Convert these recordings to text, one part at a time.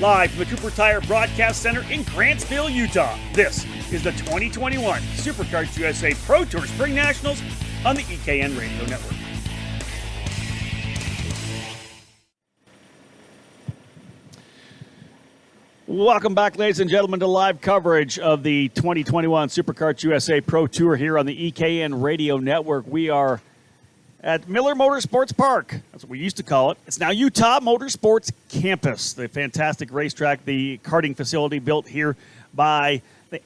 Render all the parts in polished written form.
Live from the Cooper Tire Broadcast Center in Grantsville, Utah. This is the 2021 Superkarts USA Pro Tour SpringNationals on the EKN Radio Network. Welcome back, ladies and gentlemen, to live coverage of the 2021 Superkarts USA Pro Tour here on the EKN Radio Network. We are at Miller Motorsports Park. That's what we used to call it. It's now Utah Motorsports Campus, the fantastic racetrack, the karting facility built here by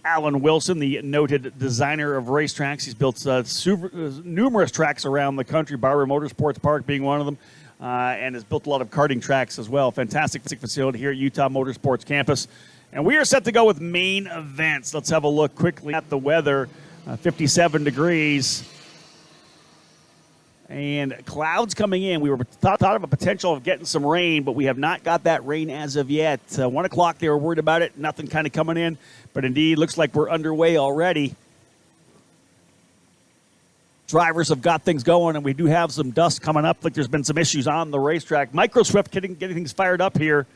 Alan Wilson, the noted designer of racetracks. He's built numerous tracks around the country, Barber Motorsports Park being one of them, and has built a lot of karting tracks as well. Fantastic facility here at Utah Motorsports Campus. And we are set to go with main events. Let's have a look quickly at the weather. 57 degrees. And clouds coming in. We were thought of a potential of getting some rain, but we have not got that rain as of yet. 1 o'clock, they were worried about it. Nothing kind of coming in. But indeed, looks like we're underway already. Drivers have got things going, and we do have some dust coming up. Like there's been some issues on the racetrack. Microswift getting things fired up here.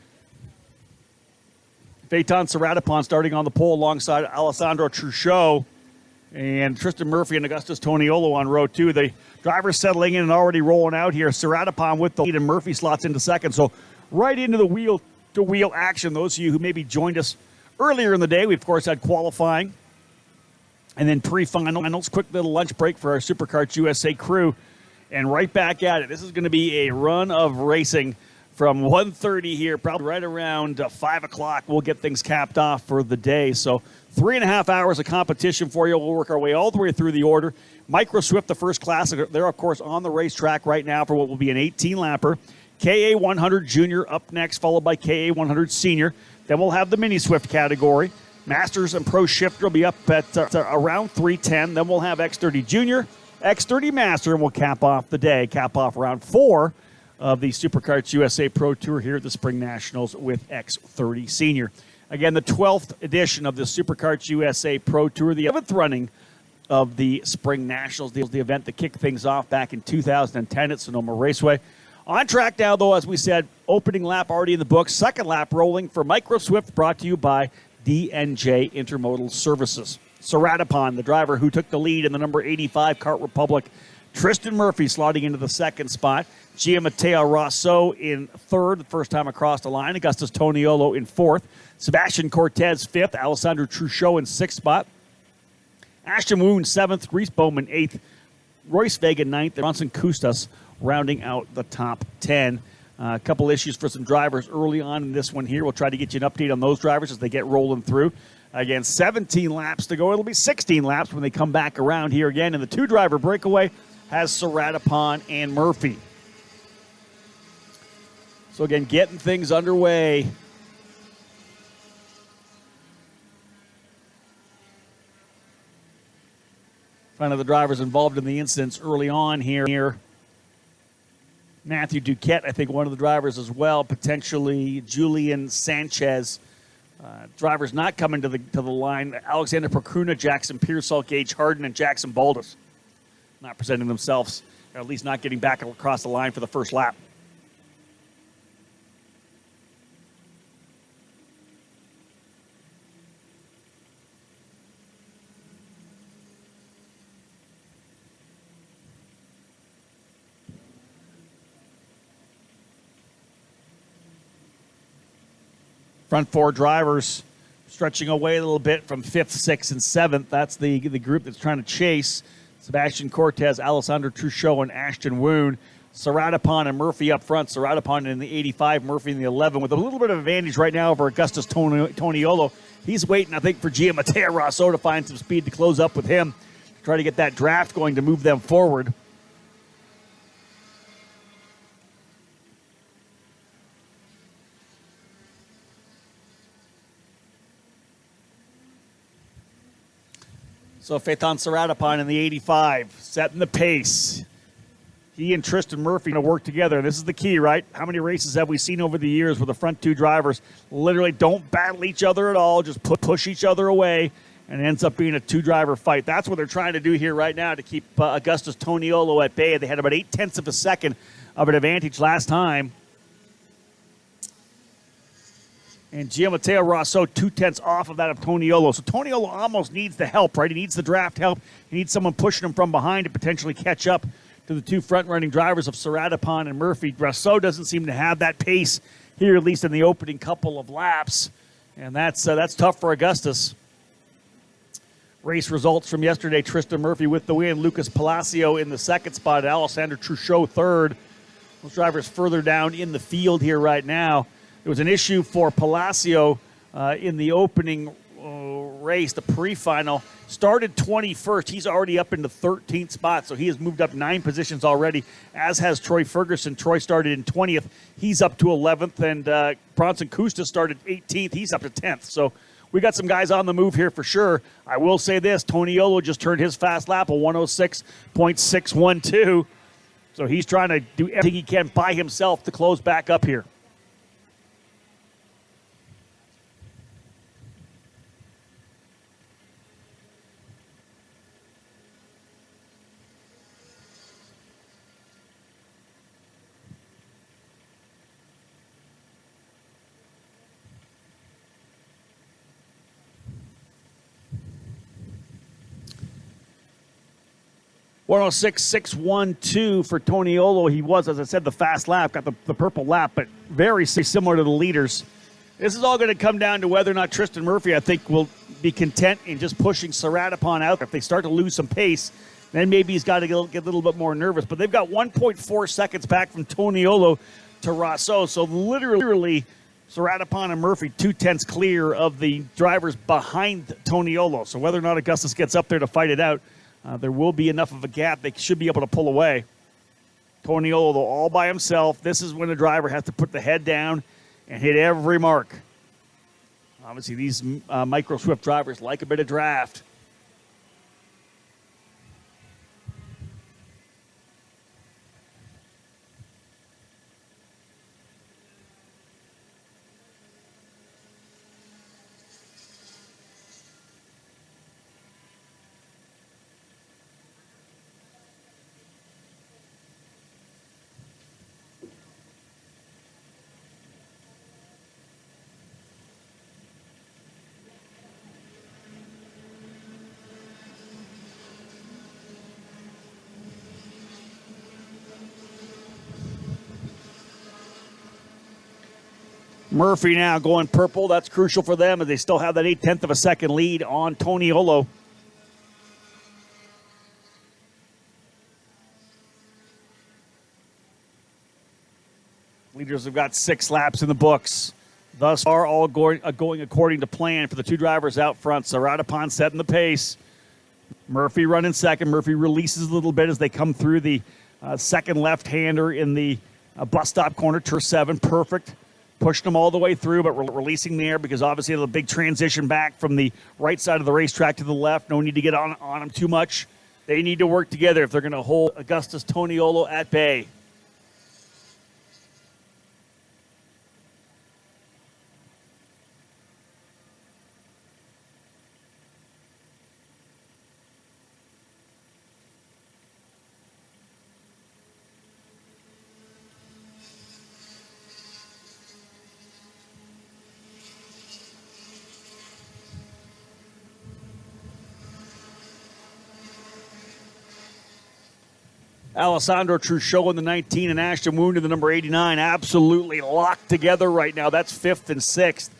Phaeton Saratapon starting on the pole alongside Alessandro Truchot. And Tristan Murphy and Augustus Toniolo on row 2. The drivers settling in and already rolling out here. Saratapon with the lead, and Murphy slots into second. So right into the wheel-to-wheel action. Those of you who maybe joined us earlier in the day, we, of course, had qualifying. And then pre-finals. Quick little lunch break for our Superkarts USA crew. And right back at it. This is going to be a run of racing from 1:30 here, probably right around 5 o'clock. We'll get things capped off for the day. So 3.5 hours of competition for you. We'll work our way all the way through the order. Micro Swift, the first class, they're, of course, on the racetrack right now for what will be an 18-lapper. KA100 Junior up next, followed by KA100 Senior. Then we'll have the Mini Swift category. Masters and Pro Shifter will be up at around 3:10. Then we'll have X30 Junior, X30 Master, and we'll cap off the day, cap off round 4 of the Superkarts USA Pro Tour here at the SpringNationals with X30 Senior. Again, the 12th edition of the Superkarts USA Pro Tour, the 11th running of the SpringNationals, the event that kicked things off back in 2010 at Sonoma Raceway. On track now, though, as we said, opening lap already in the books, second lap rolling for Micro Swift, brought to you by D&J Intermodal Services. Saratapon, the driver who took the lead in the number 85 Kart Republic. Tristan Murphy slotting into the second spot. Gianmatteo Rosso in third, the first time across the line. Augustus Toniolo in fourth. Sebastian Cortez fifth. Alessandro Truchot in sixth spot. Ashton Woon seventh. Reese Bowman eighth. Royce Vega ninth. And Ronson Kustas rounding out the top 10. A couple issues for some drivers early on in this one here. We'll try to get you an update on those drivers as they get rolling through. Again, 17 laps to go. It'll be 16 laps when they come back around here again. And the two-driver breakaway has Saratapon and Murphy. So again, getting things underway. One of the drivers involved in the incidents early on here. Matthew Duquette, I think one of the drivers as well, potentially Julian Sanchez. Drivers not coming to the line. Alexander Procuna, Jackson Pearsall, Gage Harden, and Jackson Baldus not presenting themselves, or at least not getting back across the line for the first lap. Front four drivers stretching away a little bit from 5th, 6th, and 7th. That's the group that's trying to chase. Sebastian Cortez, Alessandro Truchot, and Ashton Woon. Saratapon and Murphy up front. Saratapon in the 85, Murphy in the 11, with a little bit of advantage right now over Augustus Toniolo. He's waiting, I think, for Gianmatteo Rosso to find some speed to close up with him, to try to get that draft going to move them forward. So Phaeton Saratapon in the 85, setting the pace. He and Tristan Murphy to work together. This is the key, right? How many races have we seen over the years where the front two drivers literally don't battle each other at all, just push each other away, and it ends up being a two-driver fight? That's what they're trying to do here right now to keep Augustus Toniolo at bay. They had about 0.8 of a second of an advantage last time. And Giammatteo Rosso 2/10 off of that of Toniolo. So Toniolo almost needs the help, right? He needs the draft help. He needs someone pushing him from behind to potentially catch up to the two front-running drivers of Saratapon and Murphy. Rosso doesn't seem to have that pace here, at least in the opening couple of laps. And that's tough for Augustus. Race results from yesterday: Tristan Murphy with the win, Lucas Palacio in the second spot, Alessandro Truchot third. Those drivers further down in the field here right now. There was an issue for Palacio in the opening race, the pre-final. Started 21st. He's already up in the 13th spot, so he has moved up 9 positions already, as has Troy Ferguson. Troy started in 20th. He's up to 11th, and Bronson Kusta started 18th. He's up to 10th. So we got some guys on the move here for sure. I will say this, Toniolo just turned his fast lap, a 106.612. So he's trying to do everything he can by himself to close back up here. .106.612 for Toniolo. He was, as I said, the fast lap, got the purple lap, but very similar to the leaders. This is all going to come down to whether or not Tristan Murphy, I think, will be content in just pushing Saratapon out. If they start to lose some pace, then maybe he's got to get a little bit more nervous. But they've got 1.4 seconds back from Toniolo to Rosso. So literally, Saratapon and Murphy 2/10 clear of the drivers behind Toniolo. So whether or not Augustus gets up there to fight it out, there will be enough of a gap they should be able to pull away. Toniolo, though, all by himself. This is when the driver has to put the head down and hit every mark. Obviously, these Micro Swift drivers like a bit of draft. Murphy now going purple. That's crucial for them as they still have that 0.8 of a second lead on Toniolo. Leaders have got 6 laps in the books. Thus far, all going according to plan for the two drivers out front. Saratapon setting the pace. Murphy running second. Murphy releases a little bit as they come through the second left-hander in the bus stop corner, turn 7. Perfect. Pushing them all the way through, but releasing the air because obviously the big transition back from the right side of the racetrack to the left. No need to get on them too much. They need to work together if they're going to hold Augustus Toniolo at bay. Alessandro Truchot in the 19 and Ashton Wound in the number 89 absolutely locked together right now. That's 5th and 6th.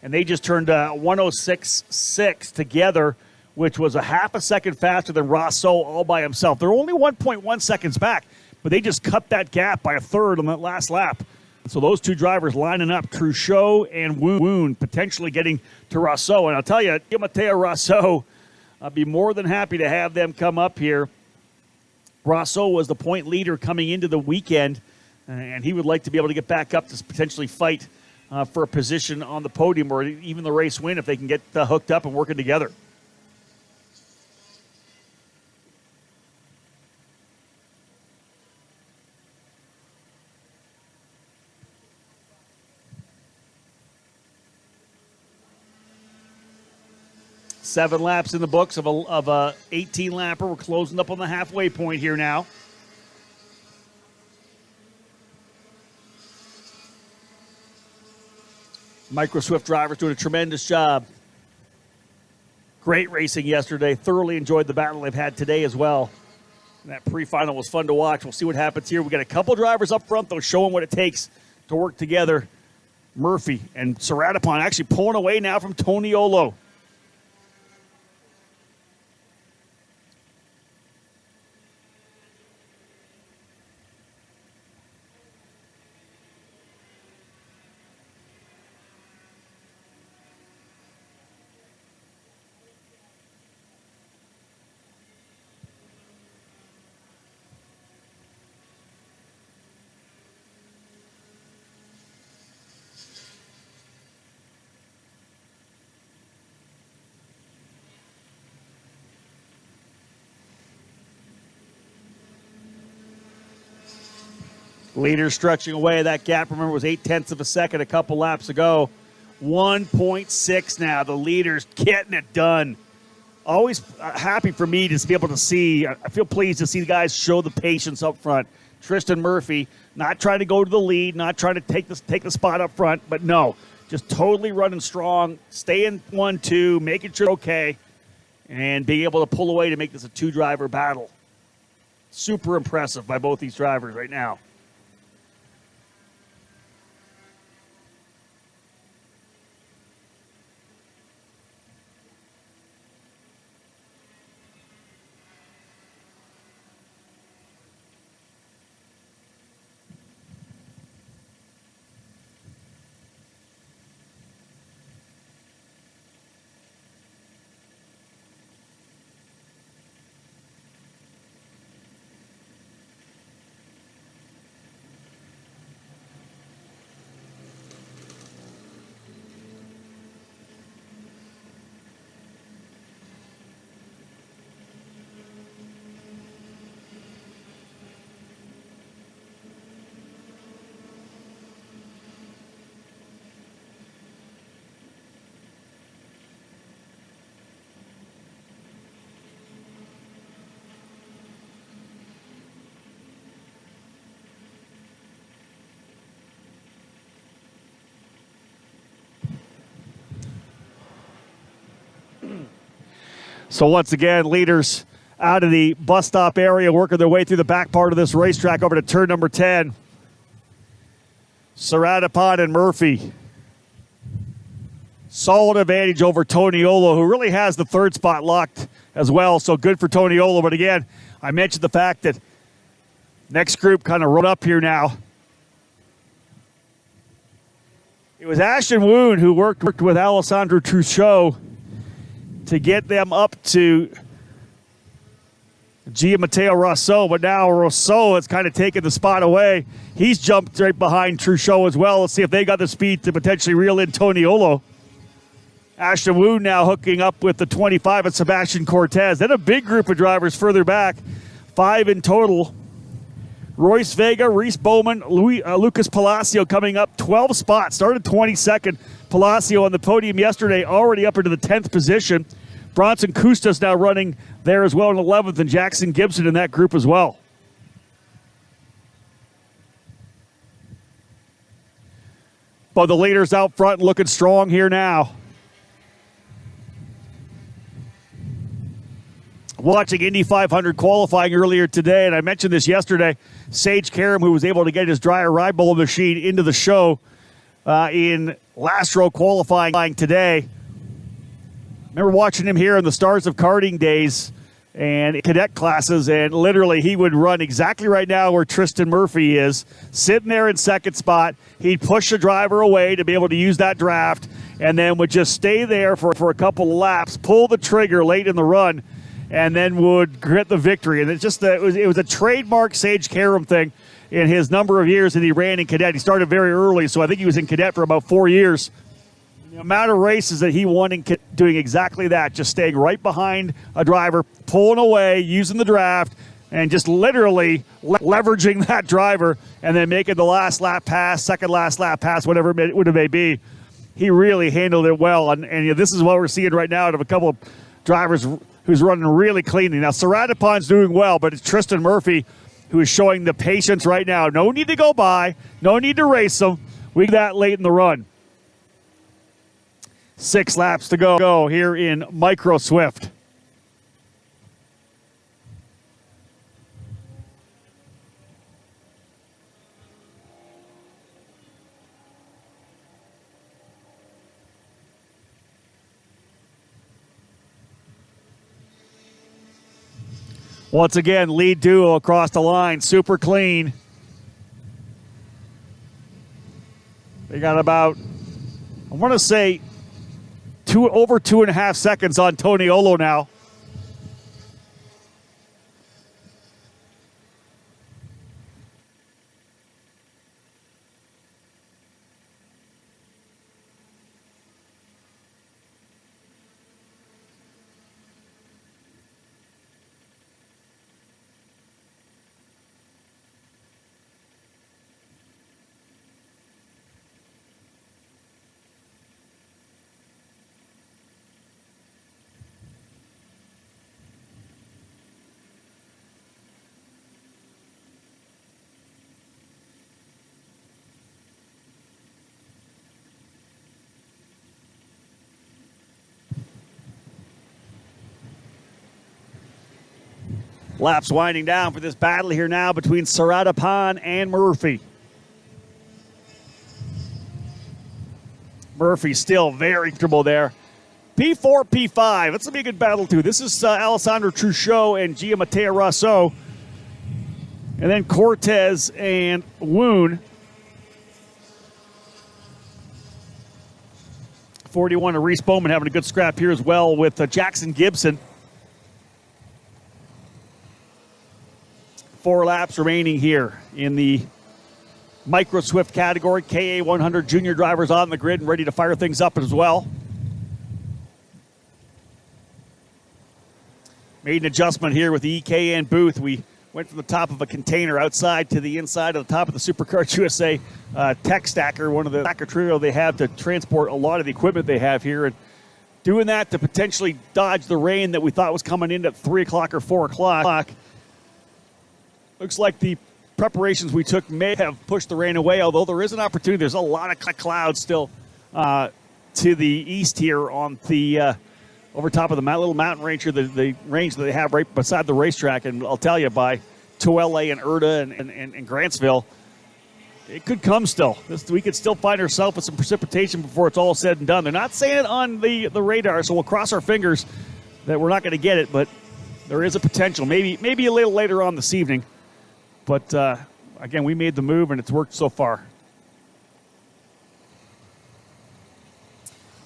And they just turned 106.6 together, which was a half a second faster than Rosso all by himself. They're only 1.1 seconds back, but they just cut that gap by a third on that last lap. So those two drivers lining up, Truchot and Wound, potentially getting to Rosso. And I'll tell you, Matteo Rosso, I'd be more than happy to have them come up here. Rosso was the point leader coming into the weekend, and he would like to be able to get back up to potentially fight for a position on the podium or even the race win if they can get hooked up and working together. Seven laps in the books of a 18-lapper. We're closing up on the halfway point here now. Micro Swift drivers doing a tremendous job. Great racing yesterday. Thoroughly enjoyed the battle they've had today as well. And that pre-final was fun to watch. We'll see what happens here. We got a couple drivers up front, though, showing what it takes to work together. Murphy and Saratapon actually pulling away now from Toniolo. Leaders stretching away. That gap, remember, was 0.8 of a second a couple laps ago. 1.6 now. The leaders getting it done. Always happy for me to be able to see. I feel pleased to see the guys show the patience up front. Tristan Murphy, not trying to go to the lead, not trying to take the spot up front, but no, just totally running strong, staying 1-2, making sure okay, and being able to pull away to make this a two-driver battle. Super impressive by both these drivers right now. So once again, leaders out of the bus stop area, working their way through the back part of this racetrack over to turn number 10. Saratapon and Murphy. Solid advantage over Toniolo, who really has the third spot locked as well. So good for Toniolo. But again, I mentioned the fact that next group kind of rode up here now. It was Ashton Woon who worked with Alessandro Truchot to get them up to Gia Matteo Rosso, but now Rosso has kind of taken the spot away. He's jumped right behind Truchot as well. Let's see if they got the speed to potentially reel in Toniolo. Ashton Woon now hooking up with the 25 of Sebastian Cortez. Then a big group of drivers further back, 5 in total. Royce Vega, Reese Bowman, Lucas Palacio coming up 12 spots. Started 22nd. Palacio on the podium yesterday, already up into the 10th position. Bronson Custas now running there as well in 11th, and Jackson Gibson in that group as well. But the leaders out front looking strong here now. Watching Indy 500 qualifying earlier today, and I mentioned this yesterday, Sage Karam, who was able to get his dryer ride bowl machine into the show in last row qualifying today. Remember watching him here in the Stars of Karting days and cadet classes, and literally he would run exactly right now where Tristan Murphy is, sitting there in second spot. He'd push the driver away to be able to use that draft, and then would just stay there for a couple of laps, pull the trigger late in the run, and then would get the victory. And it's just it was a trademark Sage Karam thing in his number of years that he ran in cadet. He started very early, so I think he was in cadet for about 4 years. The amount of races that he won in doing exactly that, just staying right behind a driver, pulling away, using the draft, and just literally leveraging that driver and then making the last lap pass, second last lap pass, whatever it may be. He really handled it well, and this is what we're seeing right now out of a couple of drivers who's running really cleanly. Now, Saratapon's doing well, but it's Tristan Murphy who is showing the patience right now. No need to go by, no need to race him. We got that late in the run. 6 laps to go here in Micro Swift. Once again, lead duo across the line, super clean. They got about, I want to say, over 2.5 seconds on Toniolo now. Laps winding down for this battle here now between Saradapan and Murphy. Murphy still very comfortable there. P4, P5. That's going to be a good battle, too. This is Alessandro Truchot and Gianmatteo Rosso. And then Cortez and Woon. 41 to Reese Bowman having a good scrap here as well with Jackson Gibson. 4 laps remaining here in the Micro Swift category. KA100 Junior drivers on the grid and ready to fire things up as well. Made an adjustment here with the EKN booth. We went from the top of a container outside to the inside of the top of the Superkarts USA tech stacker, one of the stacker trio they have to transport a lot of the equipment they have here. And doing that to potentially dodge the rain that we thought was coming in at 3 o'clock or 4 o'clock. Looks like the preparations we took may have pushed the rain away, although there is an opportunity. There's a lot of clouds still to the east here on the over top of the little mountain range here, the range that they have right beside the racetrack. And I'll tell you, by Tooele and Erda and Grantsville, it could come still. We could still find ourselves with some precipitation before it's all said and done. They're not saying it on the radar, so we'll cross our fingers that we're not going to get it, but there is a potential. Maybe a little later on this evening. But, again, we made the move, and it's worked so far.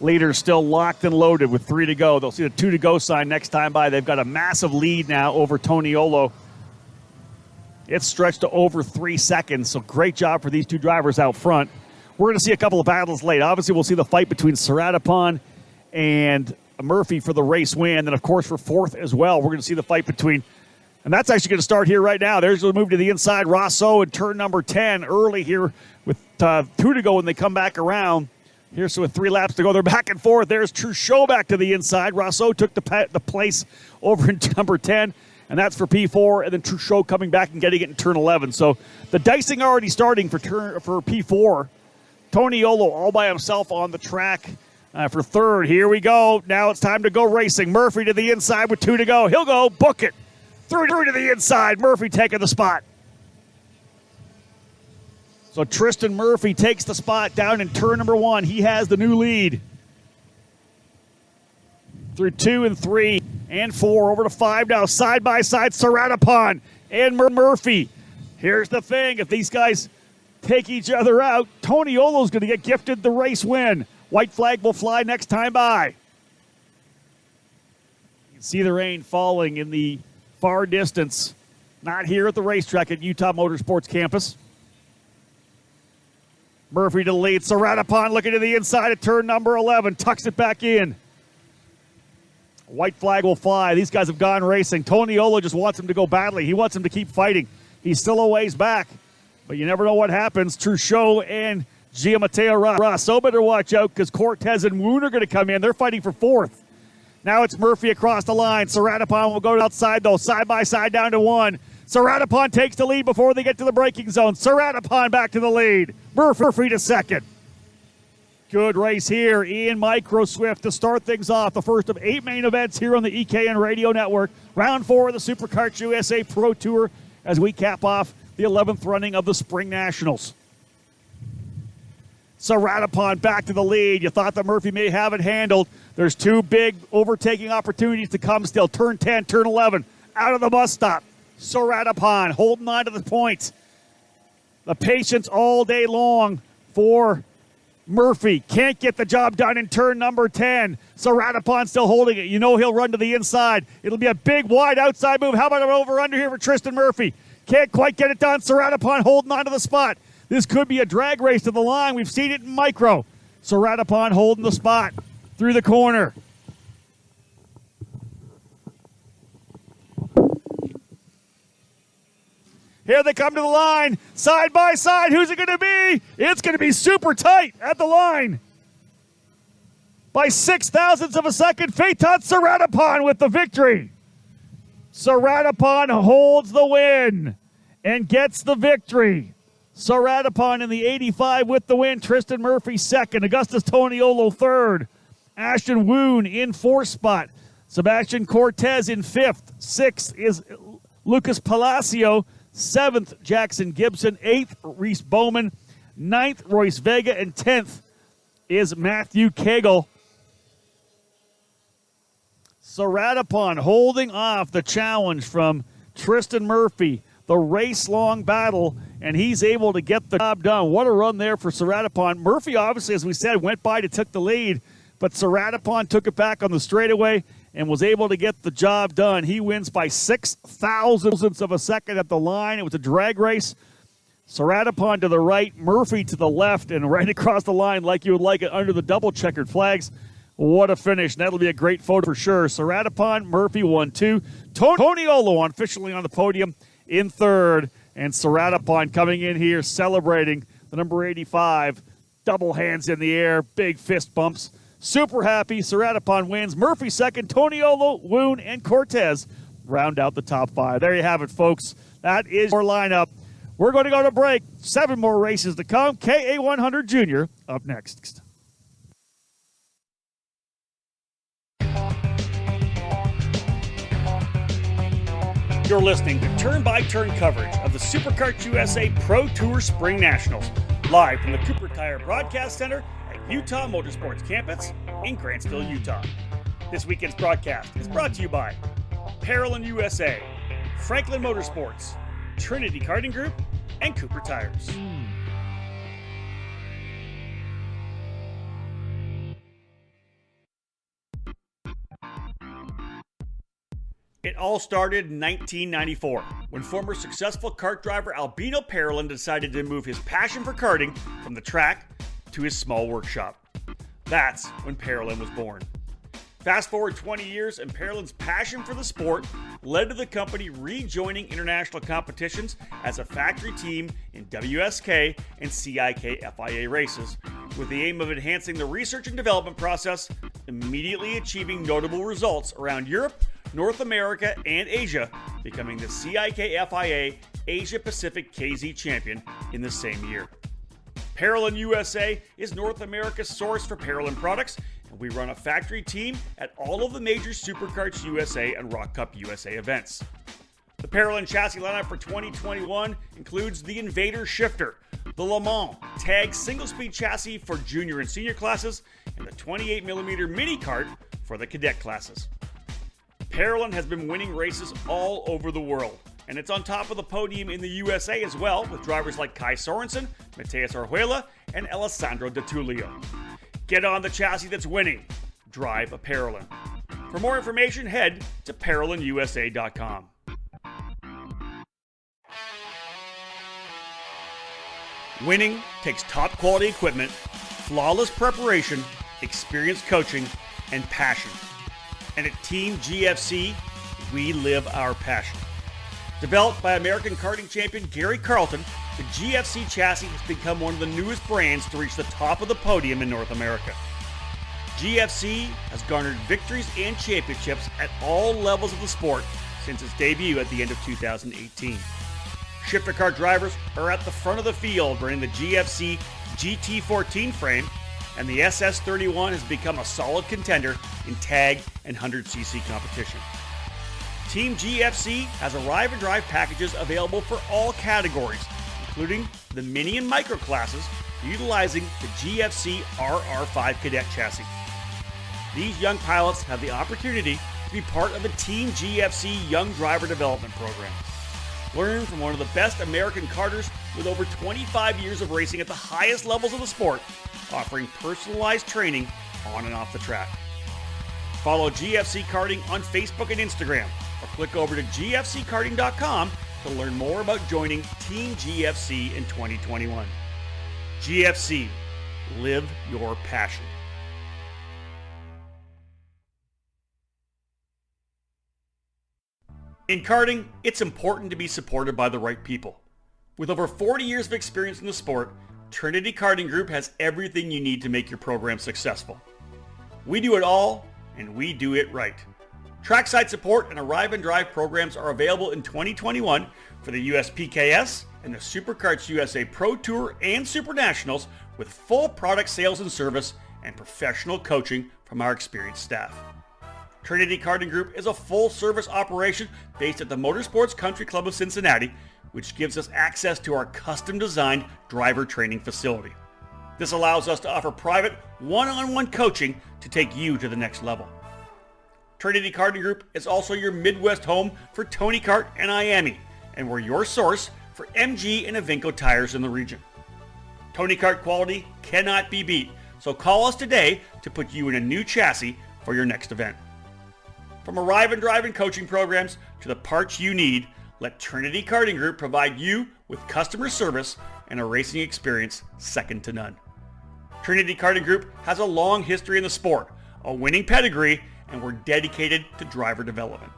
Leaders still locked and loaded with 3 to go. They'll see the 2 to go sign next time by. They've got a massive lead now over Toniolo. It's stretched to over 3 seconds, so great job for these 2 drivers out front. We're going to see a couple of battles late. Obviously, we'll see the fight between Saradapan and Murphy for the race win. And, of course, for 4th as well, we're going to see the fight between... And that's actually going to start here right now. There's the move to the inside. Rosso in turn number 10 early here with 2 to go when they come back around. Here, so with 3 laps to go, they're back and forth. There's Truchot back to the inside. Rosso took the place over in number 10, and that's for P4. And then Truchot coming back and getting it in turn 11. So the dicing already starting for P4. Toniolo all by himself on the track for 3rd. Here we go. Now it's time to go racing. Murphy to the inside with 2 to go. He'll go. Book it. Through to the inside. Murphy taking the spot. So Tristan Murphy takes the spot down in turn number 1. He has the new lead. Through 2 and 3 and 4. Over to 5 now. Side by side. Saradapan and Murphy. Here's the thing. If these guys take each other out, Toniolo's going to get gifted the race win. White flag will fly next time by. You can see the rain falling in the far distance, not here at the racetrack at Utah Motorsports Campus. Murphy to the lead. Saradapan looking to the inside at turn number 11. Tucks it back in. White flag will fly. These guys have gone racing. Toniolo just wants him to go badly. He wants him to keep fighting. He's still a ways back, but you never know what happens. Truchot and Gianmatteo Rosso better watch out because Cortez and Woon are going to come in. They're fighting for 4th. Now it's Murphy across the line. Saradapan will go outside, though, side by side down to 1. Saradapan takes the lead before they get to the braking zone. Saradapan back to the lead. Murphy to 2nd. Good race here in Micro Swift to start things off. The first of 8 main events here on the EKN Radio Network. Round 4 of the Superkarts USA Pro Tour as we cap off the 11th running of the Spring Nationals. Saratapon back to the lead. You thought that Murphy may have it handled. There's 2 big overtaking opportunities to come still. Turn 10, turn 11, out of the bus stop. Saratapon holding on to the points. The patience all day long for Murphy. Can't get the job done in turn number 10. Saratapon still holding it. You know he'll run to the inside. It'll be a big, wide outside move. How about an over-under here for Tristan Murphy? Can't quite get it done. Saratapon holding on to the spot. This could be a drag race to the line. We've seen it in Micro. Saratapon holding the spot through the corner. Here they come to the line, side by side. Who's it going to be? It's going to be super tight at the line. By 0.06 of a second, Phaeton Saratapon with the victory. Saratapon holds the win and gets the victory. Saratapon in the 85 with the win. Tristan Murphy second. Augustus Toniolo third. Ashton Woon in fourth spot. Sebastian Cortez in fifth. Sixth is Lucas Palacio. 7th, Jackson Gibson. 8th, Reese Bowman. 9th, Royce Vega. And 10th is Matthew Cagle. Saratapon holding off the challenge from Tristan Murphy. The race-long battle, and he's able to get the job done. What a run there for Saratapon. Murphy, obviously, as we said, went by to took the lead, but Saratapon took it back on the straightaway and was able to get the job done. He wins by 0.06 of a second at the line. It was a drag race. Saratapon to the right, Murphy to the left, and right across the line like you would like it under the double checkered flags. What a finish. That'll be a great photo for sure. Saratapon, Murphy 1-2. Toniolo officially on the podium in third. And Saratapon coming in here celebrating the number 85. Double hands in the air, big fist bumps. Super happy. Saratapon wins. Murphy second. Toniolo, Woon, and Cortez round out the top 5. There you have it, folks. That is your lineup. We're going to go to break. 7 more races to come. KA100 Junior up next. You're listening to turn-by-turn coverage of the Superkarts USA Pro Tour Spring Nationals, live from the Cooper Tire Broadcast Center at Utah Motorsports Campus in Grantsville, Utah. This weekend's broadcast is brought to you by Parolin USA, Franklin Motorsports, Trinity Karting Group, and Cooper Tires. It all started in 1994 when former successful kart driver Albino Parolin decided to move his passion for karting from the track to his small workshop. That's when Parolin was born. Fast forward 20 years and Parolin's passion for the sport led to the company rejoining international competitions as a factory team in WSK and CIK FIA races, with the aim of enhancing the research and development process, immediately achieving notable results around Europe, North America, and Asia, becoming the CIK FIA Asia Pacific KZ champion in the same year. Parolin USA is North America's source for Parolin products, and we run a factory team at all of the major Superkarts USA and Rock Cup USA events. The Parolin chassis lineup for 2021 includes the Invader Shifter, the Le Mans Tag single-speed chassis for junior and senior classes, and the 28mm mini kart for the cadet classes. Parolin has been winning races all over the world, and it's on top of the podium in the USA as well, with drivers like Kai Sorensen, Mateus Orjuela, and Alessandro De Tullio. Get on the chassis that's winning. Drive a Parolin. For more information, head to ParolinUSA.com. Winning takes top quality equipment, flawless preparation, experienced coaching, and passion. And at Team GFC, we live our passion. Developed by American karting champion Gary Carlton, the GFC chassis has become one of the newest brands to reach the top of the podium in North America. GFC has garnered victories and championships at all levels of the sport since its debut at the end of 2018. Shifter kart drivers are at the front of the field running the GFC GT14 frame, and the SS31 has become a solid contender in tag and 100cc competition. Team GFC has arrive and drive packages available for all categories, including the mini and micro classes, utilizing the GFC RR5 Cadet chassis. These young pilots have the opportunity to be part of the Team GFC Young Driver Development Program. Learn from one of the best American karters with over 25 years of racing at the highest levels of the sport, offering personalized training on and off the track. Follow GFC Karting on Facebook and Instagram, or click over to gfckarting.com to learn more about joining Team GFC in 2021. GFC, live your passion. In karting, it's important to be supported by the right people. With over 40 years of experience in the sport, Trinity Karting Group has everything you need to make your program successful. We do it all, and we do it right. Trackside support and arrive and drive programs are available in 2021 for the USPKS and the Superkarts USA Pro Tour and SpringNationals, with full product sales and service and professional coaching from our experienced staff. Trinity Karting Group is a full-service operation based at the Motorsports Country Club of Cincinnati, which gives us access to our custom-designed driver training facility. This allows us to offer private, one-on-one coaching to take you to the next level. Trinity Karting Group is also your Midwest home for Tony Kart and IAME, and we're your source for MG and Avinco tires in the region. Tony Kart quality cannot be beat, so call us today to put you in a new chassis for your next event. From arrive and drive and coaching programs to the parts you need, let Trinity Karting Group provide you with customer service and a racing experience second to none. Trinity Karting Group has a long history in the sport, a winning pedigree, and we're dedicated to driver development.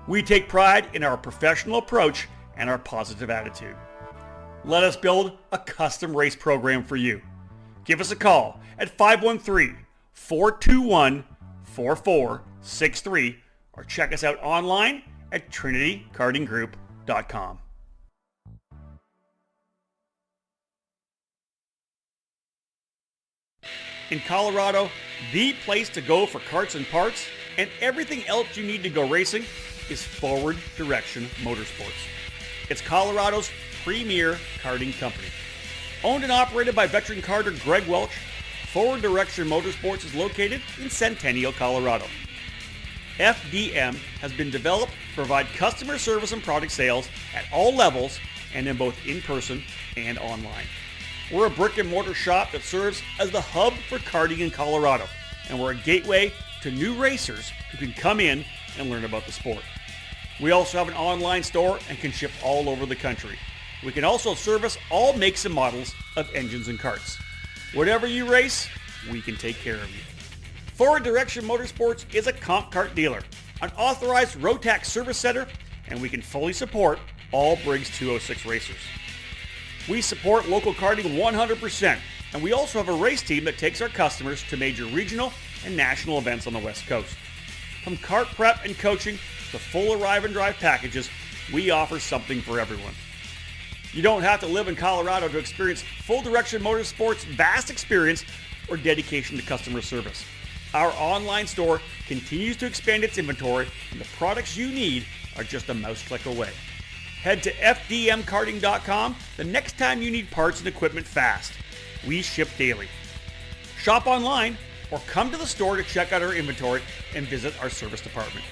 We take pride in our professional approach and our positive attitude. Let us build a custom race program for you. Give us a call at 513-421-4463 or check us out online at trinitykartinggroup.com. In Colorado, the place to go for karts and parts and everything else you need to go racing is Forward Direction Motorsports. It's Colorado's premier karting company. Owned and operated by veteran karter Greg Welch, Forward Direction Motorsports is located in Centennial, Colorado. FDM has been developed to provide customer service and product sales at all levels and in both in-person and online. We're a brick and mortar shop that serves as the hub for karting in Colorado, and we're a gateway to new racers who can come in and learn about the sport. We also have an online store and can ship all over the country. We can also service all makes and models of engines and karts. Whatever you race, we can take care of you. Forward Direction Motorsports is a comp kart dealer, an authorized Rotax service center, and we can fully support all Briggs 206 racers. We support local karting 100%, and we also have a race team that takes our customers to major regional and national events on the West Coast. From kart prep and coaching to full arrive and drive packages, we offer something for everyone. You don't have to live in Colorado to experience Full Direction Motorsports' vast experience or dedication to customer service. Our online store continues to expand its inventory, and the products you need are just a mouse click away. Head to fdmkarting.com the next time you need parts and equipment fast. We ship daily. Shop online or come to the store to check out our inventory and visit our service department.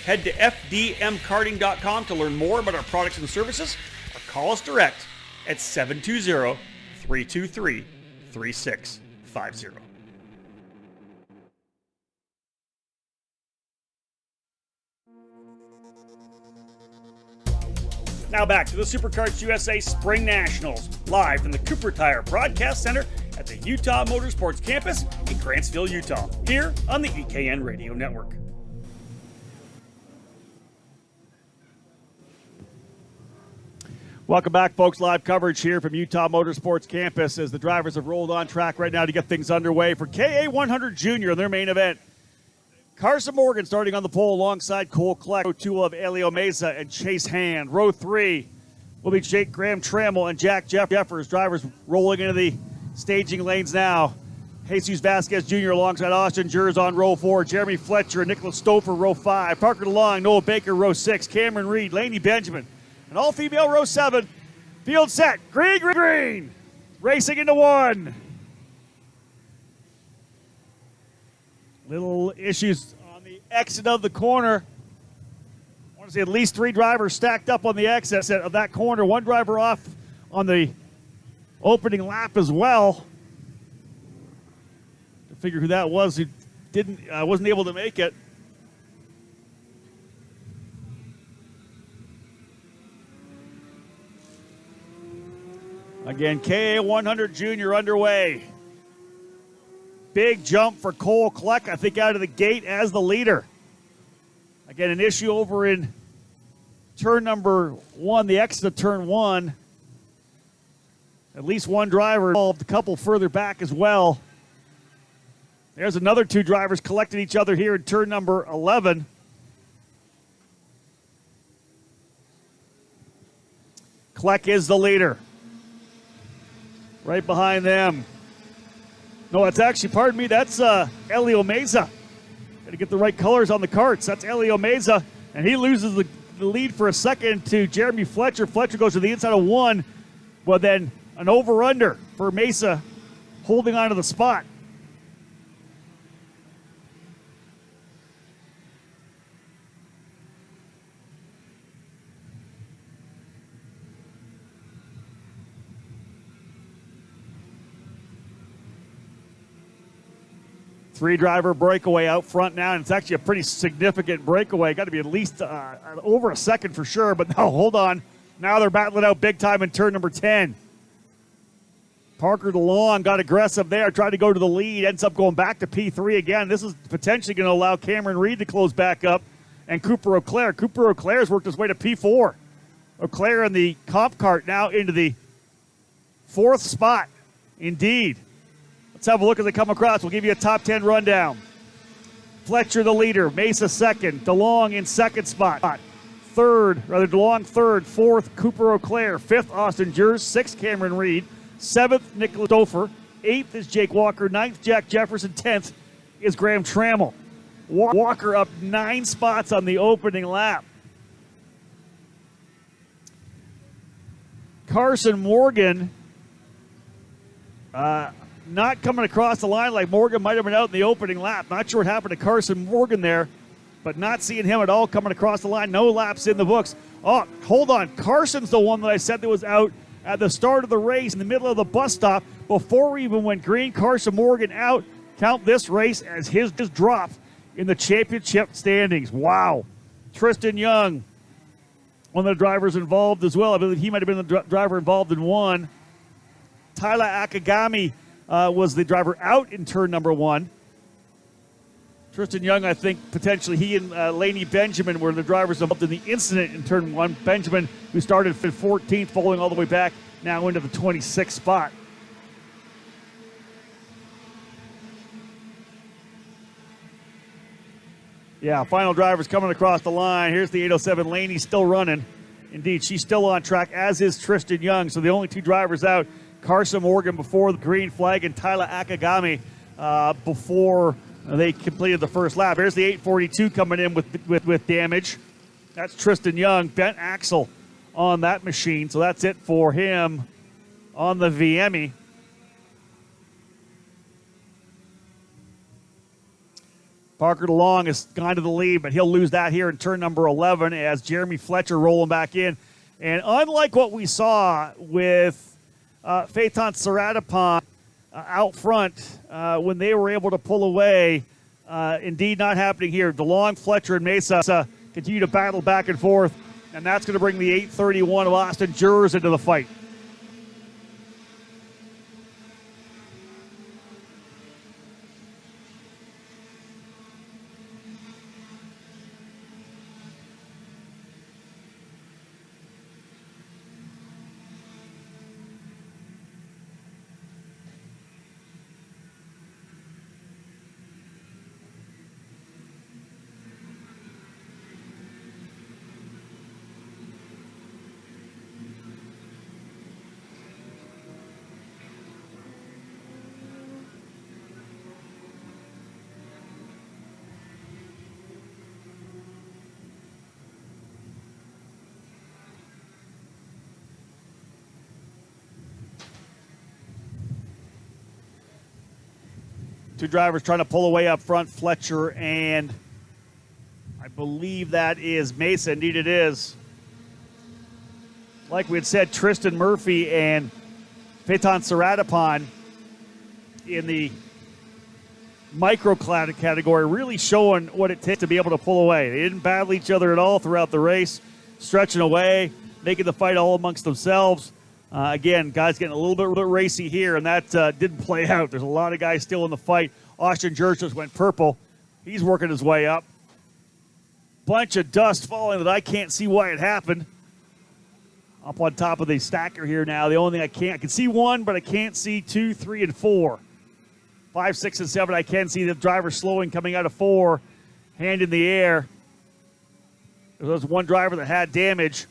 Head to fdmkarting.com to learn more about our products and services, or call us direct at 720-323-3650. Now back to the Superkarts USA Spring Nationals, live from the Cooper Tire Broadcast Center at the Utah Motorsports Campus in Grantsville, Utah, here on the EKN Radio Network. Welcome back, folks. Live coverage here from Utah Motorsports Campus as the drivers have rolled on track right now to get things underway for KA100 Junior in their main event. Carson Morgan starting on the pole alongside Cole Kleck. Row 2 of Elio Mesa and Chase Hand. Row 3 will be Jake Graham Trammell and Jack Jeffers. Drivers rolling into the staging lanes now. Jesus Vasquez Jr. alongside Austin Jers on row 4. Jeremy Fletcher and Nicholas Stouffer, row 5. Parker DeLong, Noah Baker, row 6. Cameron Reed, Laney Benjamin, an all-female row 7. Field set, green, green, green. Racing into 1. Little issues on the exit of the corner. I want to see at least 3 drivers stacked up on the exit of that corner. 1 driver off on the opening lap as well. To figure who that was who wasn't able to make it. Again, KA100 Junior underway. Big jump for Cole Kleck, I think, out of the gate as the leader. Again, an issue over in turn number 1, the exit of turn 1. At least 1 driver involved, a couple further back as well. There's another 2 drivers collecting each other here in turn number 11. Kleck is the leader. Right behind them. No, it's actually, pardon me, that's Elio Meza. Got to get the right colors on the carts. That's Elio Meza, and he loses the lead for a second to Jeremy Fletcher. Fletcher goes to the inside of 1, but then an over-under for Mesa holding on to the spot. Three-driver breakaway out front now, and it's actually a pretty significant breakaway. Got to be at least over a second for sure, but no, hold on. Now they're battling out big time in turn number 10. Parker DeLong got aggressive there, tried to go to the lead, ends up going back to P3 again. This is potentially going to allow Cameron Reed to close back up, and Cooper Auclair. Cooper Auclair's worked his way to P4. Auclair in the comp cart now into the 4th spot. Indeed. Let's have a look as they come across. We'll give you a top 10 rundown. Fletcher the leader, Mesa second, DeLong in second spot. DeLong third, 4th Cooper Auclair, 5th Austin Jers, 6th Cameron Reed, 7th Nicholas Stouffer, 8th is Jake Walker, 9th Jack Jefferson, 10th is Graham Trammell. Walker up 9 spots on the opening lap. Carson Morgan not coming across the line like Morgan might have been out in the opening lap. Not sure what happened to Carson Morgan there, but not seeing him at all coming across the line. No laps in the books. Oh, hold on. Carson's the one that I said that was out at the start of the race in the middle of the bus stop before we even went green. Carson Morgan out. Count this race as his drop in the championship standings. Wow. Tristan Young, one of the drivers involved as well. I believe he might have been the driver involved in 1. Tyler Akagami was the driver out in turn number 1. Tristan Young, I think, potentially he and Laney Benjamin were the drivers involved in the incident in turn 1. Benjamin, who started 14th, falling all the way back, now into the 26th spot. Yeah, final drivers coming across the line. Here's the 807 Laney still running. Indeed, she's still on track, as is Tristan Young. So the only 2 drivers out, Carson Morgan before the green flag and Tyler Akagami before they completed the first lap. Here's the 842 coming in with damage. That's Tristan Young, bent axle on that machine. So that's it for him on the VME. Parker DeLong has gone to the lead, but he'll lose that here in turn number 11 as Jeremy Fletcher rolling back in. And unlike what we saw with Phaeton Saradapan out front when they were able to pull away, indeed not happening here. DeLong, Fletcher, and Mesa continue to battle back and forth, and that's going to bring the 831 of Austin Jers into the fight. Two drivers trying to pull away up front, Fletcher and I believe that is Mesa. Indeed it is. Like we had said, Tristan Murphy and Peyton Saratapon in the micro-clad category really showing what it takes to be able to pull away. They didn't battle each other at all throughout the race, stretching away, making the fight all amongst themselves. Again, guys getting a little bit racy here, and that didn't play out. There's a lot of guys still in the fight. Austin Jurge just went purple. He's working his way up. Bunch of dust falling that I can't see why it happened. Up on top of the stacker here now. The only thing I can see 1, but I can't see 2, 3, and 4. 5, 6, and 7, I can see the driver slowing coming out of 4, hand in the air. There was one driver that had damage.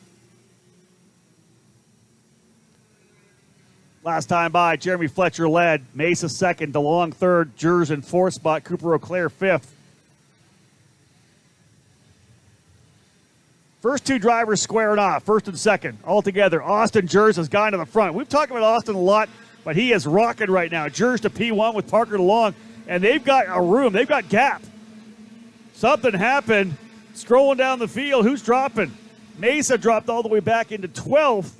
Last time by, Jeremy Fletcher led. Mesa second, DeLong third, Jers in fourth spot, Cooper O'Clair fifth. First two drivers squaring off, first and second, all together. Austin Jers has gone to the front. We've talked about Austin a lot, but he is rocking right now. Jers to P1 with Parker DeLong, and they've got a room. They've got gap. Something happened. Scrolling down the field, who's dropping? Mesa dropped all the way back into 12th.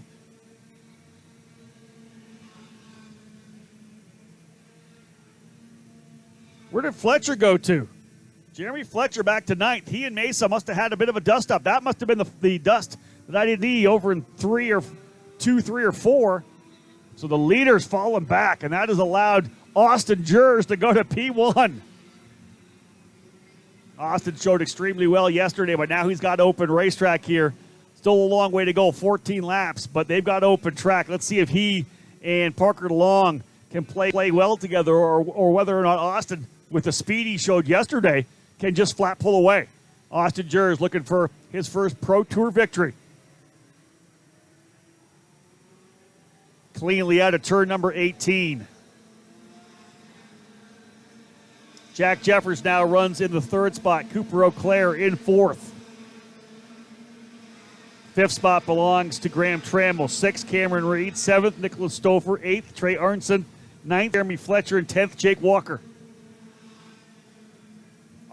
Where did Fletcher go to? Jeremy Fletcher back to 9th. He and Mesa must have had a bit of a dust up. That must have been the dust that I didn't see over in 2, 3, or 4. So the leader's fallen back, and that has allowed Austin Jers to go to P1. Austin showed extremely well yesterday, but now he's got open racetrack here. Still a long way to go, 14 laps, but they've got open track. Let's see if he and Parker DeLong can play well together, or whether or not Austin, with the speed he showed yesterday, can just flat pull away. Austin Jers looking for his first Pro Tour victory. Cleanly out of turn number 18. Jack Jeffers now runs in the third spot. Cooper O'Clair in fourth. Fifth spot belongs to Graham Trammell. Sixth, Cameron Reed. Seventh, Nicholas Stouffer. Eighth, Trey Arnson. Ninth, Jeremy Fletcher. And 10th, Jake Walker.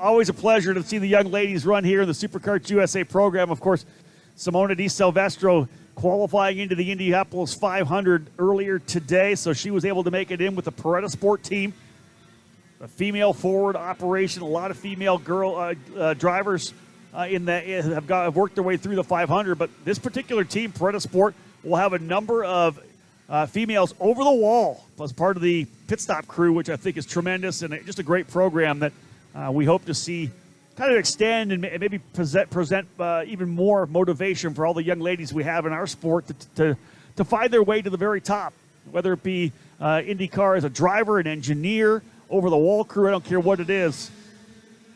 Always a pleasure to see the young ladies run here in the Superkarts USA program. Of course, Simona Di Silvestro qualifying into the Indianapolis 500 earlier today, so she was able to make it in with the Peretta Sport team. A female forward operation, a lot of female girl drivers have worked their way through the 500, but this particular team, Peretta Sport, will have a number of females over the wall as part of the pit stop crew, which I think is tremendous and just a great program that we hope to see kind of extend and maybe present even more motivation for all the young ladies we have in our sport to find their way to the very top, whether it be IndyCar as a driver, an engineer, over the wall crew, I don't care what it is.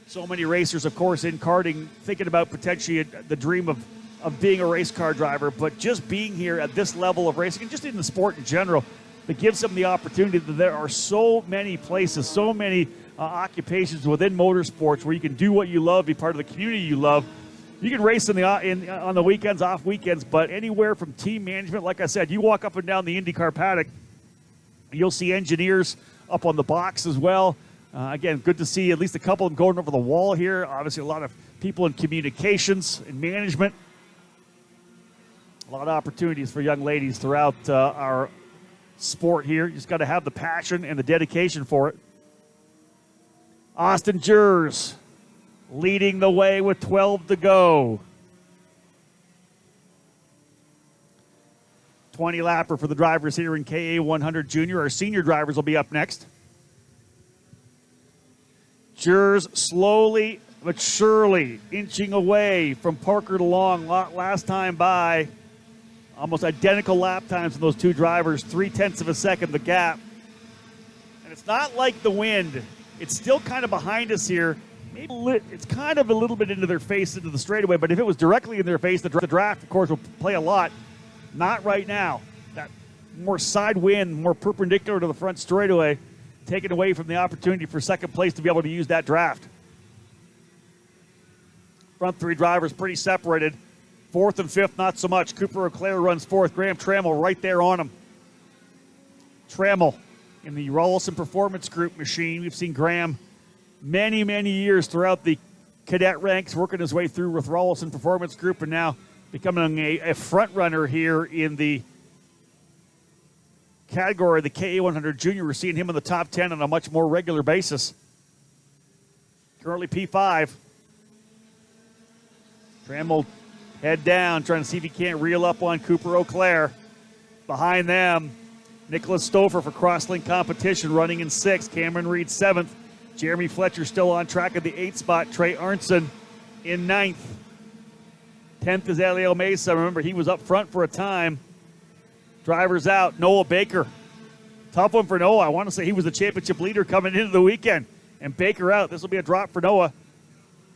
So many racers, of course, in karting, thinking about potentially the dream of being a race car driver, but just being here at this level of racing, and just in the sport in general, that gives them the opportunity that there are so many places, so many occupations within motorsports where you can do what you love, be part of the community you love. You can race on the weekends, off weekends, but anywhere from team management, like I said, you walk up and down the IndyCar paddock, you'll see engineers up on the box as well. Again, good to see at least a couple of them going over the wall here. Obviously, a lot of people in communications and management. A lot of opportunities for young ladies throughout our sport here. You just got to have the passion and the dedication for it. Austin Jers leading the way with 12 to go. 20-lapper for the drivers here in KA100 Junior. Our senior drivers will be up next. Jers slowly but surely inching away from Parker DeLong. Last time by, almost identical lap times from those two drivers, 0.3 of a second the gap. And it's not like the wind. It's still kind of behind us here. Maybe it's kind of a little bit into their face, into the straightaway, but if it was directly in their face, the draft, of course, will play a lot. Not right now. That more side wind, more perpendicular to the front straightaway, taken away from the opportunity for second place to be able to use that draft. Front three drivers pretty separated. Fourth and fifth, not so much. Cooper O'Clair runs fourth. Graham Trammell right there on him. Trammell in the Rollison Performance Group machine. We've seen Graham many, many years throughout the cadet ranks, working his way through with Rollison Performance Group, and now becoming a front runner here in the category of the KA100 Junior. We're seeing him in the top 10 on a much more regular basis. Currently P5. Trammell head down, trying to see if he can't reel up on Cooper O'Clair. Behind them, Nicholas Stouffer for crosslink competition, running in 6th. Cameron Reed 7th. Jeremy Fletcher still on track at the 8th spot. Trey Arnson in 9th. 10th is Elio Mesa. Remember, he was up front for a time. Drivers out. Noah Baker. Tough one for Noah. I want to say he was the championship leader coming into the weekend. And Baker out. This will be a drop for Noah.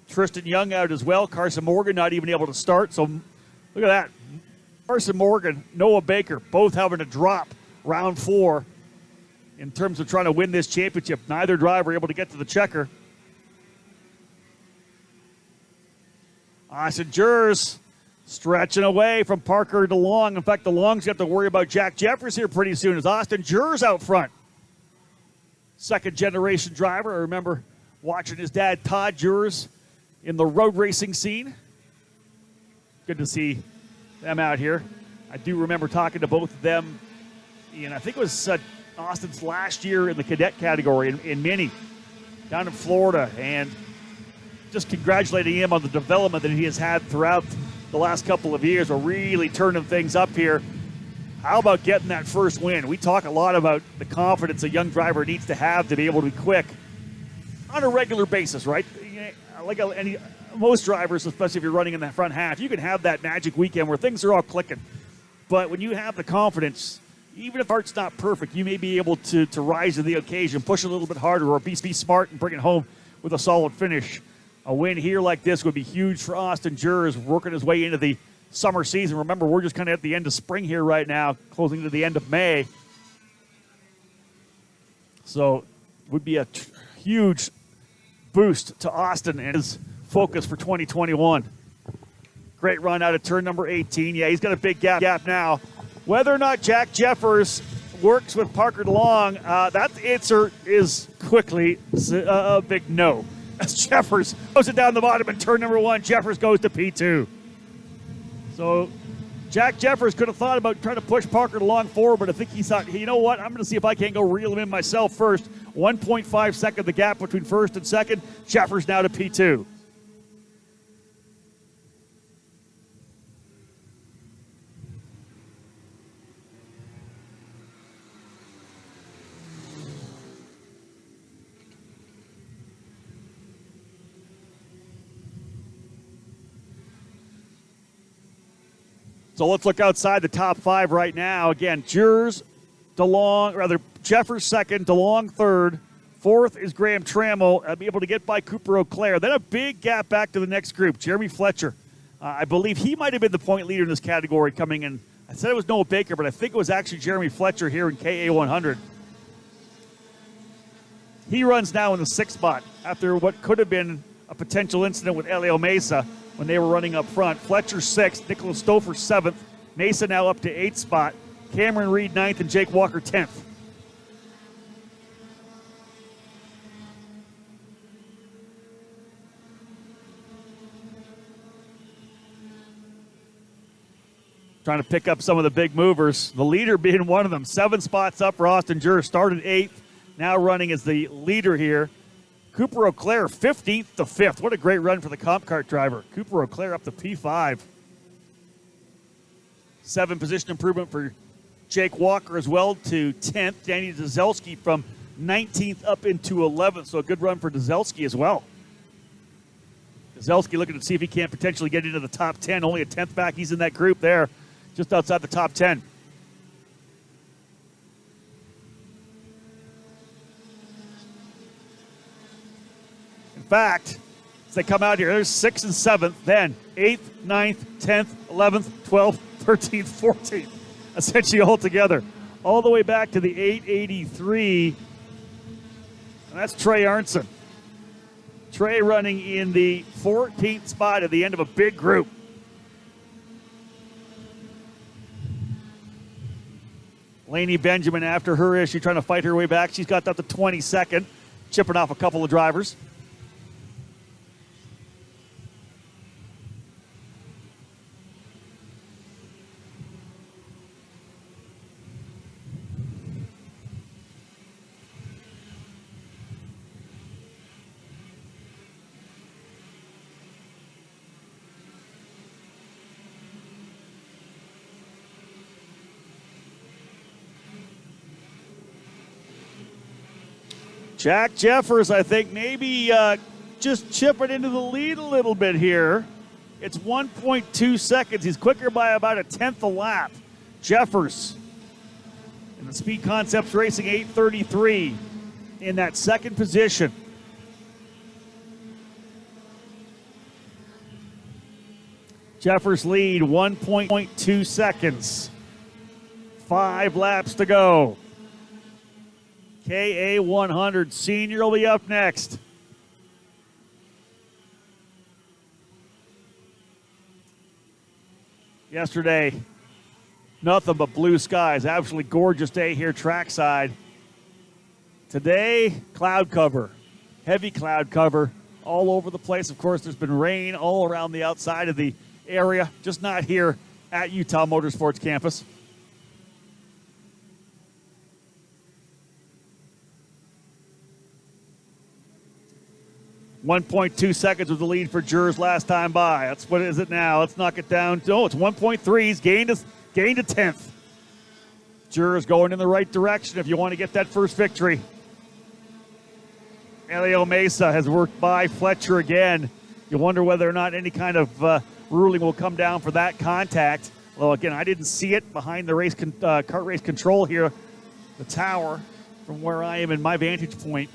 Tristan Young out as well. Carson Morgan not even able to start. So look at that. Carson Morgan, Noah Baker, both having to drop round 4 in terms of trying to win this championship. Neither driver able to get to the checker. Austin Jers stretching away from Parker DeLong. In fact, DeLong's got to worry about Jack Jeffers here pretty soon as Austin Jers out front. Second generation driver. I remember watching his dad, Todd Jers, in the road racing scene. Good to see them out here. I do remember talking to both of them in, I think it was Austin's last year in the cadet category in Mini down in Florida, and just congratulating him on the development that he has had throughout the last couple of years. We're really turning things up here. How about getting that first win? We talk a lot about the confidence a young driver needs to have to be able to be quick on a regular basis, right? Like most drivers, especially if you're running in that front half, you can have that magic weekend where things are all clicking. But when you have the confidence, even if art's not perfect, you may be able to rise to the occasion, push a little bit harder, or be smart and bring it home with a solid finish. A win here like this would be huge for Austin Jers, working his way into the summer season. Remember, we're just kind of at the end of spring here right now, closing to the end of May. So it would be a huge boost to Austin and his focus for 2021. Great run out of turn number 18. Yeah, he's got a big gap now. Whether or not Jack Jeffers works with Parker DeLong, that answer is quickly a big no. As Jeffers goes it down the bottom in turn number 1, Jeffers goes to P2. So Jack Jeffers could have thought about trying to push Parker DeLong forward, but I think he thought, hey, you know what, I'm going to see if I can't go reel him in myself first. 1.5 second the gap between first and second. Jeffers now to P2. So let's look outside the top 5 right now. Again, Jeffers second, DeLong third. Fourth is Graham Trammell, able to get by Cooper O'Clair. Then a big gap back to the next group, Jeremy Fletcher. I believe he might have been the point leader in this category coming in. I said it was Noah Baker, but I think it was actually Jeremy Fletcher here in KA100. He runs now in the 6th spot after what could have been a potential incident with Elio Mesa when they were running up front. Fletcher 6th, Nicholas Stouffer 7th, Mesa now up to 8th spot, Cameron Reed 9th, and Jake Walker 10th. Trying to pick up some of the big movers, the leader being one of them. 7 spots up for Austin Jers, started 8th, now running as the leader here. Cooper O'Clair, 15th to 5th. What a great run for the comp kart driver. Cooper O'Clair up to P5. 7 position improvement for Jake Walker as well to 10th. Danny Dzelski from 19th up into 11th. So a good run for Dzelski as well. Dzelski looking to see if he can't potentially get into the top 10. Only a 10th back. He's in that group there, just outside the top 10. In fact, as they come out here, there's 6th and 7th, then 8th, 9th, 10th, 11th, 12th, 13th, 14th, essentially all together. All the way back to the 883, and that's Trey Arnson. Trey running in the 14th spot at the end of a big group. Lainey Benjamin after her issue, trying to fight her way back. She's got up to 22nd, chipping off a couple of drivers. Jack Jeffers, I think, maybe just chipping into the lead a little bit here. It's 1.2 seconds. He's quicker by about a tenth a lap. Jeffers in the Speed Concepts Racing 833 in that second position. Jeffers lead 1.2 seconds. 5 laps to go. KA100 Senior will be up next. Yesterday, nothing but blue skies. Absolutely gorgeous day here trackside. Today, cloud cover. Heavy cloud cover all over the place. Of course, there's been rain all around the outside of the area, just not here at Utah Motorsports Campus. 1.2 seconds was the lead for Jers last time by. That's what is it now. Let's knock it down. Oh, it's 1.3. He's gained a 10th. Jers going in the right direction if you want to get that first victory. Elio Mesa has worked by Fletcher again. You wonder whether or not any kind of ruling will come down for that contact. Well, again, I didn't see it behind the race kart race control here, the tower, from where I am in my vantage point.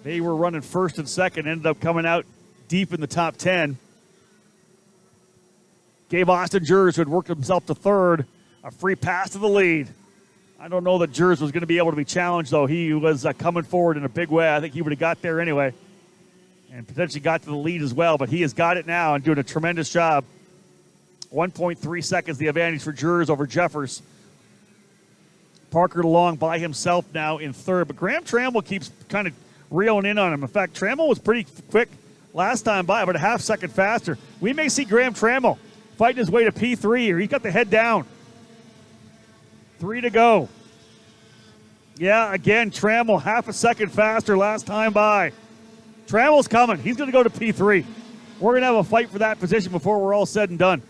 They were running first and second, ended up coming out deep in the top 10. Gave Austin Jers, who had worked himself to third, a free pass to the lead. I don't know that Jers was going to be able to be challenged, though. He was coming forward in a big way. I think he would have got there anyway and potentially got to the lead as well, but he has got it now and doing a tremendous job. 1.3 seconds the advantage for Jers over Jeffers. Parker DeLong by himself now in third, but Graham Trammell keeps kind of reeling in on him. In fact, Trammell was pretty quick last time by, about a half second faster. We may see Graham Trammell fighting his way to P3 here. He's got the head down. 3 to go. Yeah, again, Trammell half a second faster last time by. Trammell's coming. He's going to go to P3. We're going to have a fight for that position before we're all said and done.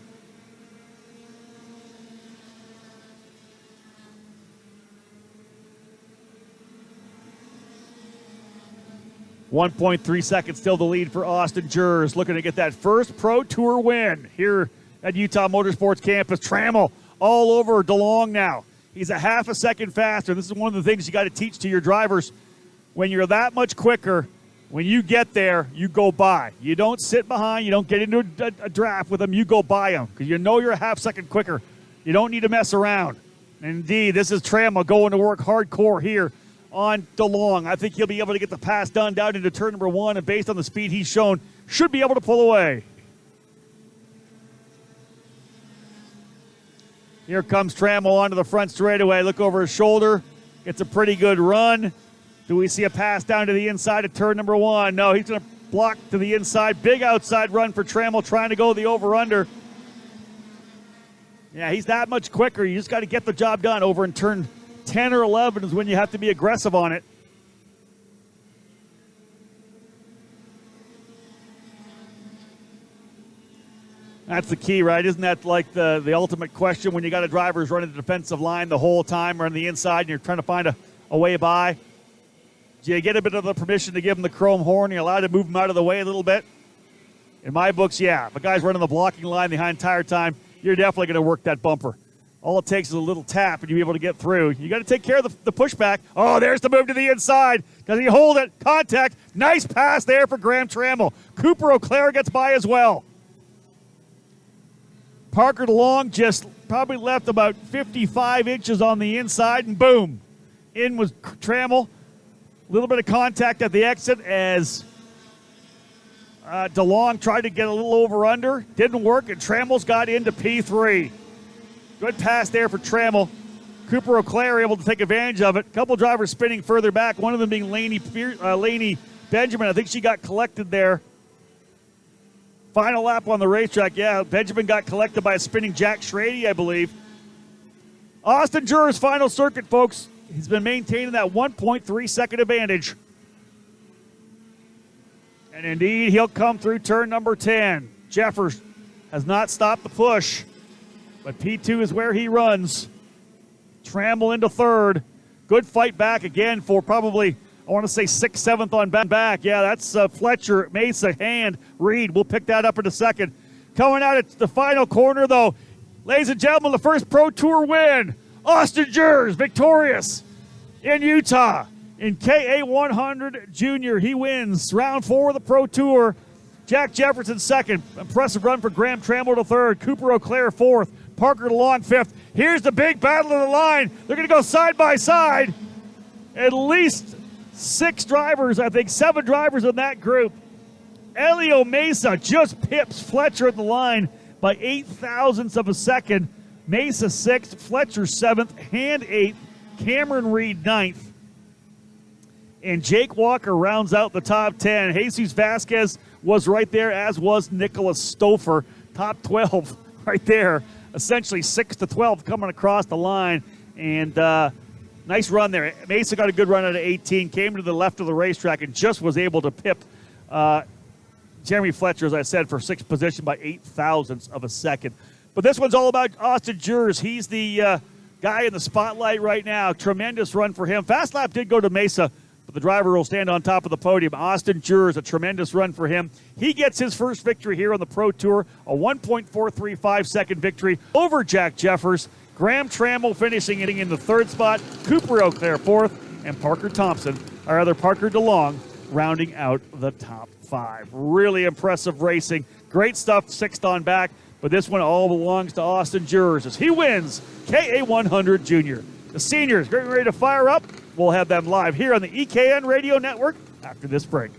.3 seconds still the lead for Austin Jers, looking to get that first Pro Tour win here at Utah Motorsports Campus. Trammell all over DeLong now. He's a half a second faster. This is one of the things you got to teach to your drivers. When you're that much quicker, when you get there, you go by. You don't sit behind. You don't get into a draft with them. You go by them because you know you're a half second quicker. You don't need to mess around. And indeed, this is Trammell going to work hardcore here on DeLong. I think he'll be able to get the pass done down into turn number 1, and based on the speed he's shown, should be able to pull away. Here comes Trammell onto the front straightaway. Look over his shoulder. Gets a pretty good run. Do we see a pass down to the inside of turn number 1? No, he's going to block to the inside. Big outside run for Trammell, trying to go the over-under. Yeah, he's that much quicker. You just got to get the job done. Over in turn 10 or 11 is when you have to be aggressive on it. That's the key, right? Isn't that like the ultimate question when you got a driver who's running the defensive line the whole time or on the inside and you're trying to find a way by? Do you get a bit of the permission to give him the chrome horn? You're allowed to move him out of the way a little bit? In my books, yeah. If a guy's running the blocking line the entire time, you're definitely going to work that bumper. All it takes is a little tap and you'll be able to get through. You got to take care of the pushback. Oh, there's the move to the inside. Does he hold it? Contact. Nice pass there for Graham Trammell. Cooper O'Clair gets by as well. Parker DeLong just probably left about 55 inches on the inside, and boom. In was Trammell. A little bit of contact at the exit as DeLong tried to get a little over-under. Didn't work, and Trammell's got into P3. Good pass there for Trammell. Cooper Auclair able to take advantage of it. A couple drivers spinning further back, one of them being Laney Benjamin. I think she got collected there. Final lap on the racetrack. Yeah, Benjamin got collected by a spinning Jack Schrady, I believe. Austin Juror's final circuit, folks. He's been maintaining that 1.3 second advantage. And indeed, he'll come through turn number 10. Jeffers has not stopped the push, but P2 is where he runs. Trammell into third. Good fight back again for probably, I want to say 6th, 7th on back. Yeah, that's Fletcher, Mesa, Hand, Reed. We'll pick that up in a second. Coming out at the final corner, though, ladies and gentlemen, the first Pro Tour win. Austin Jurors victorious in Utah. In KA100 Junior, he wins round 4 of the Pro Tour. Jack Jefferson second. Impressive run for Graham Trammell to third. Cooper Auclair fourth. Parker DeLong fifth. Here's the big battle of the line. They're going to go side by side. At least 6 drivers, I think 7 drivers in that group. Elio Mesa just pips Fletcher at the line by 8 thousandths of a second. Mesa 6th, Fletcher 7th, Hand 8th, Cameron Reed 9th. And Jake Walker rounds out the top 10. Jesus Vasquez was right there, as was Nicholas Stouffer. Top 12 right there. Essentially 6 to 12 coming across the line. And nice run there. Mesa got a good run out of 18, came to the left of the racetrack and just was able to pip Jeremy Fletcher, as I said, for 6th position by 8 thousandths of a second. But this one's all about Austin Jurors. He's the guy in the spotlight right now. Tremendous run for him. Fast lap did go to Mesa, but the driver will stand on top of the podium. Austin Jurors, a tremendous run for him. He gets his first victory here on the Pro Tour, a 1.435 second victory over Jack Jeffers. Graham Trammell finishing it in the 3rd spot. Cooper Auclair 4th, and Parker DeLong rounding out the top 5. Really impressive racing. Great stuff, 6th on back. But this one all belongs to Austin Jurors as he wins KA100 Junior. The seniors getting ready to fire up. We'll have them live here on the EKN Radio Network after this break.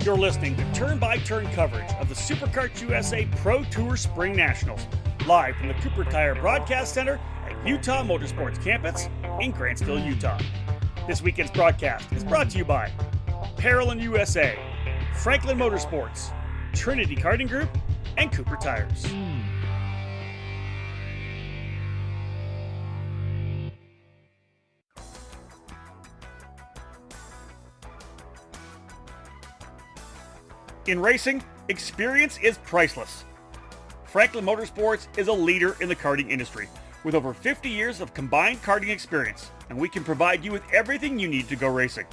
You're listening to turn-by-turn coverage of the Superkarts USA Pro Tour SpringNationals, live from the Cooper Tire Broadcast Center at Utah Motorsports Campus in Grantsville, Utah. This weekend's broadcast is brought to you by Parolin USA, Franklin Motorsports, Trinity Karting Group, and Cooper Tires. In racing, experience is priceless. Franklin Motorsports is a leader in the karting industry with over 50 years of combined karting experience, and we can provide you with everything you need to go racing.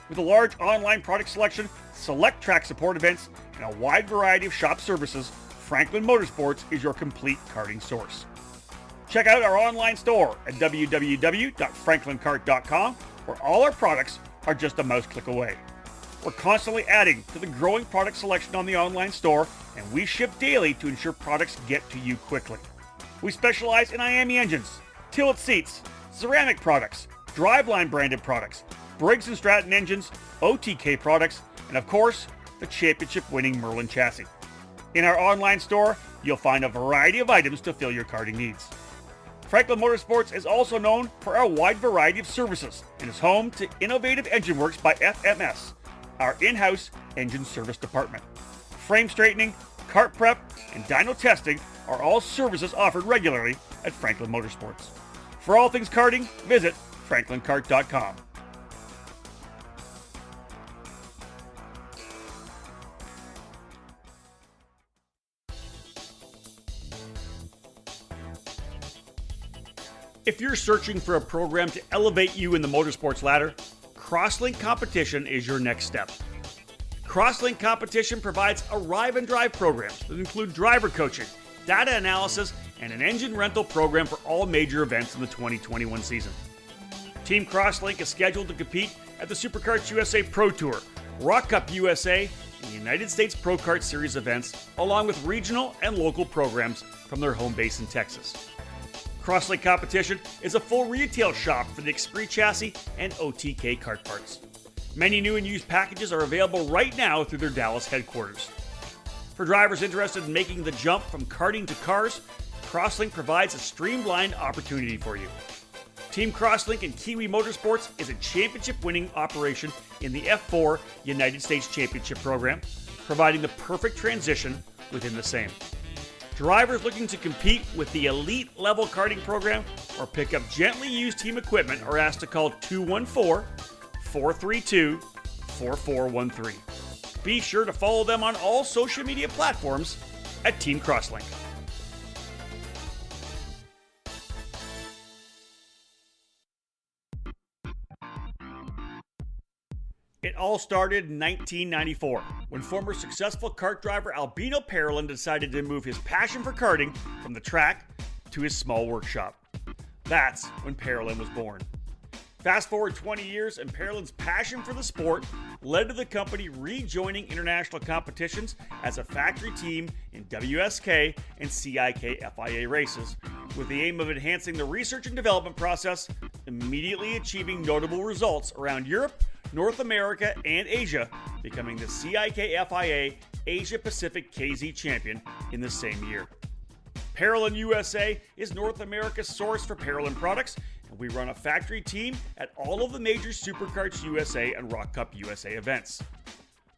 With a large online product selection, select track support events, and a wide variety of shop services, Franklin Motorsports is your complete karting source. Check out our online store at www.franklinkart.com, where all our products are just a mouse click away. We're constantly adding to the growing product selection on the online store, and we ship daily to ensure products get to you quickly. We specialize in IAME engines, tilt seats, ceramic products, driveline branded products, Briggs & Stratton engines, OTK products, and of course, the championship-winning Merlin chassis. In our online store, you'll find a variety of items to fill your karting needs. Franklin Motorsports is also known for our wide variety of services and is home to Innovative Engine Works by FMS, our in-house engine service department. Frame straightening, kart prep, and dyno testing are all services offered regularly at Franklin Motorsports. For all things karting, visit franklinkart.com. If you're searching for a program to elevate you in the motorsports ladder, Crosslink Competition is your next step. Crosslink Competition provides arrive and drive programs that include driver coaching, data analysis, and an engine rental program for all major events in the 2021 season. Team Crosslink is scheduled to compete at the Superkarts USA Pro Tour, Rock Cup USA, and the United States Pro Kart Series events, along with regional and local programs from their home base in Texas. Crosslink Competition is a full retail shop for the Xpree chassis and OTK kart parts. Many new and used packages are available right now through their Dallas headquarters. For drivers interested in making the jump from karting to cars, Crosslink provides a streamlined opportunity for you. Team Crosslink and Kiwi Motorsports is a championship-winning operation in the F4 United States Championship program, providing the perfect transition within the same. Drivers looking to compete with the elite level karting program or pick up gently used team equipment are asked to call 214-432-4413. Be sure to follow them on all social media platforms at Team Crosslink. It all started in 1994 when former successful kart driver Albino Parolin decided to move his passion for karting from the track to his small workshop. That's when Parolin was born. Fast forward 20 years and Parolin's passion for the sport led to the company rejoining international competitions as a factory team in WSK and CIK FIA races, with the aim of enhancing the research and development process, immediately achieving notable results around Europe, North America, and Asia, becoming the CIK FIA Asia Pacific KZ champion in the same year. Parolin USA is North America's source for Parolin products, and we run a factory team at all of the major Superkarts USA and Rock Cup USA events.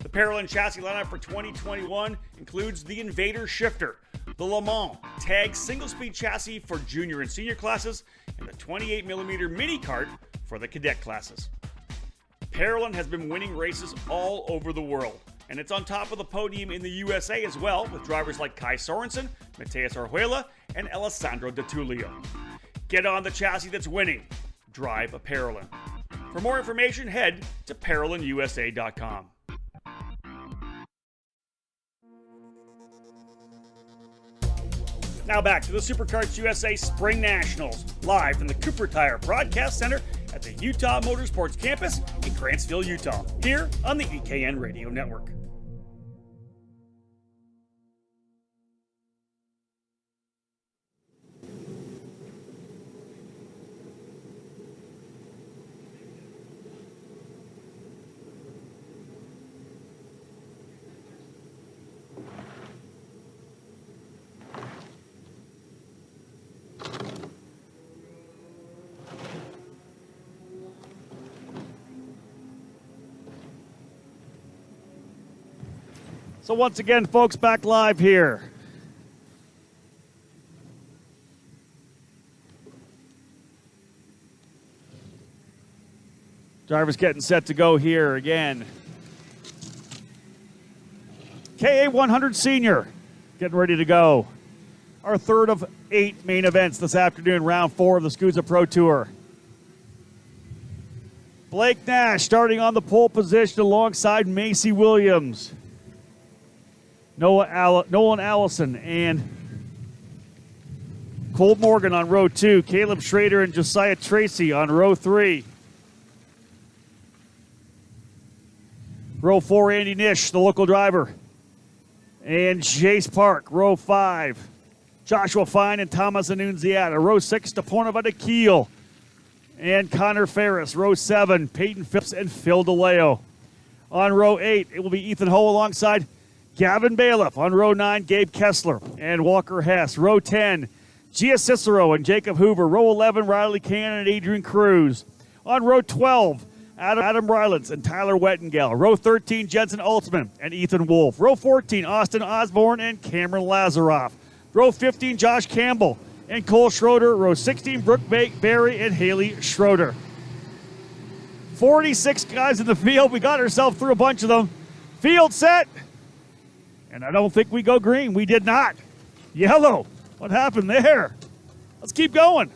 The Parolin chassis lineup for 2021 includes the Invader Shifter, the Le Mans Tag single-speed chassis for junior and senior classes, and the 28mm mini kart for the cadet classes. Parolin has been winning races all over the world, and it's on top of the podium in the USA as well, with drivers like Kai Sorensen, Mateus Orjuela, and Alessandro De Tullio. Get on the chassis that's winning. Drive a Parolin. For more information, head to ParolinUSA.com. Now back to the Superkarts USA Spring Nationals, live from the Cooper Tire Broadcast Center at the Utah Motorsports Campus in Grantsville, Utah, here on the EKN Radio Network. So once again, folks, back live here. Drivers getting set to go here again. KA100 Senior getting ready to go. Our third of 8 main events this afternoon, round 4 of the SKUSA Pro Tour. Blake Nash starting on the pole position alongside Macy Williams. Nolan Allison and Cole Morgan on row 2. Caleb Schrader and Josiah Tracy on row 3. Row 4, Andy Nish, the local driver. And Chase Park, row 5. Joshua Fine and Thomas Annunziata. Row 6, Stepanova Keel and Connor Ferris. Row 7, Peyton Phipps and Phil DeLeo. On row 8, it will be Ethan Ho alongside Gavin Bailiff. On row 9, Gabe Kessler and Walker Hess. Row 10, Gia Cicero and Jacob Hoover. Row 11, Riley Cannon and Adrian Cruz. On row 12, Adam Rylance and Tyler Wettengale. Row 13, Jensen Altman and Ethan Wolf. Row 14, Austin Osborne and Cameron Lazaroff. Row 15, Josh Campbell and Cole Schroeder. Row 16, Brooke Barry and Haley Schroeder. 46 guys in the field. We got ourselves through a bunch of them. Field set. And I don't think we go green. We did not. Yellow. What happened there? Let's keep going.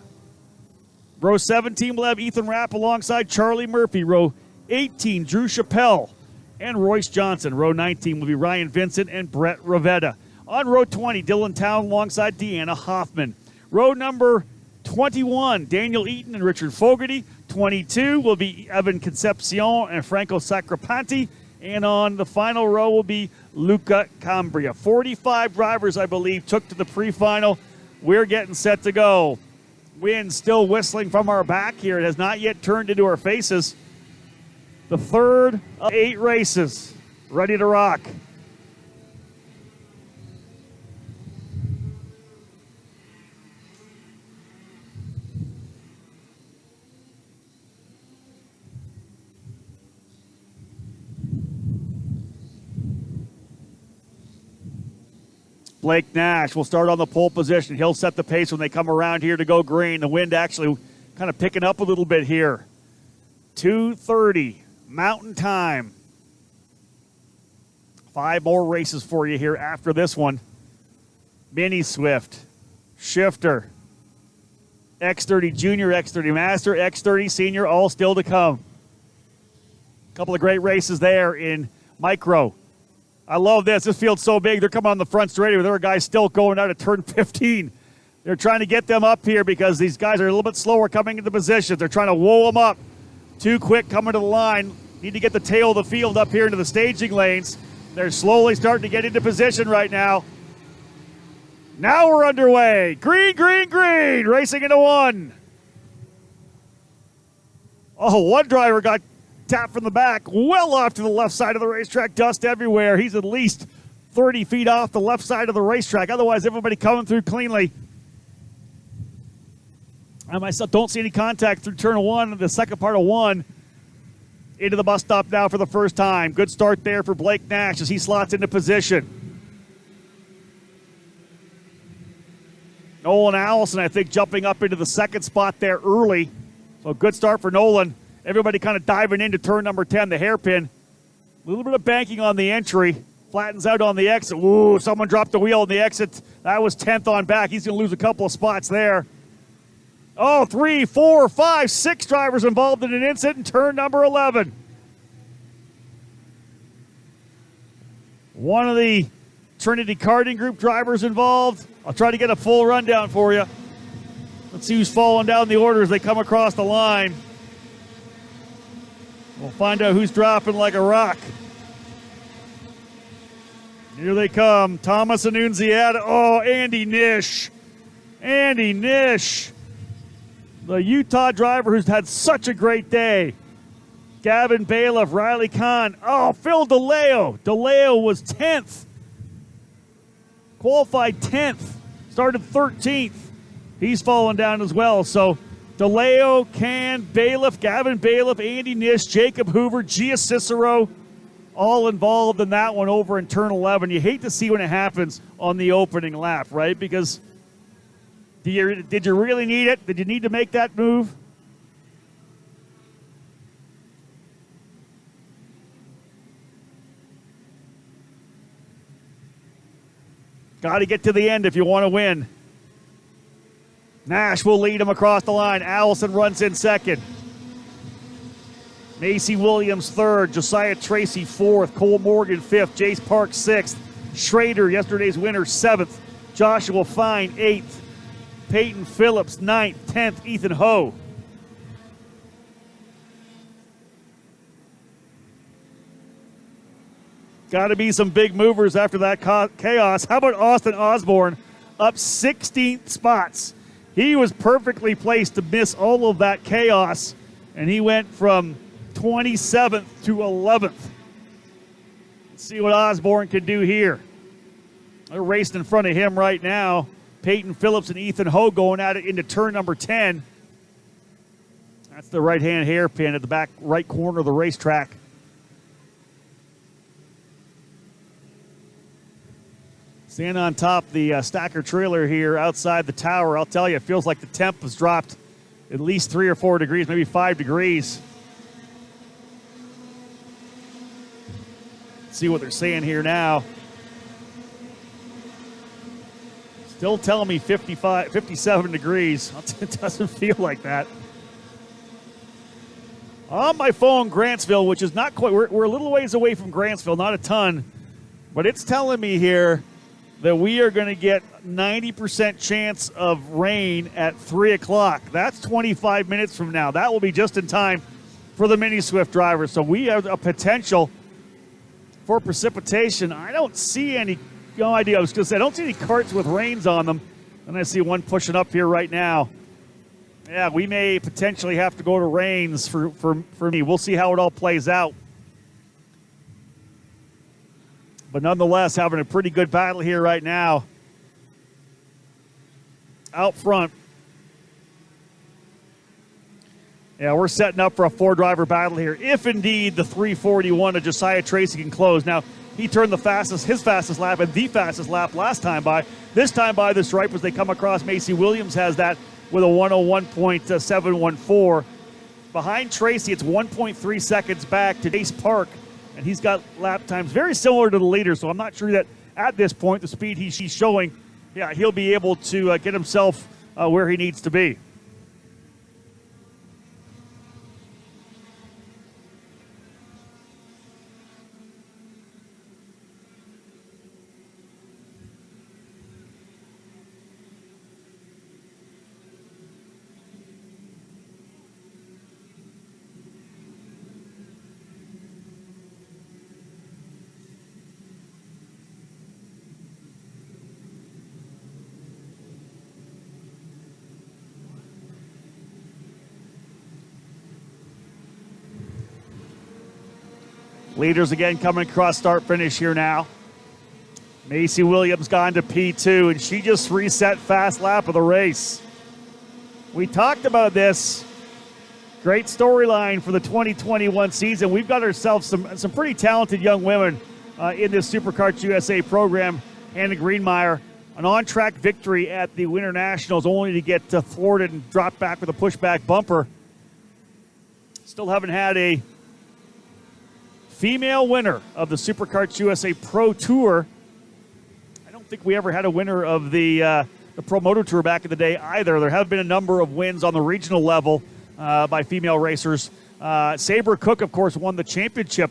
Row 17 will have Ethan Rapp alongside Charlie Murphy. Row 18, Drew Chappelle and Royce Johnson. Row 19 will be Ryan Vincent and Brett Ravetta. On row 20, Dylan Town alongside Deanna Hoffman. Row number 21, Daniel Eaton and Richard Fogarty. 22 will be Evan Concepcion and Franco Sacripanti. And on the final row will be Luca Cambria. 45 drivers, I believe, took to the pre-final. We're getting set to go. Wind still whistling from our back here. It has not yet turned into our faces. The third of 8 races. Ready to rock. Blake Nash will start on the pole position. He'll set the pace when they come around here to go green. The wind actually kind of picking up a little bit here. 2:30 Mountain Time. 5 more races for you here after this one. Mini Swift, Shifter, X30 Junior, X30 Master, X30 Senior, all still to come. A couple of great races there in micro. I love this. This field's so big. They're coming on the front straight. There are guys still going out at turn 15. They're trying to get them up here because these guys are a little bit slower coming into positions. They're trying to whoa them up. Too quick coming to the line. Need to get the tail of the field up here into the staging lanes. They're slowly starting to get into position right now. Now we're underway. Green, green, green. Racing into one. Oh, one driver got tapped from the back, well off to the left side of the racetrack. Dust everywhere. He's at least 30 feet off the left side of the racetrack. Otherwise, everybody coming through cleanly. I myself don't see any contact through turn 1, the second part of 1. Into the bus stop now for the first time. Good start there for Blake Nash as he slots into position. Nolan Allison, I think, jumping up into the second spot there early. So good start for Nolan. Everybody kind of diving into turn number 10, the hairpin. A little bit of banking on the entry. Flattens out on the exit. Ooh, someone dropped the wheel on the exit. That was 10th on back. He's going to lose a couple of spots there. Oh, 3, 4, 5, 6 drivers involved in an incident in turn number 11. One of the Trinity Karting Group drivers involved. I'll try to get a full rundown for you. Let's see who's falling down the order as they come across the line. We'll find out who's dropping like a rock. Here they come. Thomas Annunziata. Oh, Andy Nish. Andy Nish. The Utah driver who's had such a great day. Gavin Bailiff, Riley Kahn. Oh, Phil DeLeo. DeLeo was 10th. Qualified 10th. Started 13th. He's fallen down as well. So DeLeo, Kahn, Bailiff, Gavin Bailiff, Andy Nish, Jacob Hoover, Gia Cicero, all involved in that one over in turn 11. You hate to see when it happens on the opening lap, right? Because did you really need it? Did you need to make that move? Got to get to the end if you want to win. Nash will lead him across the line. Allison runs in second. Macy Williams third. Josiah Tracy fourth. Cole Morgan fifth. Jace Park sixth. Schrader, yesterday's winner, seventh. Joshua Fine eighth. Peyton Phillips ninth. 10th. Ethan Ho. Got to be some big movers after that chaos. How about Austin Osborne up 16 spots? He was perfectly placed to miss all of that chaos, and he went from 27th to 11th. Let's see what Osborne can do here. They're racing in front of him right now. Peyton Phillips and Ethan Ho going at it into turn number 10. That's the right-hand hairpin at the back right corner of the racetrack. Standing on top of the stacker trailer here outside the tower, I'll tell you, it feels like the temp has dropped at least 3 or 4 degrees, maybe 5 degrees. Let's see what they're saying here now. Still telling me 57 degrees. It doesn't feel like that. On my phone, Grantsville, which is not quite, we're a little ways away from Grantsville, not a ton, but it's telling me here that we are going to get 90% chance of rain at 3 o'clock. That's 25 minutes from now. That will be just in time for the Mini Swift drivers. So we have a potential for precipitation. I don't see any, no idea. I was going to say, I don't see any carts with rains on them. And I see one pushing up here right now. Yeah, we may potentially have to go to rains for me. We'll see how it all plays out. But nonetheless, having a pretty good battle here right now. Out front. Yeah, we're setting up for a 4-driver battle here. If indeed the 341 of Josiah Tracy can close. Now, He turned his fastest lap and the fastest lap last time by. This time by the stripe as they come across. Macy Williams has that with a 101.714. Behind Tracy, it's 1.3 seconds back to Jace Park, and he's got lap times very similar to the leader, so I'm not sure that at this point, the speed he's showing, yeah, he'll be able to get himself where he needs to be. Leaders again coming across start finish here now. Macy Williams gone to P2, and she just reset fast lap of the race. We talked about this. Great storyline for the 2021 season. We've got ourselves some pretty talented young women in this Superkarts USA program. Hannah Greenmeyer, an on-track victory at the Winter Nationals, only to get thwarted and drop back with a pushback bumper. Still haven't had a female winner of the Superkarts USA Pro Tour. I don't think we ever had a winner of the Pro Motor Tour back in the day either. There have been a number of wins on the regional level by female racers. Sabre Cook, of course, won the championship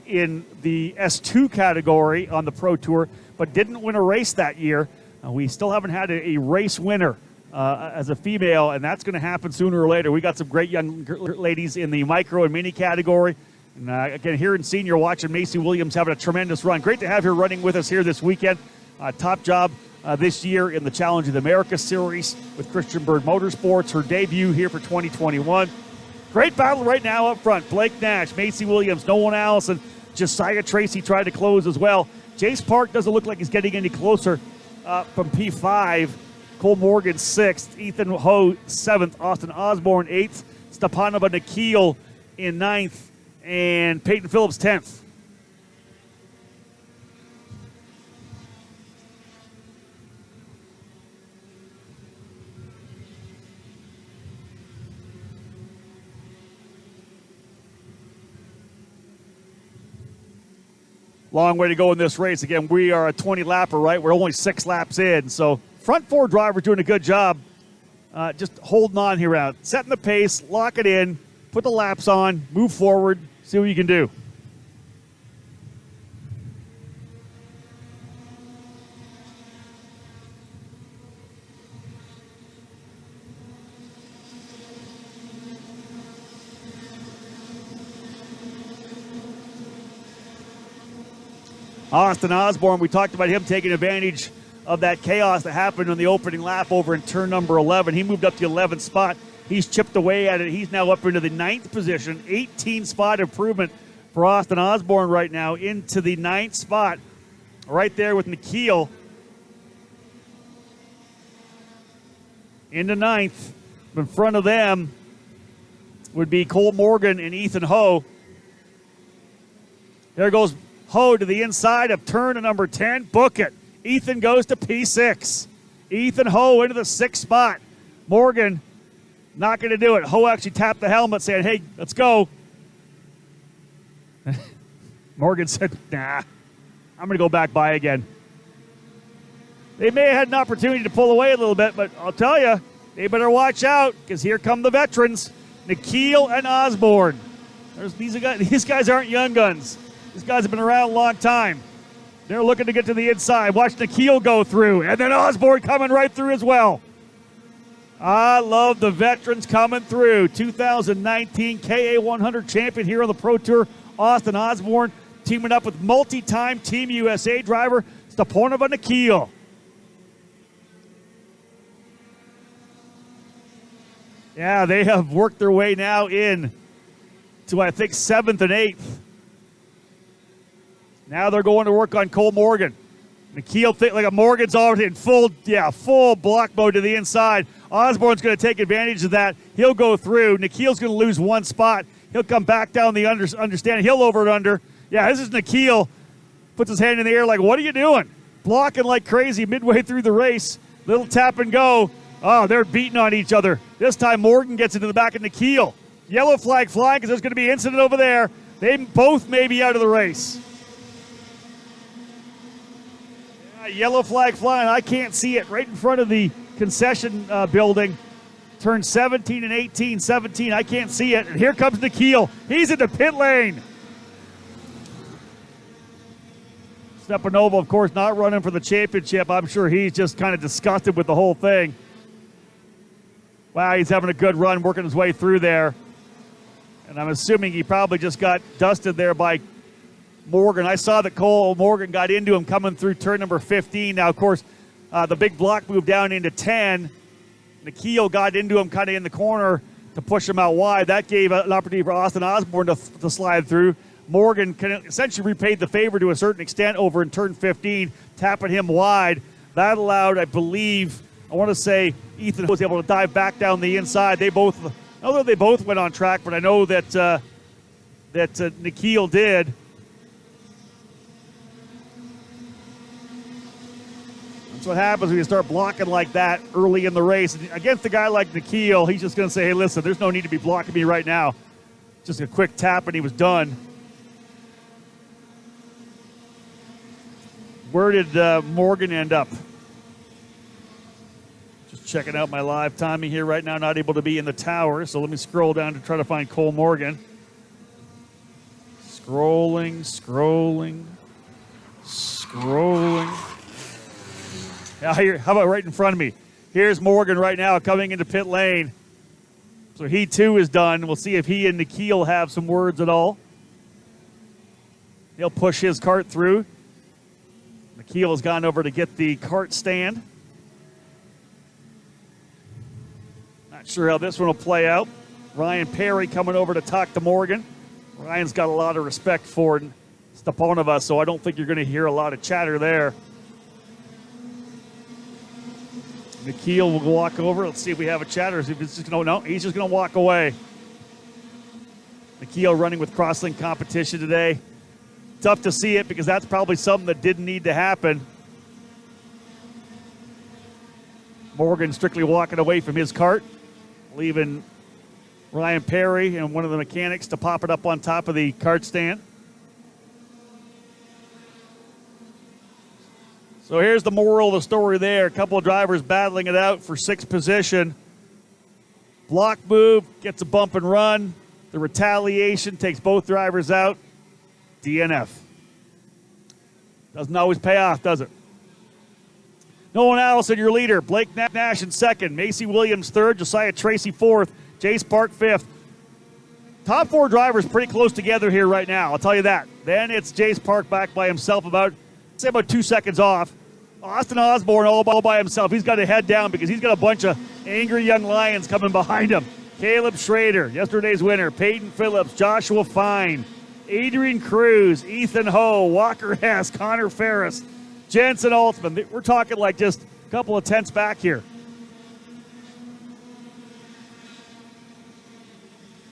in the S2 category on the Pro Tour, but didn't win a race that year. We still haven't had a race winner as a female, and that's going to happen sooner or later. We got some great young ladies in the micro and mini category. And again, here in senior, watching Macy Williams having a tremendous run. Great to have her running with us here this weekend. Top job this year in the Challenge of the America Series with Christian Bird Motorsports. Her debut here for 2021. Great battle right now up front. Blake Nash, Macy Williams, Nolan Allison, Josiah Tracy tried to close as well. Jace Park doesn't look like he's getting any closer from P5. Cole Morgan 6th, Ethan Ho 7th, Austin Osborne 8th, Stepanova Nikhil in 9th, and Peyton Phillips 10th. Long way to go in this race. Again, we are a 20-lapper, right? We're only 6 laps in. So front 4 driver doing a good job just holding on here out. Setting the pace, lock it in, put the laps on, move forward, see what you can do. Austin Osborne, we talked about him taking advantage of that chaos that happened on the opening lap over in turn number 11. He moved up to the 11th spot. He's chipped away at it. He's now up into the 9th position. 18-spot improvement for Austin Osborne right now into the 9th spot. Right there with Nikhil. Into 9th. In front of them would be Cole Morgan and Ethan Ho. There goes Ho to the inside of turn number 10. Book it. Ethan goes to P6. Ethan Ho into the 6th spot. Morgan not going to do it. Ho actually tapped the helmet saying, hey, let's go. Morgan said, nah, I'm going to go back by again. They may have had an opportunity to pull away a little bit, but I'll tell you, they better watch out because here come the veterans, Nikhil and Osborne. These guys aren't young guns. These guys have been around a long time. They're looking to get to the inside. Watch Nikhil go through, and then Osborne coming right through as well. I love the veterans coming through. 2019 KA100 champion here on the Pro Tour, Austin Osborne, teaming up with multi-time Team USA driver Stepanova Nikhil. Yeah, they have worked their way now in to, I think, 7th and 8th. Now they're going to work on Cole Morgan. Nikhil, like a Morgan's already in full block mode to the inside. Osborne's going to take advantage of that. He'll go through. Nikhil's going to lose 1 spot. He'll come back down the understanding. He'll over and under. Yeah, this is Nikhil. puts his hand in the air like, what are you doing? Blocking like crazy midway through the race. Little tap and go. Oh, they're beating on each other. This time Morgan gets into the back of Nikhil. Yellow flag flying because there's going to be an incident over there. They both may be out of the race. Yeah, yellow flag flying. I can't see it. Right in front of the concession building. Turn 17 and 18, 17. I can't see it. And here comes Nikhil. He's in the pit lane. Stepanova, of course, not running for the championship. I'm sure he's just kind of disgusted with the whole thing. Wow, he's having a good run, working his way through there. And I'm assuming he probably just got dusted there by Morgan. I saw that Cole Morgan got into him coming through turn number 15. Now, of course, the big block moved down into 10. Nikhil got into him kind of in the corner to push him out wide. That gave an opportunity for Austin Osborne to slide through. Morgan essentially repaid the favor to a certain extent over in turn 15, tapping him wide. That allowed, I believe, I want to say Ethan was able to dive back down the inside. They both, although they both went on track, but I know that Nikhil did. That's what happens when you start blocking like that early in the race. And against a guy like Nikhil, he's just going to say, hey, listen, there's no need to be blocking me right now. Just a quick tap and he was done. Where did Morgan end up? Just checking out my live timing here right now. Not able to be in the tower, so let me scroll down to try to find Cole Morgan. Scrolling. Yeah, here, how about right in front of me? Here's Morgan right now coming into pit lane. So he too is done. We'll see if he and Nikhil have some words at all. He'll push his cart through. Nikhil has gone over to get the cart stand. Not sure how this one will play out. Ryan Perry coming over to talk to Morgan. Ryan's got a lot of respect for Stepanova, so I don't think you're going to hear a lot of chatter there. Nikhil will walk over. Let's see if we have a chatter. If it's just no, he's just going to walk away. Nikhil running with crosslink competition today. Tough to see it because that's probably something that didn't need to happen. Morgan strictly walking away from his cart, leaving Ryan Perry and one of the mechanics to pop it up on top of the cart stand. So here's the moral of the story there. A couple of drivers battling it out for sixth position. Block move, gets a bump and run. The retaliation takes both drivers out. DNF. Doesn't always pay off, does it? Nolan Allison, your leader. Blake Nash in second. Macy Williams third. Josiah Tracy fourth. Jace Park fifth. Top four drivers pretty close together here right now, I'll tell you that. Then it's Jace Park back by himself about 2 seconds off. Austin Osborne all by himself. He's got to head down because he's got a bunch of angry young lions coming behind him. Caleb Schrader, yesterday's winner. Peyton Phillips, Joshua Fine, Adrian Cruz, Ethan Ho, Walker Hess, Connor Ferris, Jensen Altman. We're talking like just a couple of tenths back here.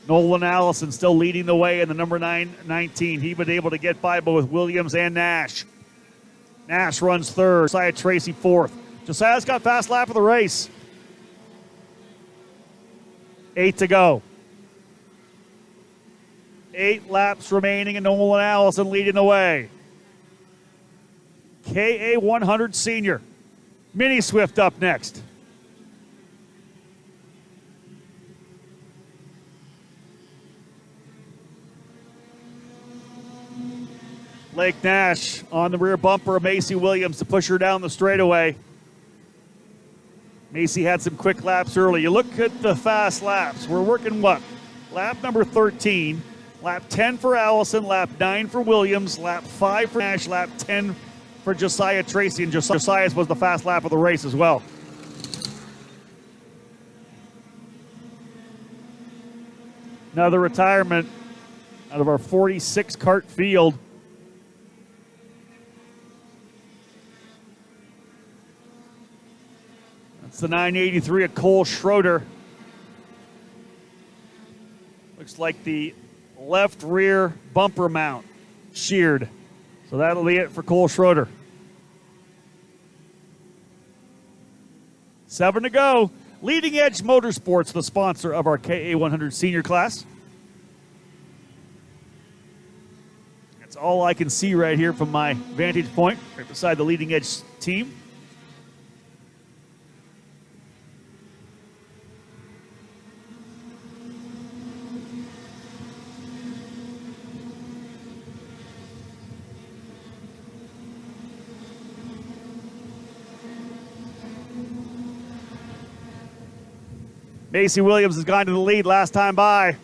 Nolan Allison still leading the way in the number 19. He was able to get by both Williams and Nash. Nash runs third. Josiah Tracy fourth. Josiah's got fast lap of the race. 8 to go. 8 laps remaining and Nolan Allison leading the way. KA100 Senior. Mini Swift up next. Blake Nash on the rear bumper of Macy Williams to push her down the straightaway. Macy had some quick laps early. You look at the fast laps. We're working what? Lap number 13, lap 10 for Allison, lap 9 for Williams, lap 5 for Nash, lap 10 for Josiah Tracy, and Josiah's was the fast lap of the race as well. Another retirement out of our 46 kart field. That's the 983 of Cole Schroeder. Looks like the left rear bumper mount sheared. So that'll be it for Cole Schroeder. 7 to go. Leading Edge Motorsports, the sponsor of our KA100 Senior class. That's all I can see right here from my vantage point, right beside the Leading Edge team. Macy Williams has gone to the lead last time by.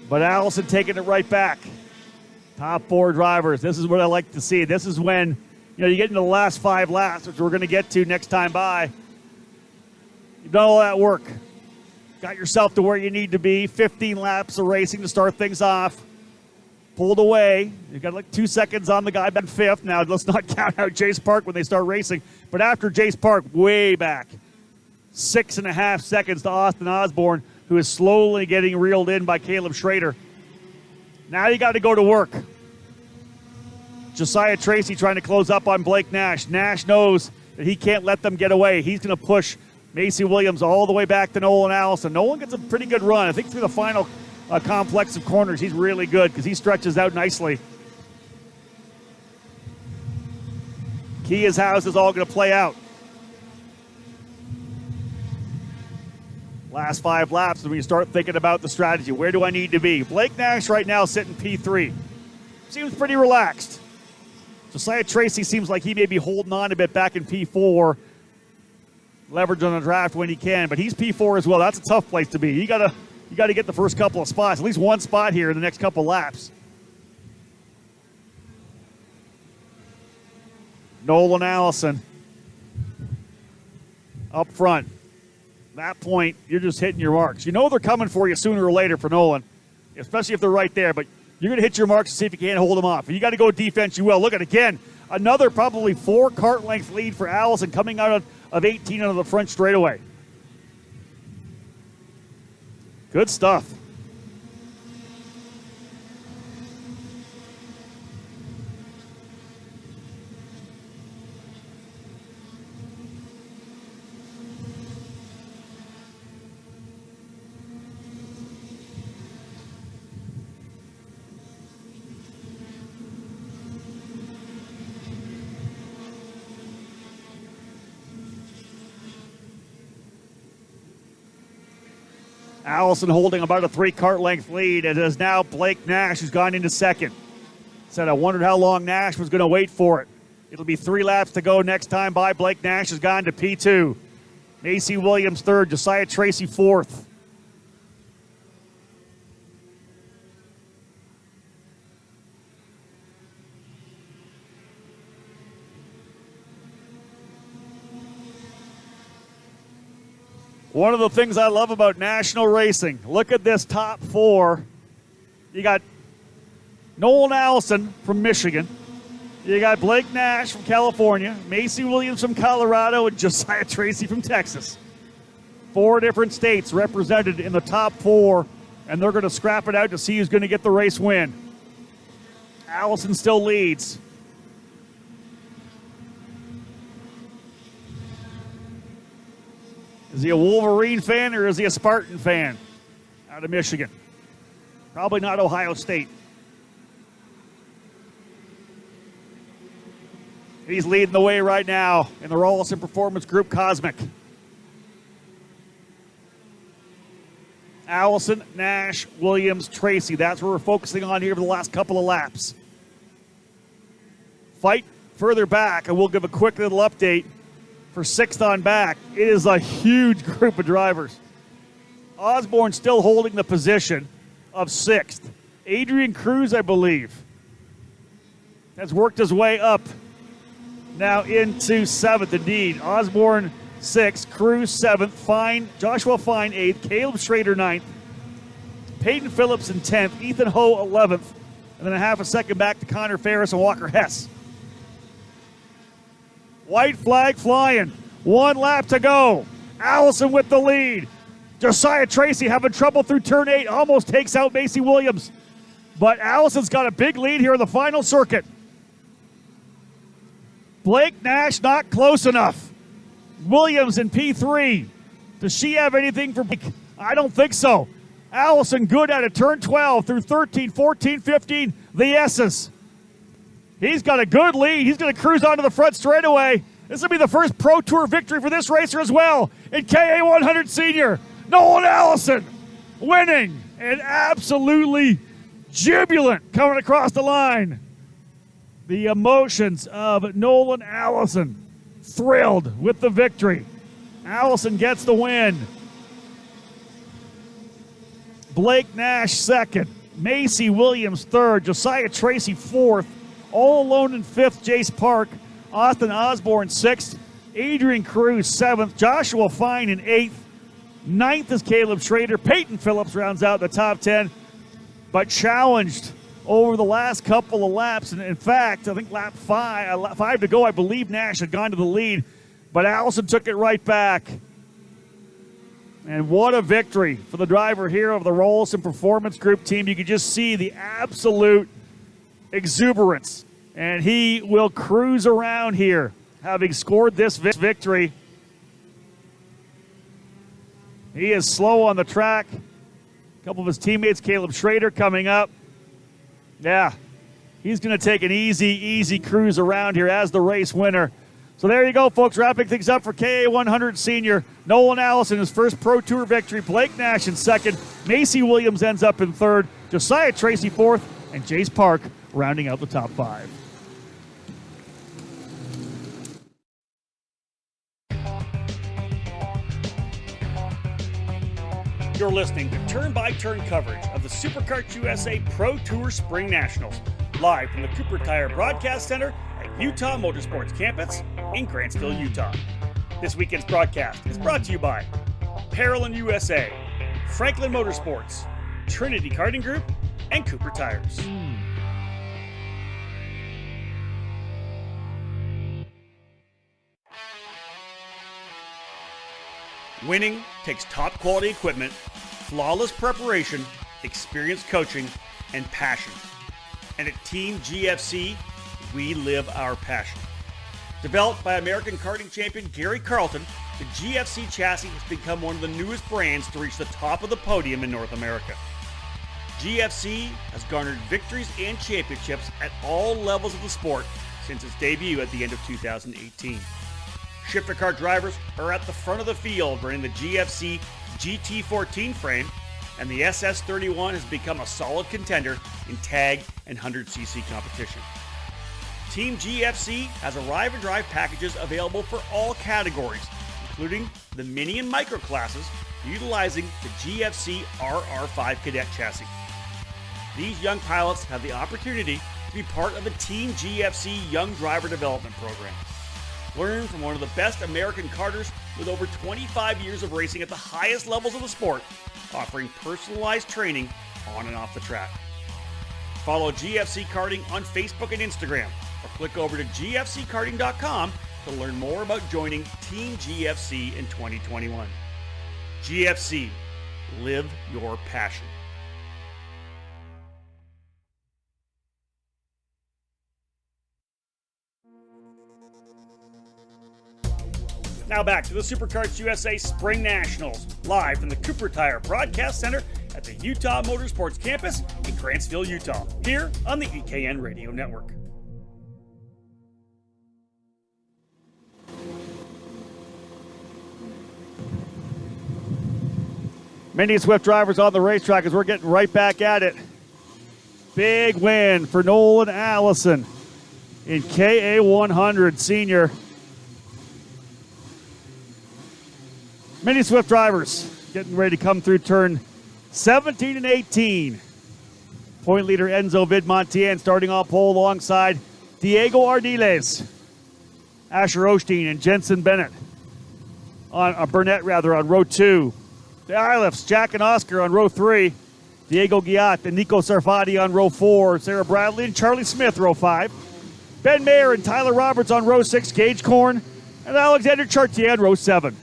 But Allison taking it right back. Top 4 drivers. This is what I like to see. This is when, you get into the last 5 laps, which we're going to get to next time by. You've done all that work. Got yourself to where you need to be. 15 laps of racing to start things off. Pulled away. You've got like 2 seconds on the guy back in 5th. Now, let's not count out Jace Park when they start racing. But after Jace Park, way back, 6.5 seconds to Austin Osborne, who is slowly getting reeled in by Caleb Schrader. Now you got to go to work. Josiah Tracy trying to close up on Blake Nash. Nash knows that he can't let them get away. He's going to push Macy Williams all the way back to Nolan Allison. Nolan gets a pretty good run. I think through the final complex of corners, he's really good because he stretches out nicely. Key is how this is all going to play out. Last 5 laps, and when you start thinking about the strategy, where do I need to be? Blake Nash right now sitting P3. Seems pretty relaxed. Josiah Tracy seems like he may be holding on a bit back in P4. Leverage on the draft when he can, but he's P4 as well. That's a tough place to be. You gotta get the first couple of spots, at least one spot here in the next couple laps. Nolan Allison up front. That point, you're just hitting your marks. You know they're coming for you sooner or later for Nolan, especially if they're right there, but you're going to hit your marks to see if you can't hold them off. If you got to go defense, you will. Look at, again, another probably 4 kart length lead for Allison coming out of 18 out of the front straightaway. Good stuff. Allison holding about a 3 kart length lead. It is now Blake Nash who's gone into second. Said I wondered how long Nash was going to wait for it. It'll be 3 laps to go next time by. Blake Nash has gone to P2. Macy Williams third. Josiah Tracy fourth. One of the things I love about national racing, look at this top 4. You got Nolan Allison from Michigan. You got Blake Nash from California, Macy Williams from Colorado, and Josiah Tracy from Texas. 4 different states represented in the top 4, and they're going to scrap it out to see who's going to get the race win. Allison still leads. Is he a Wolverine fan or is he a Spartan fan out of Michigan? Probably not Ohio State. He's leading the way right now in the Rollison Performance Group Cosmic. Allison, Nash, Williams, Tracy. That's what we're focusing on here for the last couple of laps. Fight further back, and we'll give a quick little update. For 6th on back, it is a huge group of drivers. Osborne still holding the position of 6th. Adrian Cruz, I believe, has worked his way up now into 7th. Indeed, Osborne 6th, Cruz 7th, Joshua Fine 8th, Caleb Schrader 9th, Peyton Phillips in 10th, Ethan Ho 11th, and then a half a second back to Connor Ferris and Walker Hess. White flag flying. 1 lap to go. Allison with the lead. Josiah Tracy having trouble through turn 8. Almost takes out Macy Williams. But Allison's got a big lead here in the final circuit. Blake Nash not close enough. Williams in P3. Does she have anything for Blake? I don't think so. Allison good at it. Turn 12 through 13, 14, 15. The S's. He's got a good lead. He's going to cruise onto the front straightaway. This will be the first Pro Tour victory for this racer as well in KA100 Senior. Nolan Allison winning and absolutely jubilant coming across the line. The emotions of Nolan Allison, thrilled with the victory. Allison gets the win. Blake Nash second. Macy Williams third. Josiah Tracy fourth. All alone in fifth, Jace Park. Austin Osborne sixth. Adrian Cruz seventh. Joshua Fine in eighth. Ninth is Caleb Schrader. Peyton Phillips rounds out the top 10, but challenged over the last couple of laps. And in fact, I think lap five to go, I believe Nash had gone to the lead, but Allison took it right back. And what a victory for the driver here of the Rollison Performance Group team. You can just see the absolute exuberance. And he will cruise around here, having scored this victory. He is slow on the track. A couple of his teammates, Caleb Schrader, coming up. Yeah, he's going to take an easy cruise around here as the race winner. So there you go, folks, wrapping things up for KA100 Senior. Nolan Allison, his first Pro Tour victory. Blake Nash in second. Macy Williams ends up in third. Josiah Tracy fourth. And Jace Park rounding out the top five. You're listening to turn-by-turn coverage of the Superkarts USA Pro Tour SpringNationals, live from the Cooper Tire Broadcast Center at Utah Motorsports Campus in Grantsville, Utah. This weekend's broadcast is brought to you by Parolin USA, Franklin Motorsports, Trinity Karting Group, and Cooper Tires. Winning takes top-quality equipment, flawless preparation, experienced coaching, and passion. And at Team GFC, we live our passion. Developed by American karting champion Gary Carlton, the GFC chassis has become one of the newest brands to reach the top of the podium in North America. GFC has garnered victories and championships at all levels of the sport since its debut at the end of 2018. Shifter car drivers are at the front of the field running the GFC GT14 frame, and the SS31 has become a solid contender in tag and 100cc competition. Team GFC has arrive and drive packages available for all categories, including the mini and micro classes, utilizing the GFC RR5 Cadet chassis. These young pilots have the opportunity to be part of the Team GFC Young Driver Development Program. Learn from one of the best American karters with over 25 years of racing at the highest levels of the sport, offering personalized training on and off the track. Follow GFC Karting on Facebook and Instagram, or click over to gfckarting.com to learn more about joining Team GFC in 2021. GFC, live your passion. Now back to the Superkarts USA Spring Nationals, live from the Cooper Tire Broadcast Center at the Utah Motorsports Campus in Grantsville, Utah, here on the EKN Radio Network. Many Swift drivers on the racetrack as we're getting right back at it. Big win for Nolan Allison in KA100 Senior. Many Swift drivers getting ready to come through turn 17 and 18. Point leader Enzo Vidmontien starting off pole alongside Diego Ardiles, Asher Osteen, and Jensen Bennett on Burnett on row 2. The Ilifs, Jack and Oscar on row 3. Diego Giat and Nico Sarfati on row 4. Sarah Bradley and Charlie Smith row 5. Ben Mayer and Tyler Roberts on row 6. Gage Korn and Alexander Chartier on row 7.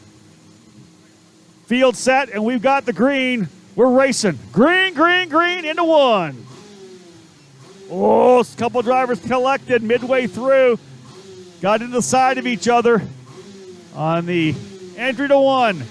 Field set, and we've got the green. We're racing. Green, green, green into one. Oh, a couple drivers collected midway through. Got into the side of each other on the entry to one.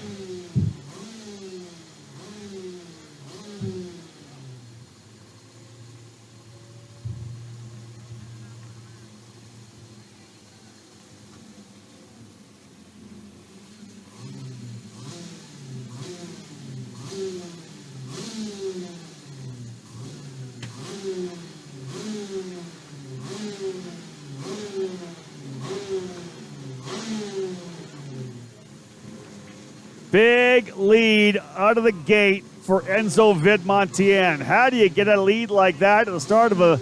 Big lead out of the gate for Enzo Vidmontien. How do you get a lead like that at the start of a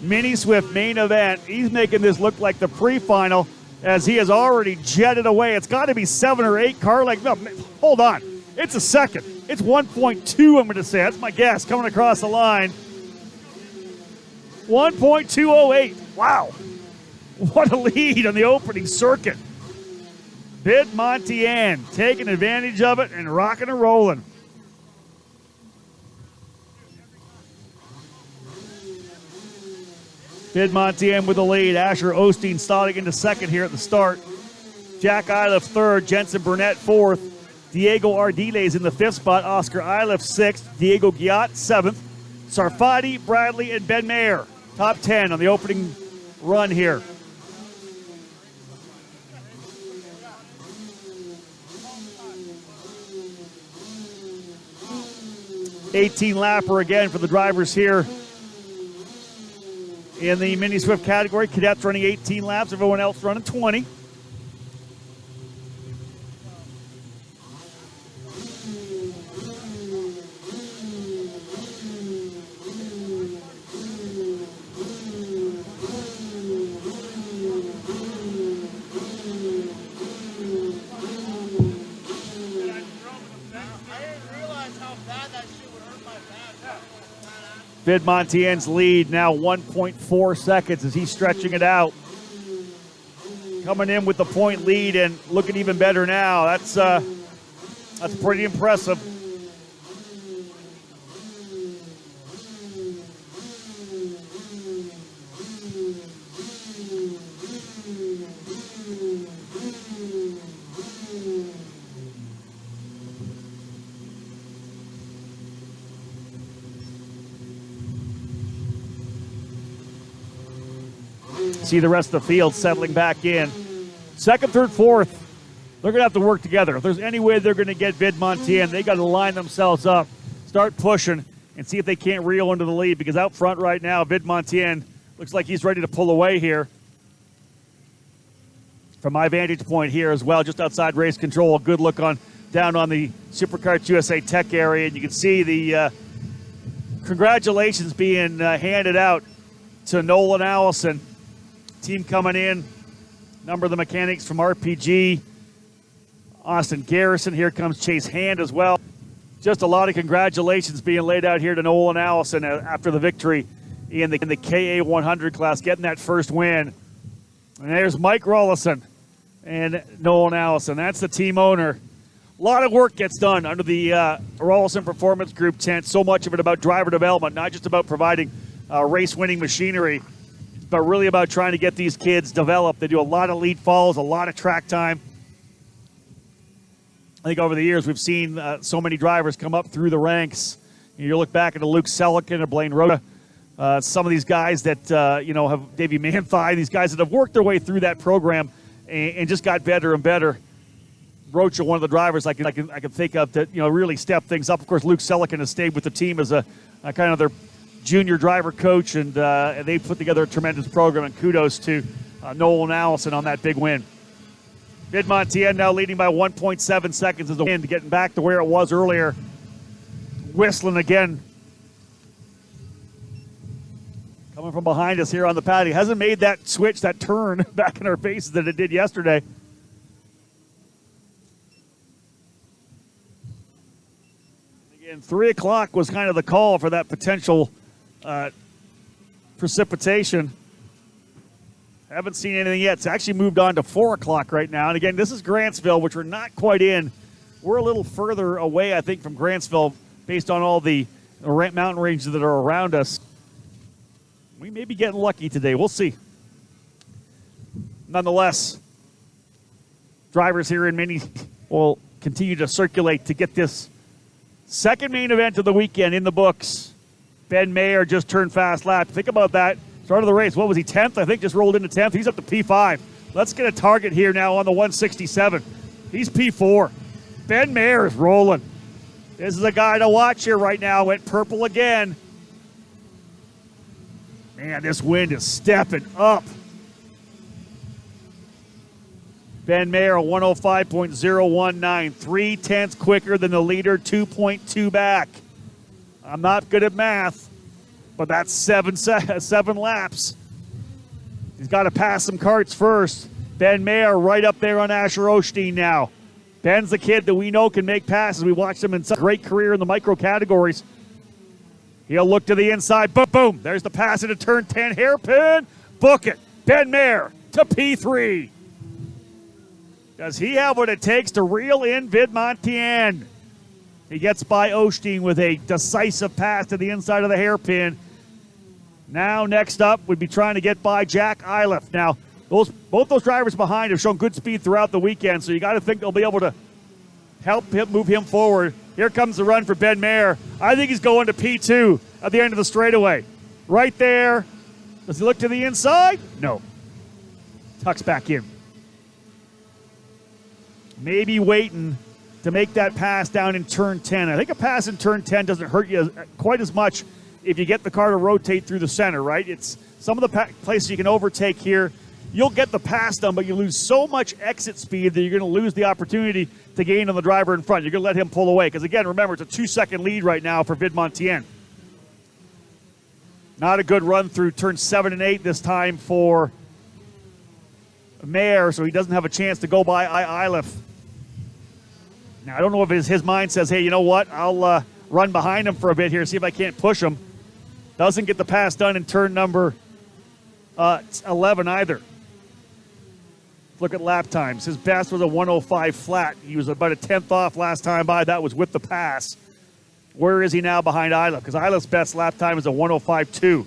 Mini Swift main event? He's making this look like the pre-final as he has already jetted away. It's got to be 7 or 8 car lengths. No, hold on. It's a second. It's 1.2, I'm going to say. That's my guess coming across the line. 1.208. Wow. What a lead on the opening circuit. Vidmontien taking advantage of it and rocking and rolling. Vidmontien with the lead. Asher Osteen starting into second here at the start. Jack Iliff third. Jensen Burnett fourth. Diego Ardiles in the fifth spot. Oscar Iliff sixth. Diego Giat seventh. Sarfati, Bradley, and Ben Mayer. Top 10 on the opening run here. $18-lapper again for the drivers here in the Mini Swift category. Cadets running 18 laps, everyone else running 20. Vidmontien's lead now 1.4 seconds as he's stretching it out. Coming in with the point lead and looking even better now. That's pretty impressive. See the rest of the field settling back in. Second, third, fourth, they're going to have to work together. If there's any way they're going to get Vidmontien, they got to line themselves up, start pushing, and see if they can't reel into the lead, because out front right now, Vidmontien looks like he's ready to pull away here. From my vantage point here as well, just outside race control, a good look on down on the Superkarts USA Tech area, and you can see the congratulations being handed out to Nolan Allison. Team coming in, number of the mechanics from RPG, Austin Garrison, here comes Chase Hand as well. Just a lot of congratulations being laid out here to Nolan Allison after the victory in the KA100 class, getting that first win. And there's Mike Rollison and Nolan Allison. That's the team owner. A lot of work gets done under the Rollison Performance Group tent, so much of it about driver development, not just about providing race-winning machinery, but really about trying to get these kids developed. They do a lot of lead falls, a lot of track time. I think over the years we've seen so many drivers come up through the ranks. You look back at Luke Selican or Blaine Rhoda, some of these guys that have Davey Manthei, these guys that have worked their way through that program and just got better and better. Rocha, one of the drivers I can think of that really stepped things up. Of course, Luke Selican has stayed with the team as a kind of their junior driver coach, and they put together a tremendous program, and kudos to Nolan Allison on that big win. Vidmontien now leading by 1.7 seconds as the win, getting back to where it was earlier. Whistling again. Coming from behind us here on the paddock. Hasn't made that switch, that turn back in our faces that it did yesterday. Again, 3 o'clock was kind of the call for that potential precipitation. Haven't seen anything yet. It's actually moved on to 4 o'clock right now. And again, this is Grantsville, which we're not quite in. We're a little further away, I think, from Grantsville based on all the mountain ranges that are around us. We may be getting lucky today. We'll see. Nonetheless, drivers here in Mini will continue to circulate to get this second main event of the weekend in the books. Ben Mayer just turned fast lap. Think about that. Start of the race. What was he, 10th? I think just rolled into 10th. He's up to P5. Let's get a target here now on the 167. He's P4. Ben Mayer is rolling. This is a guy to watch here right now. Went purple again. Man, this wind is stepping up. Ben Mayer, 105.019. 3/10 quicker than the leader, 2.2 back. I'm not good at math, but that's seven laps. He's got to pass some karts first. Ben Mayer right up there on Asher Osteen now. Ben's the kid that we know can make passes. We watched him in such a great career in the micro categories. He'll look to the inside. Boom, boom. There's the pass into turn 10. Hairpin. Book it. Ben Mayer to P3. Does he have what it takes to reel in Vidmontien? He gets by Osteen with a decisive pass to the inside of the hairpin. Now, next up, would be trying to get by Jack Iliff. Now, both those drivers behind have shown good speed throughout the weekend, so you got to think they'll be able to help him move him forward. Here comes the run for Ben Mayer. I think he's going to P2 at the end of the straightaway. Right there. Does he look to the inside? No. Tucks back in. Maybe waiting to make that pass down in turn 10. I think a pass in turn 10 doesn't hurt you quite as much if you get the car to rotate through the center, right? It's some of the places you can overtake here. You'll get the pass done, but you lose so much exit speed that you're going to lose the opportunity to gain on the driver in front. You're going to let him pull away. Because, again, remember, it's a 2-second lead right now for Vidmontien. Not a good run through turn 7 and 8 this time for Mayer, so he doesn't have a chance to go by Iliff. Now, I don't know if his mind says, hey, you know what? I'll run behind him for a bit here, see if I can't push him. Doesn't get the pass done in turn number 11 either. Look at lap times. His best was a 105 flat. He was about a 10th off last time by. That was with the pass. Where is he now behind Iliff? Because Iliff's best lap time is a 105.2.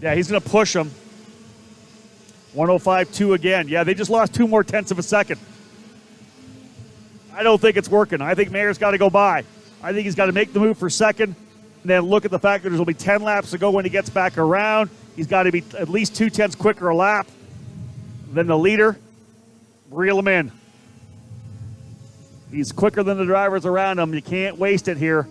Yeah, he's going to push him. 105.2 again. Yeah, they just lost 2 more tenths of a second. I don't think it's working. I think Mayer's got to go by. I think he's got to make the move for second, and then look at the fact that there's only 10 laps to go when he gets back around. He's got to be at least 2 tenths quicker a lap than the leader. Reel him in. He's quicker than the drivers around him. You can't waste it here.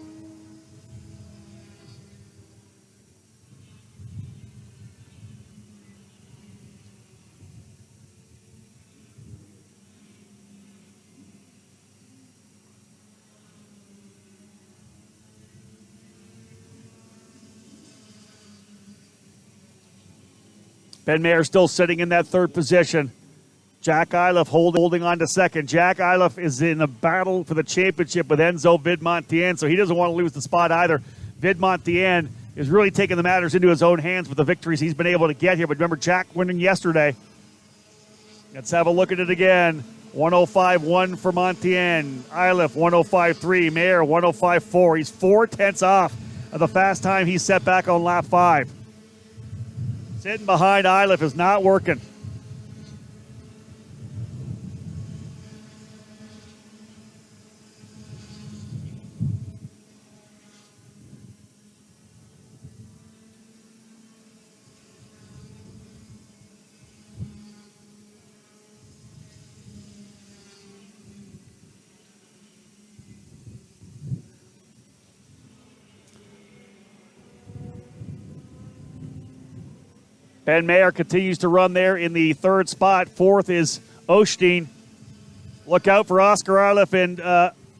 Ben Mayer still sitting in that third position. Jack Iliff holding on to second. Jack Iliff is in a battle for the championship with Enzo Vidmontien, so he doesn't want to lose the spot either. Vidmontien is really taking the matters into his own hands with the victories he's been able to get here. But remember, Jack winning yesterday. Let's have a look at it again. 105.1 for Montien. Iliff 105.3. Mayer 105.4. He's 4 tenths off of the fast time he set back on lap 5. Sitting behind Iliff is not working. Ben Mayer continues to run there in the third spot. Fourth is Osteen. Look out for Oscar Iliff and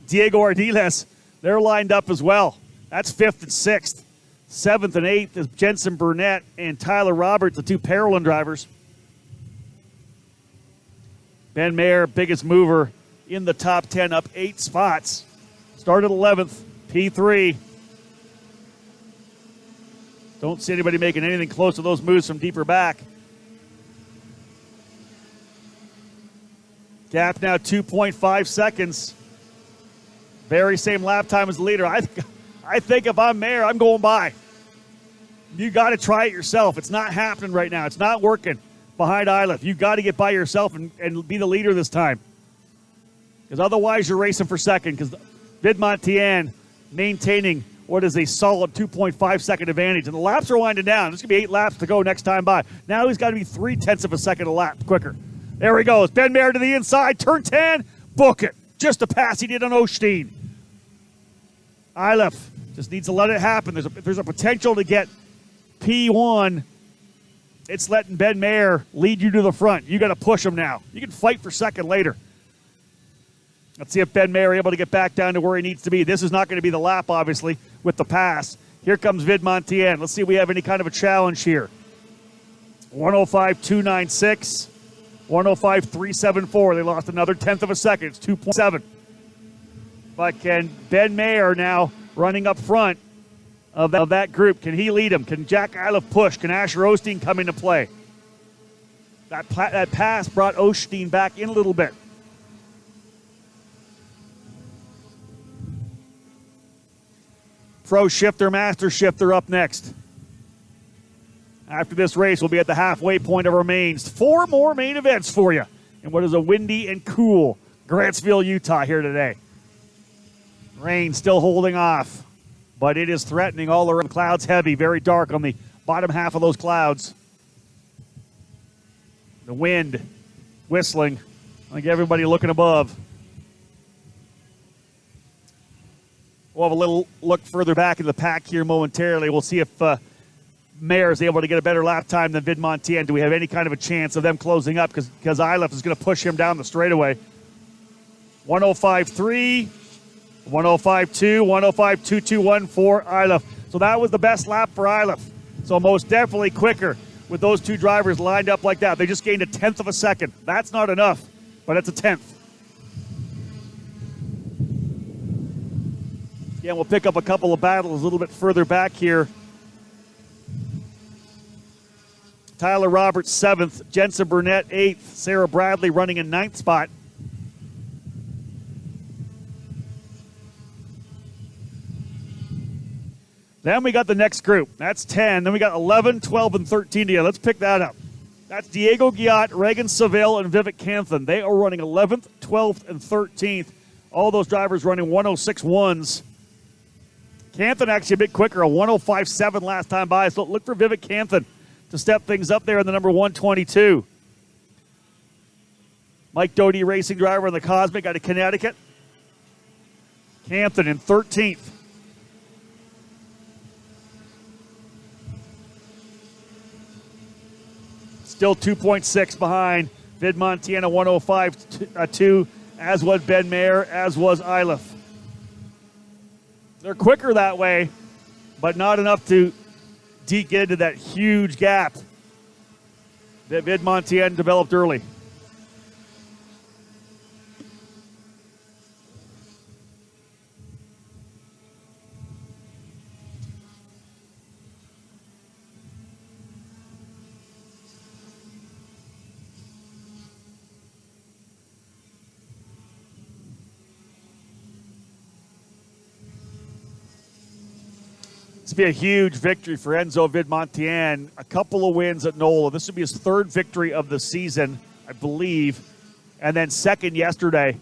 Diego Ardiles. They're lined up as well. That's 5th and 6th. 7th and 8th is Jensen Burnett and Tyler Roberts, the 2 Parolin drivers. Ben Mayer, biggest mover in the top 10, up 8 spots. Started 11th, P3. Don't see anybody making anything close to those moves from deeper back. Gap now 2.5 seconds. Very same lap time as the leader. I think if I'm Mayer, I'm going by. You got to try it yourself. It's not happening right now. It's not working behind Iliff. You got to get by yourself and be the leader this time. Because otherwise you're racing for second. Because Vidmontien maintaining what is a solid 2.5 second advantage. And the laps are winding down. There's going to be 8 laps to go next time by. Now he's got to be 0.3 of a second a lap quicker. There he goes. Ben Mayer to the inside. Turn 10. Book it. Just a pass he did on Osteen. Iliff just needs to let it happen. There's a potential to get P1. It's letting Ben Mayer lead you to the front. You got to push him now. You can fight for second later. Let's see if Ben Mayer able to get back down to where he needs to be. This is not going to be the lap, obviously, with the pass. Here comes Vidmontien. Let's see if we have any kind of a challenge here. 105.296. 105.374. They lost another 1/10 of a second. It's 2.7. But can Ben Mayer now running up front of that group, can he lead him? Can Jack Iliff push? Can Asher Osteen come into play? That pass brought Osteen back in a little bit. Pro Shifter, Master Shifter up next. After this race, we'll be at the halfway point of our mains. 4 more main events for you in what is a windy and cool Grantsville, Utah here today. Rain still holding off, but it is threatening all around. Clouds heavy, very dark on the bottom half of those clouds. The wind whistling, like everybody looking above. We'll have a little look further back in the pack here momentarily. We'll see if Mayer is able to get a better lap time than Vidmontien. Do we have any kind of a chance of them closing up? Because Iliff is going to push him down the straightaway. 105.3, 105.2, 105.221 for Iliff. So that was the best lap for Iliff. So most definitely quicker with those two drivers lined up like that. They just gained 1/10 of a second. That's not enough, but it's 1/10. Again, we'll pick up a couple of battles a little bit further back here. Tyler Roberts, 7th. Jensen Burnett, 8th. Sarah Bradley running in 9th spot. Then we got the next group. That's 10. Then we got 11, 12, and 13 together. Let's pick that up. That's Diego Guillat, Reagan Seville, and Vivek Canthan. They are running 11th, 12th, and 13th. All those drivers running 106.1s. Canthan actually a bit quicker, a 105.7 last time by. So look for Vivek Canthan to step things up there in the number 122. Mike Doty, racing driver in the Cosmic out of Connecticut. Canthan in 13th. Still 2.6 behind Vidmontien, 105.2, as was Ben Mayer, as was Iliff. They're quicker that way, but not enough to get into that huge gap that Vidmontien developed early. This would be a huge victory for Enzo Vidmontien. A couple of wins at NOLA. This would be his 3rd victory of the season, I believe. And then 2nd yesterday.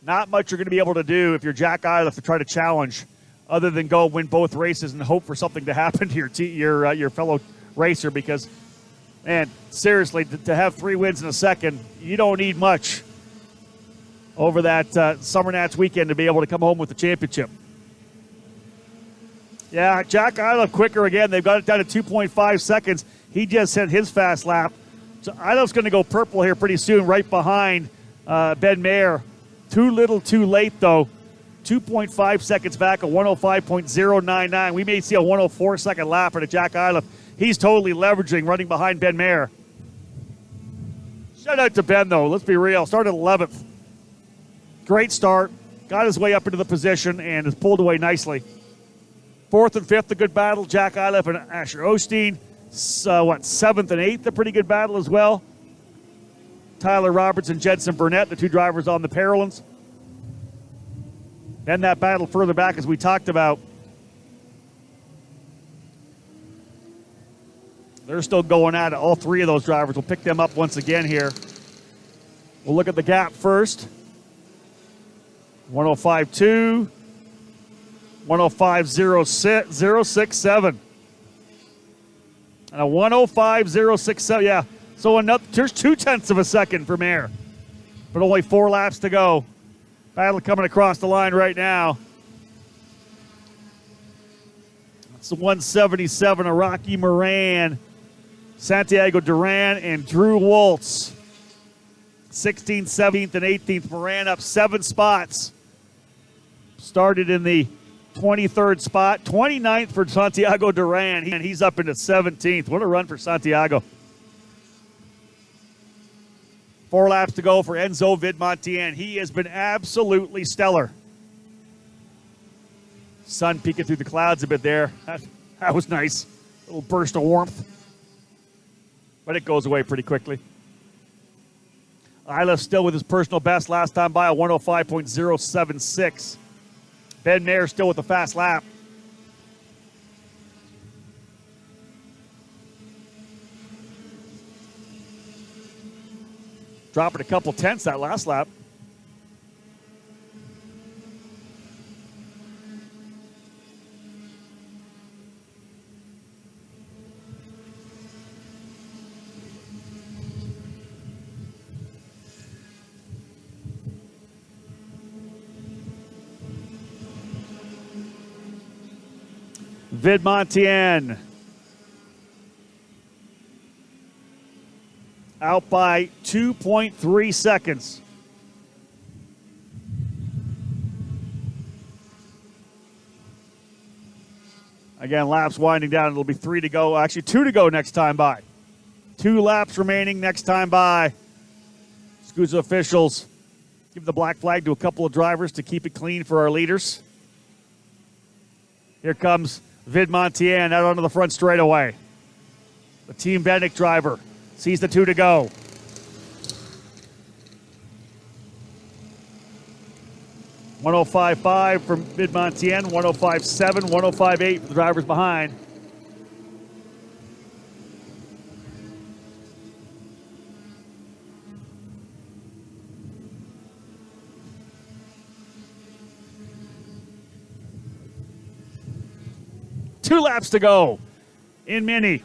Not much you're going to be able to do if you're Jack Iliff to try to challenge, other than go win both races and hope for something to happen to your fellow racer. Because, man, seriously, to have 3 wins in a second, you don't need much over that Summer Nats weekend to be able to come home with the championship. Yeah, Jack Iliff quicker again. They've got it down to 2.5 seconds. He just hit his fast lap. So Iliff's going to go purple here pretty soon, right behind Ben Mayer. Too little, too late, though. 2.5 seconds back, a 105.099. We may see a 104-second lap for Jack Iliff. He's totally leveraging, running behind Ben Mayer. Shout out to Ben, though. Let's be real. Started 11th. Great start. Got his way up into the position and has pulled away nicely. 4th and 5th, a good battle. Jack Iliff and Asher Osteen. 7th and 8th, a pretty good battle as well. Tyler Roberts and Jensen Burnett, the 2 drivers on the Paralympics. Then that battle further back, as we talked about. They're still going at it. All three of those drivers. We'll pick them up once again here. We'll look at the gap first. 105.2, 105.067, and a 105.067. Yeah, so there's 0.2 of a second for Mayer, but only 4 laps to go. Battle coming across the line right now. It's the 177 of Rocky Moran, Santiago Duran, and Drew Waltz. 16th, 17th, and 18th. Moran up 7 spots. Started in the 23rd spot. 29th for Santiago Duran, and he's up into 17th. What a run for Santiago. 4 laps to go for Enzo Vidmontien. He has been absolutely stellar. Sun peeking through the clouds a bit there. That was nice. A little burst of warmth. But it goes away pretty quickly. Iliff still with his personal best last time by, a 105.076. Ben Mayer still with the fast lap. Dropping a couple tenths that last lap. Vidmontien out by 2.3 seconds. Again, laps winding down. It'll be 3 to go. Actually, 2 to go next time by. 2 laps remaining next time by. SKUSA officials give the black flag to a couple of drivers to keep it clean for our leaders. Here comes Vidmontien out onto the front straightaway. The Team Bennick driver sees the 2 to go. .105.5 from Vidmontien, 105.7, 105.8 for the drivers behind. Two laps to go in Mini.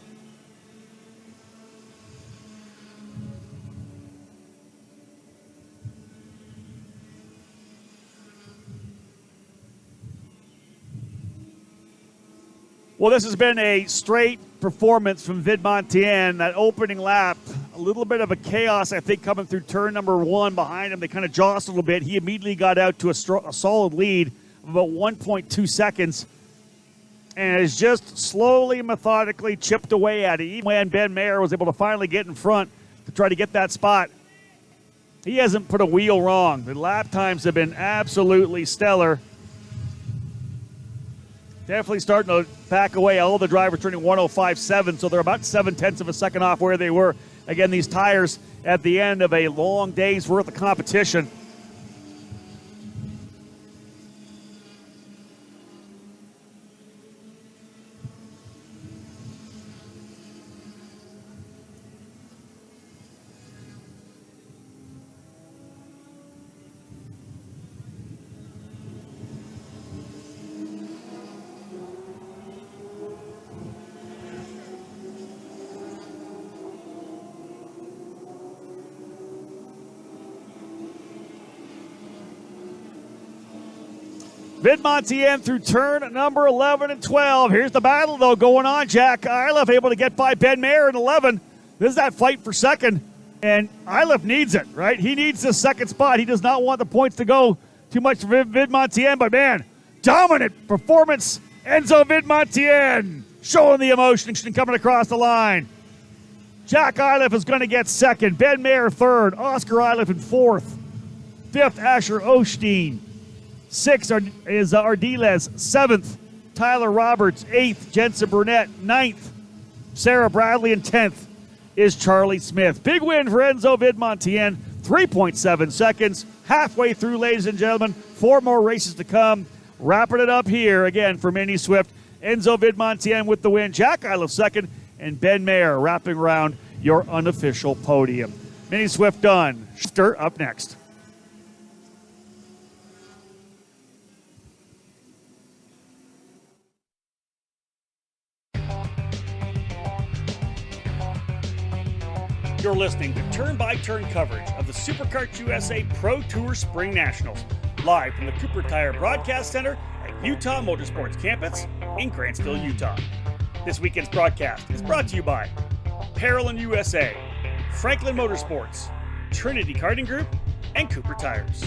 Well, this has been a straight performance from Vidmontien. That opening lap, a little bit of a chaos, I think, coming through turn number 1 behind him. They kind of jostled a bit. He immediately got out to a solid lead of about 1.2 seconds. And has just slowly, methodically chipped away at it. Even when Ben Mayer was able to finally get in front to try to get that spot, he hasn't put a wheel wrong. The lap times have been absolutely stellar. Definitely starting to back away. All the drivers turning 105.7, so they're about 0.7 of a second off where they were. Again, these tires at the end of a long day's worth of competition. Vidmontien through turn number 11 and 12. Here's the battle, though, going on. Jack Iliff able to get by Ben Mayer in 11. This is that fight for second, and Iliff needs it, right? He needs this second spot. He does not want the points to go too much for Vidmontien, but, man, dominant performance. Enzo Vidmontien showing the emotion coming across the line. Jack Iliff is going to get second. Ben Mayer third. Oscar Iliff in fourth. Fifth, Asher Osteen. 6th is Ardiles. 7th, Tyler Roberts. 8th, Jensen Burnett. 9th, Sarah Bradley. And 10th is Charlie Smith. Big win for Enzo Vidmontien. 3.7 seconds. Halfway through, ladies and gentlemen. 4 more races to come. Wrapping it up here again for Mini Swift. Enzo Vidmontien with the win. Jack Iliff second. and Ben Mayer wrapping around your unofficial podium. Mini Swift done. Shifter up next. You're listening to turn-by-turn coverage of the Superkarts USA Pro Tour SpringNationals, live from the Cooper Tire Broadcast Center at Utah Motorsports Campus in Grantsville, Utah. This weekend's broadcast is brought to you by Parolin USA, Franklin Motorsports, Trinity Karting Group, and Cooper Tires.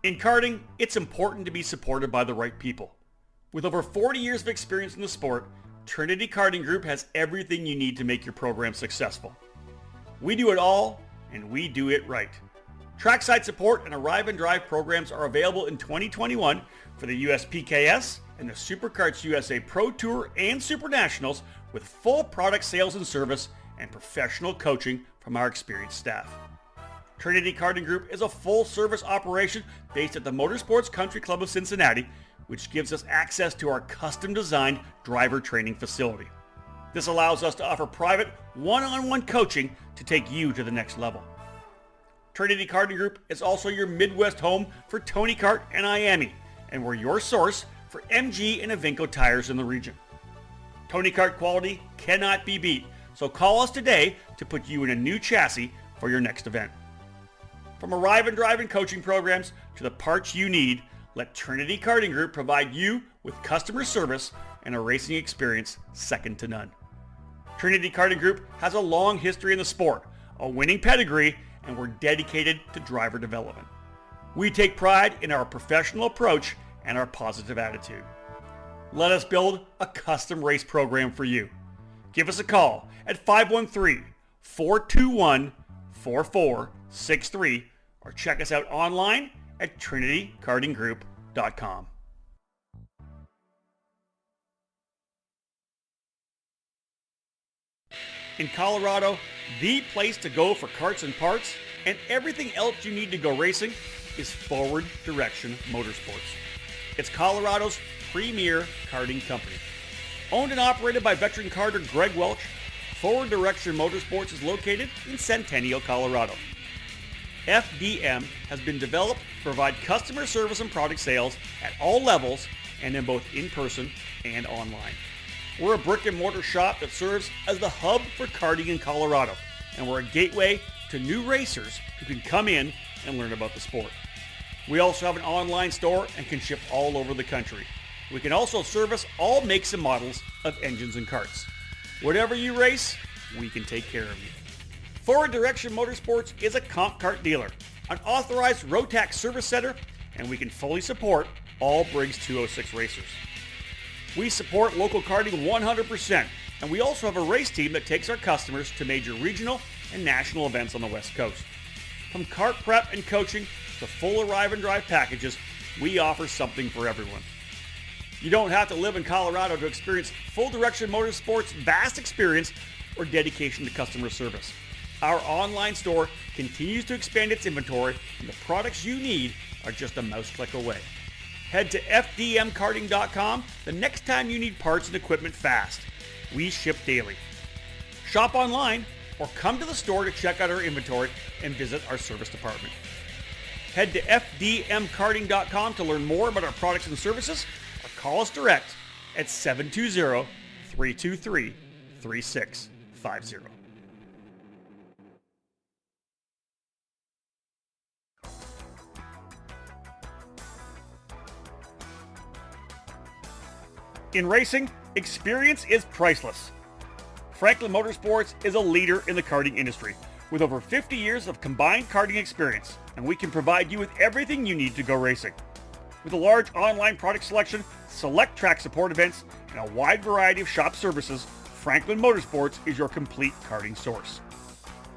In karting, it's important to be supported by the right people. With over 40 years of experience in the sport, Trinity Karting Group has everything you need to make your program successful. We do it all, and we do it right. Trackside support and arrive and drive programs are available in 2021 for the USPKS and the Superkarts USA Pro Tour and SpringNationals, with full product sales and service and professional coaching from our experienced staff. Trinity Karting Group is a full-service operation based at the Motorsports Country Club of Cincinnati, which gives us access to our custom-designed driver training facility. This allows us to offer private, one-on-one coaching to take you to the next level. Trinity Karting Group is also your Midwest home for Tony Kart and IAME, and we're your source for MG and Evinco tires in the region. Tony Kart quality cannot be beat, so call us today to put you in a new chassis for your next event. From arrive and drive and coaching programs to the parts you need, let Trinity Karting Group provide you with customer service and a racing experience second to none. Trinity Karting Group has a long history in the sport, a winning pedigree, and we're dedicated to driver development. We take pride in our professional approach and our positive attitude. Let us build a custom race program for you. Give us a call at 513-421-4463 or check us out online at trinitykartinggroup.com. In Colorado, the place to go for karts and parts and everything else you need to go racing is Forward Direction Motorsports. It's Colorado's premier karting company. Owned and operated by veteran karter Greg Welch, Forward Direction Motorsports is located in Centennial, Colorado. FDM has been developed to provide customer service and product sales at all levels and in both in-person and online. We're a brick and mortar shop that serves as the hub for karting in Colorado, and we're a gateway to new racers who can come in and learn about the sport. We also have an online store and can ship all over the country. We can also service all makes and models of engines and karts. Whatever you race, we can take care of you. Forward Direction Motorsports is a comp kart dealer, an authorized Rotax service center, and we can fully support all Briggs 206 racers. We support local karting 100%, and we also have a race team that takes our customers to major regional and national events on the West Coast. From kart prep and coaching to full arrive and drive packages, we offer something for everyone. You don't have to live in Colorado to experience Full Direction Motorsports' vast experience or dedication to customer service. Our online store continues to expand its inventory, and the products you need are just a mouse click away. Head to fdmkarting.com the next time you need parts and equipment fast. We ship daily. Shop online or come to the store to check out our inventory and visit our service department. Head to fdmkarting.com to learn more about our products and services or call us direct at 720-323-3650. In racing, experience is priceless. Franklin Motorsports is a leader in the karting industry with over 50 years of combined karting experience, and we can provide you with everything you need to go racing. With a large online product selection, select track support events, and a wide variety of shop services, Franklin Motorsports is your complete karting source.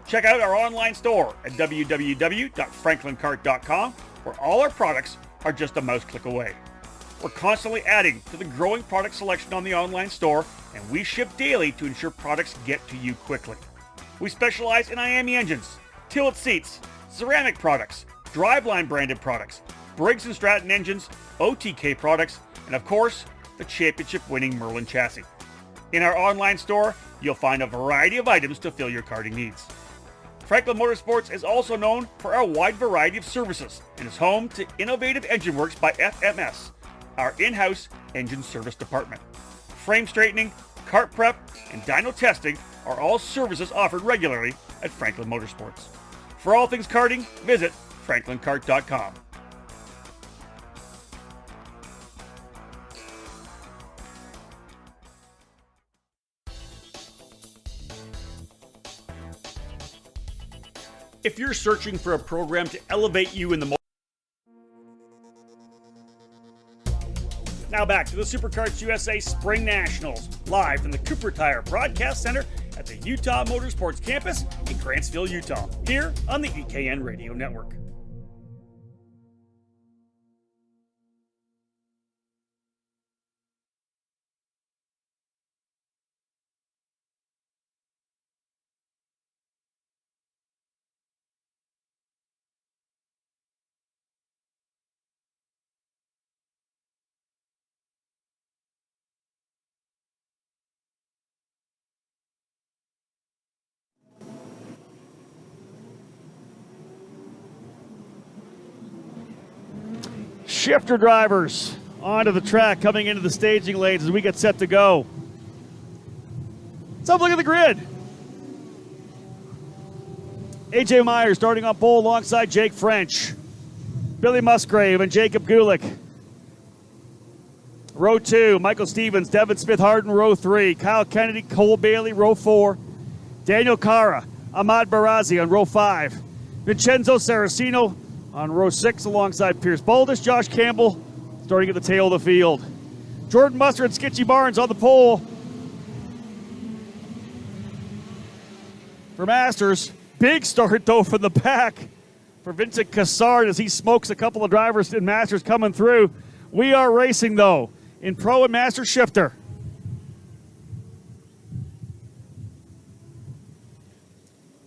Check out our online store at www.franklinkart.com, where all our products are just a mouse click away. We're constantly adding to the growing product selection on the online store, and we ship daily to ensure products get to you quickly. We specialize in IAME engines, tilt seats, ceramic products, driveline branded products, Briggs & Stratton engines, OTK products, and of course, the championship-winning Merlin chassis. In our online store, you'll find a variety of items to fill your karting needs. Franklin Motorsports is also known for our wide variety of services and is home to Innovative Engine Works by FMS, our in-house engine service department. Frame straightening, kart prep, and dyno testing are all services offered regularly at Franklin Motorsports. For all things karting, visit franklinkart.com. If you're searching for a program to elevate you in the Now back to the Superkarts USA Spring Nationals, live from the Cooper Tire Broadcast Center at the Utah Motorsports Campus in Grantsville, Utah, here on the EKN Radio Network. Shifter drivers onto the track, coming into the staging lanes as we get set to go. Let's have a look at the grid. AJ Myers starting on pole alongside Jake French, Billy Musgrave and Jacob Gulick. Row 2, Michael Stevens, Devin Smith Harden, row 3, Kyle Kennedy, Cole Bailey, row 4, Daniel Cara, Ahmad Barazi on row 5, Vincenzo Saraceno on row 6 alongside Pierce Boldish, Josh Campbell starting at the tail of the field. Jordan Muster and Skitchy Barnes on the pole. For Masters, big start though from the back for Vincent Cassard as he smokes a couple of drivers in Masters coming through. We are racing though in Pro and Master Shifter.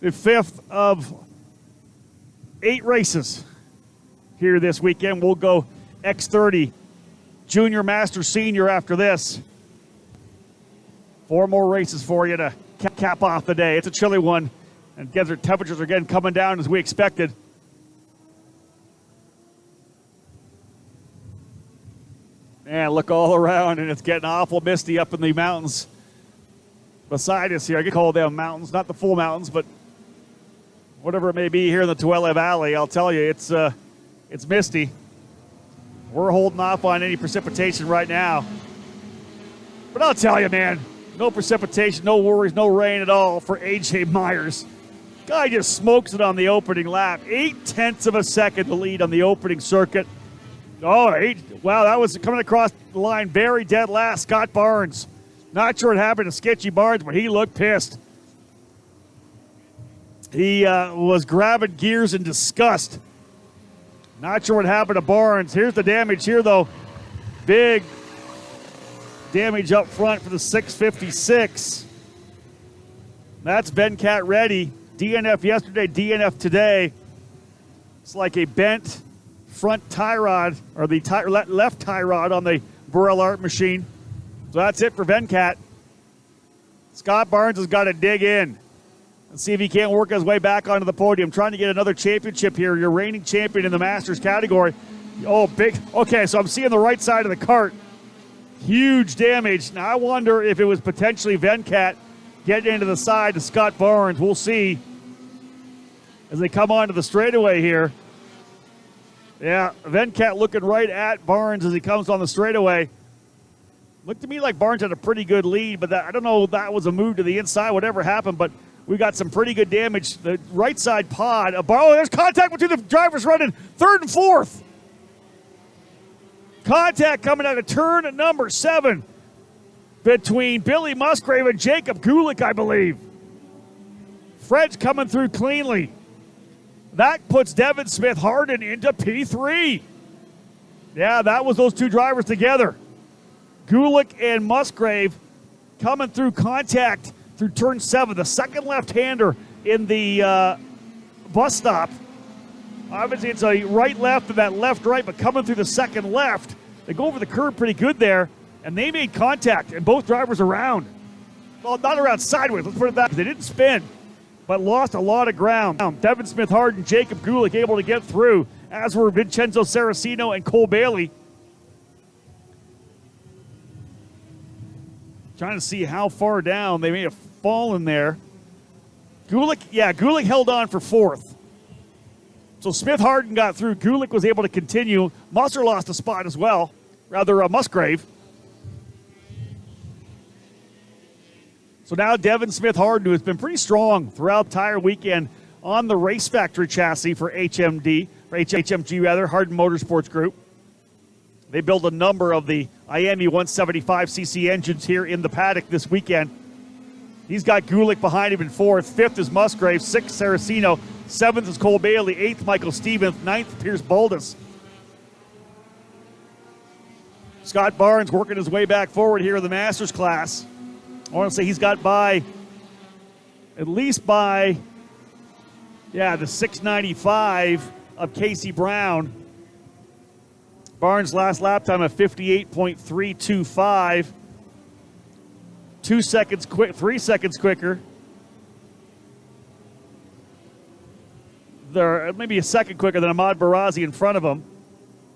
The 5th of 8 races here this weekend. We'll go X30 Junior, Master, Senior after this. 4 more races for you to cap off the day. It's a chilly one, and desert temperatures are again coming down as we expected. And look all around, and it's getting awful misty up in the mountains beside us here. I could call them mountains, not the full mountains, but whatever it may be here in the Tuele Valley. I'll tell you, it's misty. We're holding off on any precipitation right now. But I'll tell you, man, no precipitation, no worries, no rain at all for AJ Myers. Guy just smokes it on the opening lap. 0.8 of a second to lead on the opening circuit. Wow, that was coming across the line very dead last. Scott Barnes. Not sure what happened to Sketchy Barnes, but he looked pissed. He was grabbing gears in disgust. Not sure what happened to Barnes. Here's the damage here, though. Big damage up front for the 656. That's Venkat Reddy. DNF yesterday, DNF today. It's like a bent front tie rod, or the left tie rod on the Burrell Art machine. So that's it for Venkat. Scott Barnes has got to dig in. Let's see if he can't work his way back onto the podium. Trying to get another championship here. Your reigning champion in the Masters category. Oh, big. Okay, so I'm seeing the right side of the cart. Huge damage. Now, I wonder if it was potentially Venkat getting into the side to Scott Barnes. We'll see as they come onto the straightaway here. Yeah, Venkat looking right at Barnes as he comes on the straightaway. Looked to me like Barnes had a pretty good lead, but I don't know if that was a move to the inside, whatever happened, but we got some pretty good damage. The right side pod. Oh, there's contact between the drivers running 3rd and 4th. Contact coming out of turn at number 7 between Billy Musgrave and Jacob Gulick, I believe. Fred's coming through cleanly. That puts Devin Smith Harden into P3. Yeah, that was those two drivers together. Gulick and Musgrave coming through contact through turn 7, the second left-hander in the bus stop. Obviously, it's a right-left and that left-right, but coming through the second left, they go over the curb pretty good there, and they made contact, and both drivers around. Well, not around sideways, let's put it that way. They didn't spin, but lost a lot of ground. Devin Smith-Harden, Jacob Gulick able to get through, as were Vincenzo Saracino and Cole Bailey. Trying to see how far down they may have fallen there. Gulick held on for fourth. So Smith-Harden got through. Gulick was able to continue. Musser lost a spot as well. Musgrave. So now Devin Smith-Harden, who has been pretty strong throughout the entire weekend on the Race Factory chassis for HMG, Hardin Motorsports Group. They built a number of the IAME 175cc engines here in the paddock this weekend. He's got Gulick behind him in fourth. Fifth is Musgrave. Sixth, Saracino. Seventh is Cole Bailey. Eighth, Michael Stevens. Ninth, Pierce Baldus. Scott Barnes working his way back forward here in the Masters class. I want to say he's got at least by the 695 of Casey Brown. Barnes' last lap time of 58.325. 3 seconds quicker. They're maybe a second quicker than Ahmad Barazi in front of him.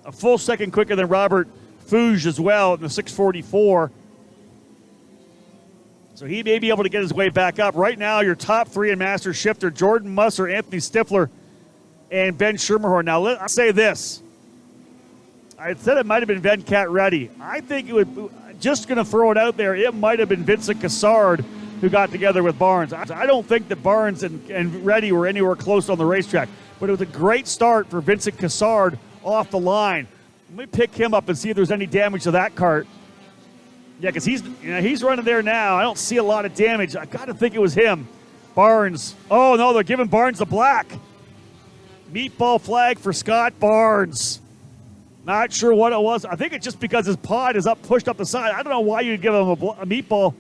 A full second quicker than Robert Fouge as well in the 644. So he may be able to get his way back up. Right now, your top three in Master Shifter, Jordan Musser, Anthony Stifler, and Ben Schermerhorn. Now, let's say this. I said it might have been Venkat Reddy. I think it would, just going to throw it out there, it might have been Vincent Cassard who got together with Barnes. I don't think that Barnes and Reddy were anywhere close on the racetrack, but it was a great start for Vincent Cassard off the line. Let me pick him up and see if there's any damage to that kart. Yeah, because he's running there now. I don't see a lot of damage. I got to think it was him. Barnes. Oh, no, they're giving Barnes the black. Meatball flag for Scott Barnes. Not sure what it was. I think it's just because his pod is pushed up the side. I don't know why you'd give him a meatball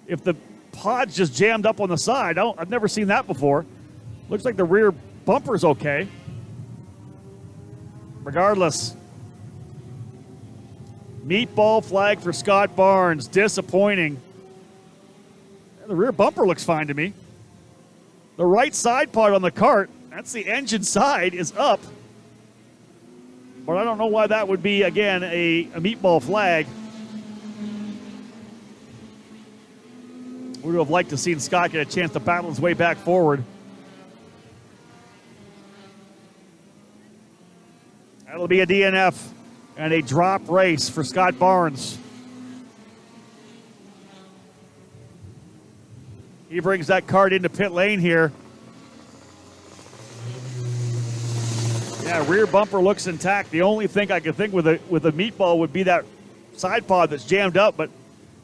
if the pod's just jammed up on the side. I've never seen that before. Looks like the rear bumper's okay. Regardless, meatball flag for Scott Barnes. Disappointing. The rear bumper looks fine to me. The right side pod on the kart, that's the engine side, is up. But I don't know why that would be, again, a meatball flag. We would have liked to see Scott get a chance to battle his way back forward. That'll be a DNF and a drop race for Scott Barnes. He brings that kart into pit lane here. Yeah, rear bumper looks intact. The only thing I could think with a meatball would be that side pod that's jammed up. But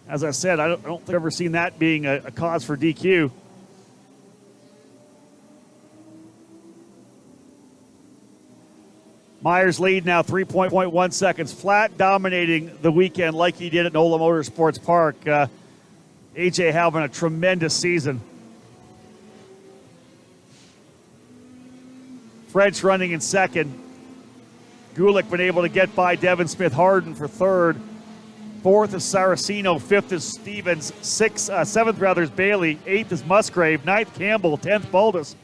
as I said, I don't think I've ever seen that being a cause for DQ. Myers lead now 3.1 seconds. Flat dominating the weekend like he did at NOLA Motorsports Park. AJ having a tremendous season. French running in second. Gulick been able to get by Devin Smith-Harden for third. Fourth is Saracino. Fifth is Stevens. Seventh is Bailey. Eighth is Musgrave. Ninth, Campbell. 10th, Baldus.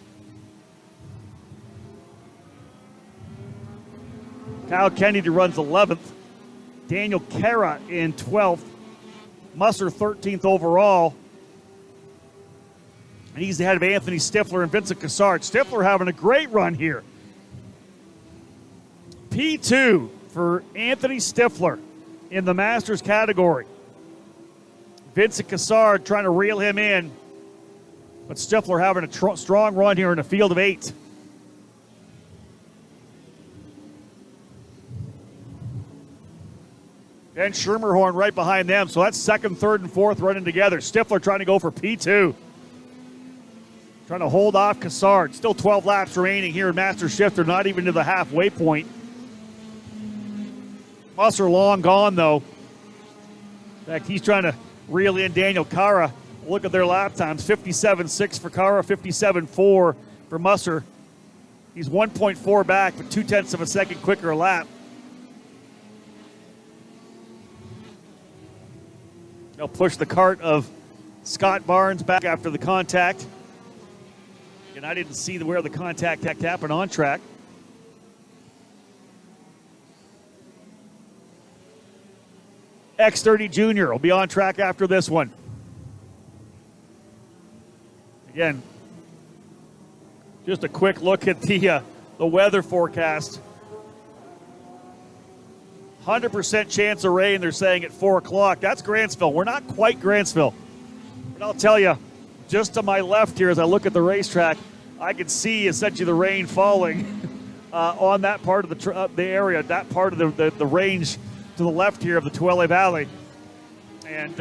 Kyle Kennedy runs 11th. Daniel Cara in 12th. Musser 13th overall. And he's ahead of Anthony Stifler and Vincent Cassard. Stifler having a great run here. P2 for Anthony Stifler in the Masters category. Vincent Cassard trying to reel him in. But Stifler having a strong run here in a field of 8. Ben Schermerhorn right behind them. So that's second, third, and fourth running together. Stifler trying to go for P2. Trying to hold off Cassard. Still 12 laps remaining here in Master Shifter, not even to the halfway point. Musser long gone, though. In fact, he's trying to reel in Daniel Cara. Look at their lap times. 57.6 for Cara, 57.4 for Musser. He's 1.4 back, but 0.2 of a second quicker a lap. They'll push the kart of Scott Barnes back after the contact. And I didn't see where the contact happened on track. X30 Junior will be on track after this one. Again, just a quick look at the weather forecast. 100% chance of rain, they're saying at 4 o'clock. That's Grantsville. We're not quite Grantsville. But I'll tell you, just to my left here as I look at the racetrack, I can see essentially the rain falling on that part of the area, that part of the range to the left here of the Tuele Valley. And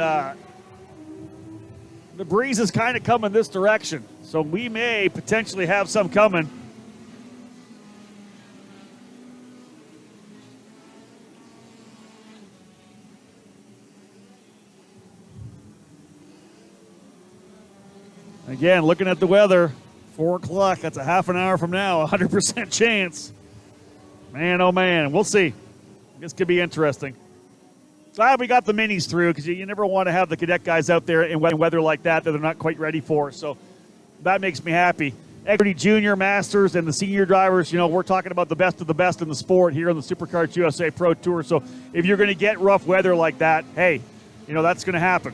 the breeze is kind of coming this direction, so we may potentially have some coming. Again, looking at the weather, 4 o'clock, that's a half an hour from now, 100% chance. Man, oh man, we'll see. This could be interesting. Glad we got the minis through, because you never want to have the cadet guys out there in weather like that they're not quite ready for. So that makes me happy. X30 Junior, Masters, and the senior drivers, we're talking about the best of the best in the sport here on the Superkarts USA Pro Tour. So if you're going to get rough weather like that, hey, that's going to happen.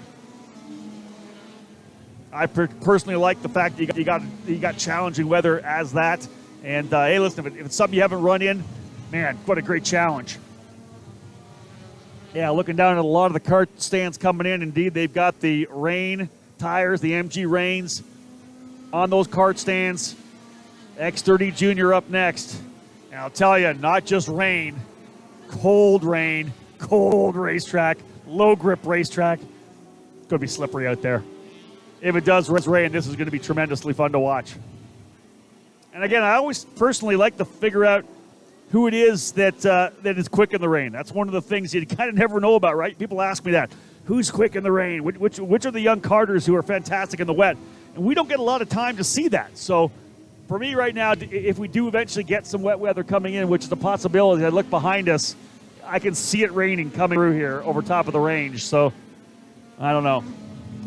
I personally like the fact that you got challenging weather as that. And hey, listen, if it's something you haven't run in, man, what a great challenge. Yeah, looking down at a lot of the kart stands coming in, indeed, they've got the rain tires, the MG Rains on those kart stands. X30 Junior up next. And I'll tell you, not just rain, cold racetrack, low grip racetrack. It's going to be slippery out there. If it does rain, this is going to be tremendously fun to watch. And again, I always personally like to figure out who it is that is quick in the rain. That's one of the things you kind of never know about, right? People ask me that. Who's quick in the rain? Which are the young karters who are fantastic in the wet? And we don't get a lot of time to see that. So for me right now, if we do eventually get some wet weather coming in, which is a possibility, I look behind us, I can see it raining coming through here over top of the range. So I don't know.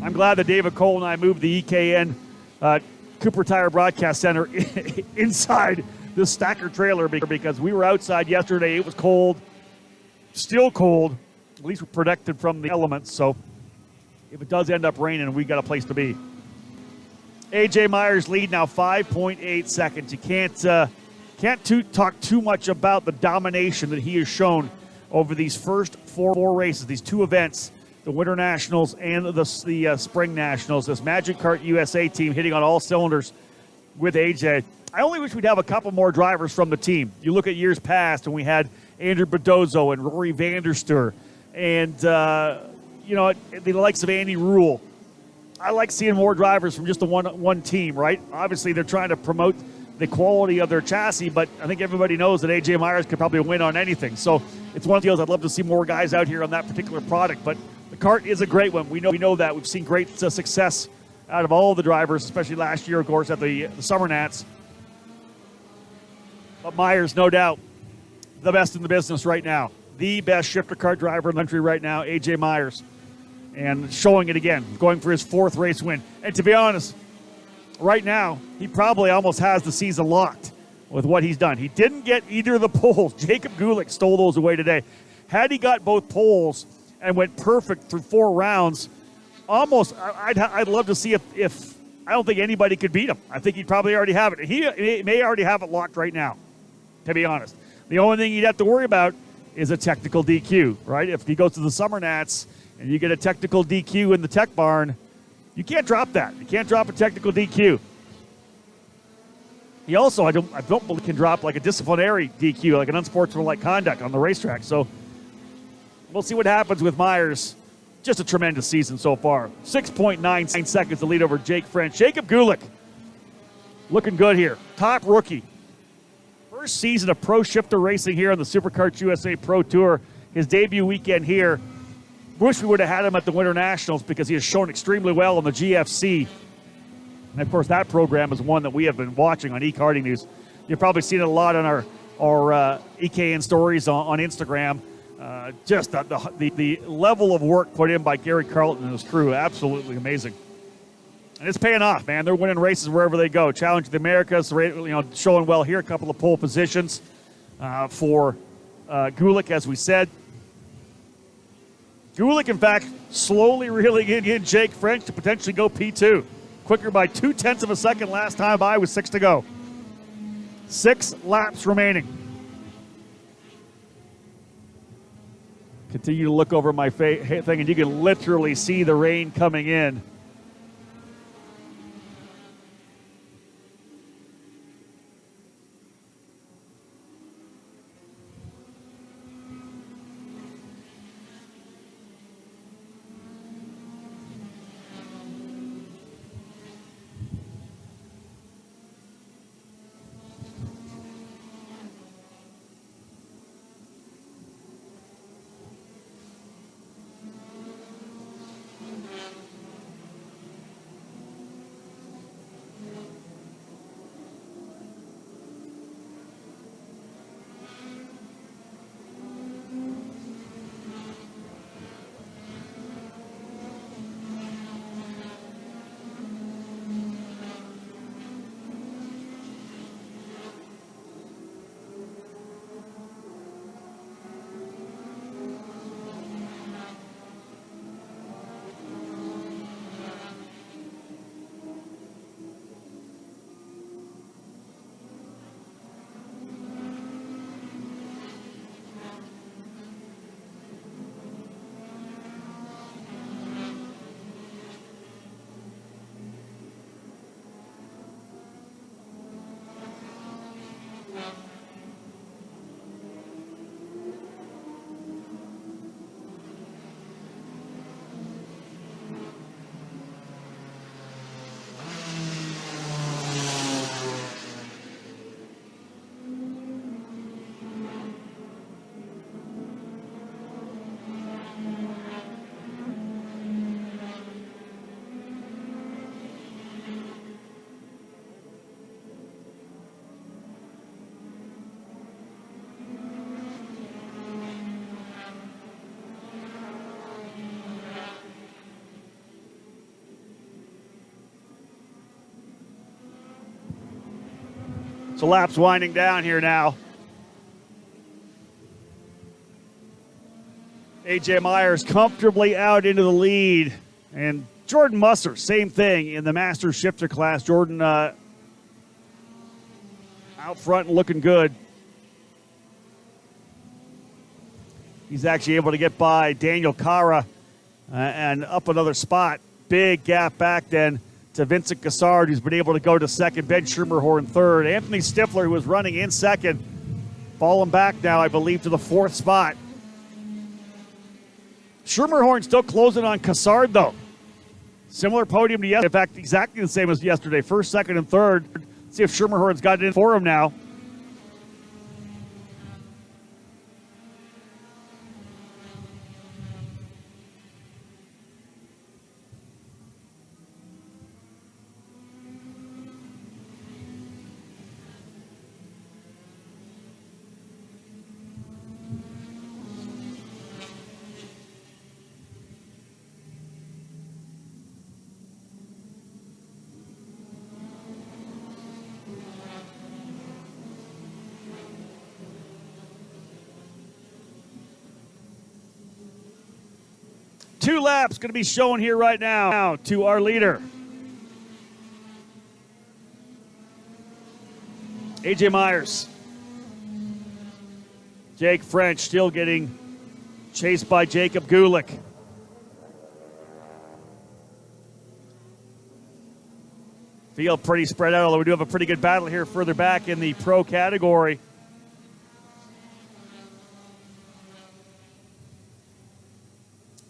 I'm glad that David Cole and I moved the EKN Cooper Tire Broadcast Center inside this stacker trailer, because we were outside yesterday. It was cold, still cold. At least we're protected from the elements. So if it does end up raining, we got a place to be. AJ Myers lead now 5.8 seconds. You can't talk too much about the domination that he has shown over these first four races, these two events, the Winter Nationals and the Spring Nationals. This Magic Kart USA team hitting on all cylinders with AJ. I only wish we'd have a couple more drivers from the team. You look at years past when we had Andrew Bedozo and Rory Vanderster and, the likes of Andy Rule. I like seeing more drivers from just the one team, right? Obviously, they're trying to promote the quality of their chassis, but I think everybody knows that AJ Myers could probably win on anything. So it's one of the deals I'd love to see more guys out here on that particular product. But the kart is a great one. We know that. We've seen great success out of all the drivers, especially last year, of course, at the Summer Nats. But Myers, no doubt, the best in the business right now. The best shifter kart driver in the country right now, AJ Myers. And showing it again, going for his fourth race win. And to be honest, right now, he probably almost has the season locked with what he's done. He didn't get either of the poles. Jacob Gulick stole those away today. Had he got both poles and went perfect through 4 rounds, almost, I'd love to see if I don't think anybody could beat him. I think he'd probably already have it. He may already have it locked right now, to be honest. The only thing you'd have to worry about is a technical DQ, right? If he goes to the Summer Nats and you get a technical DQ in the tech barn, you can't drop that. You can't drop a technical DQ. He also, I don't believe, can drop like a disciplinary DQ, like an unsportsmanlike conduct on the racetrack. So we'll see what happens with Myers. Just a tremendous season so far. 6.9 seconds to lead over Jake French. Jacob Gulick looking good here. Top rookie. First season of pro shifter racing here on the Superkarts USA Pro Tour. His debut weekend here. Wish we would have had him at the Winter Nationals because he has shown extremely well on the GFC. And, of course, that program is one that we have been watching on eKartingNews You've probably seen it a lot on our EKN stories on Instagram. Just the level of work put in by Gary Carlton and his crew, absolutely amazing. And it's paying off, man. They're winning races wherever they go. Challenge the Americas, showing well here. A couple of pole positions for Gulick, as we said. Gulick, in fact, slowly reeling in Jake French to potentially go P2. Quicker by 0.2 of a second last time by with 6 to go. 6 laps remaining. Continue to look over my thing, and you can literally see the rain coming in. So laps winding down here now. AJ Myers comfortably out into the lead. And Jordan Musser, same thing in the Master Shifter class. Jordan out front and looking good. He's actually able to get by Daniel Cara and up another spot. Big gap back then to Vincent Gassard, who's been able to go to second. Ben Schermerhorn third. Anthony Stifler, who was running in second, falling back now, I believe, to the 4th spot. Schermerhorn still closing on Gassard, though. Similar podium to yesterday. In fact, exactly the same as yesterday. First, second, and third. Let's see if Schermerhorn's got it in for him now. Two laps going to be shown here right now to our leader. AJ Myers. Jake French still getting chased by Jacob Gulick. Field pretty spread out, although we do have a pretty good battle here further back in the pro category.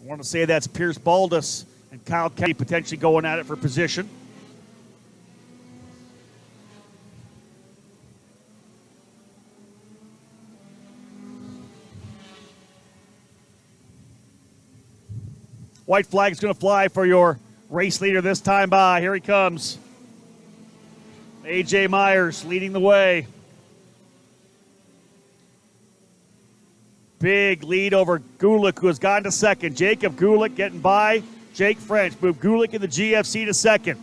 I want to say that's Pierce Baldus and Kyle Kelly potentially going at it for position. White flag is going to fly for your race leader this time by. Here he comes. AJ Myers leading the way. big lead over Gulick, who has gone to second. Jacob Gulick getting by Jake French. Move Gulick in the GFC to second.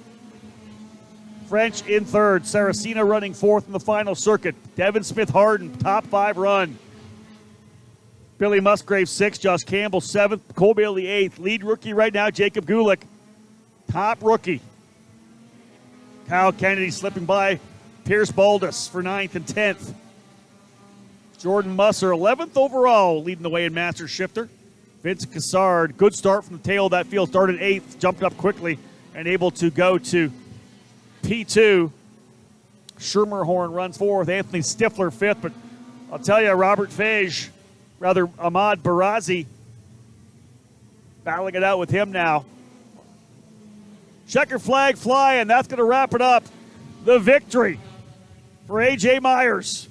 French in third. Saraceno running fourth in the final circuit. Devin Smith-Harden, top 5 run. Billy Musgrave, 6th. Josh Campbell, 7th. Cole Bailey, 8th. Lead rookie right now, Jacob Gulick. Top rookie. Kyle Kennedy slipping by Pierce Baldus for 9th and 10th. Jordan Musser, 11th overall, leading the way in Master Shifter. Vincent Cassard, good start from the tail of that field. Started 8th, jumped up quickly, and able to go to P2. Schermerhorn runs 4th. Anthony Stifler 5th. But I'll tell you, Ahmad Barazi, battling it out with him now. Checker flag fly, and that's going to wrap it up. The victory for A.J. Myers.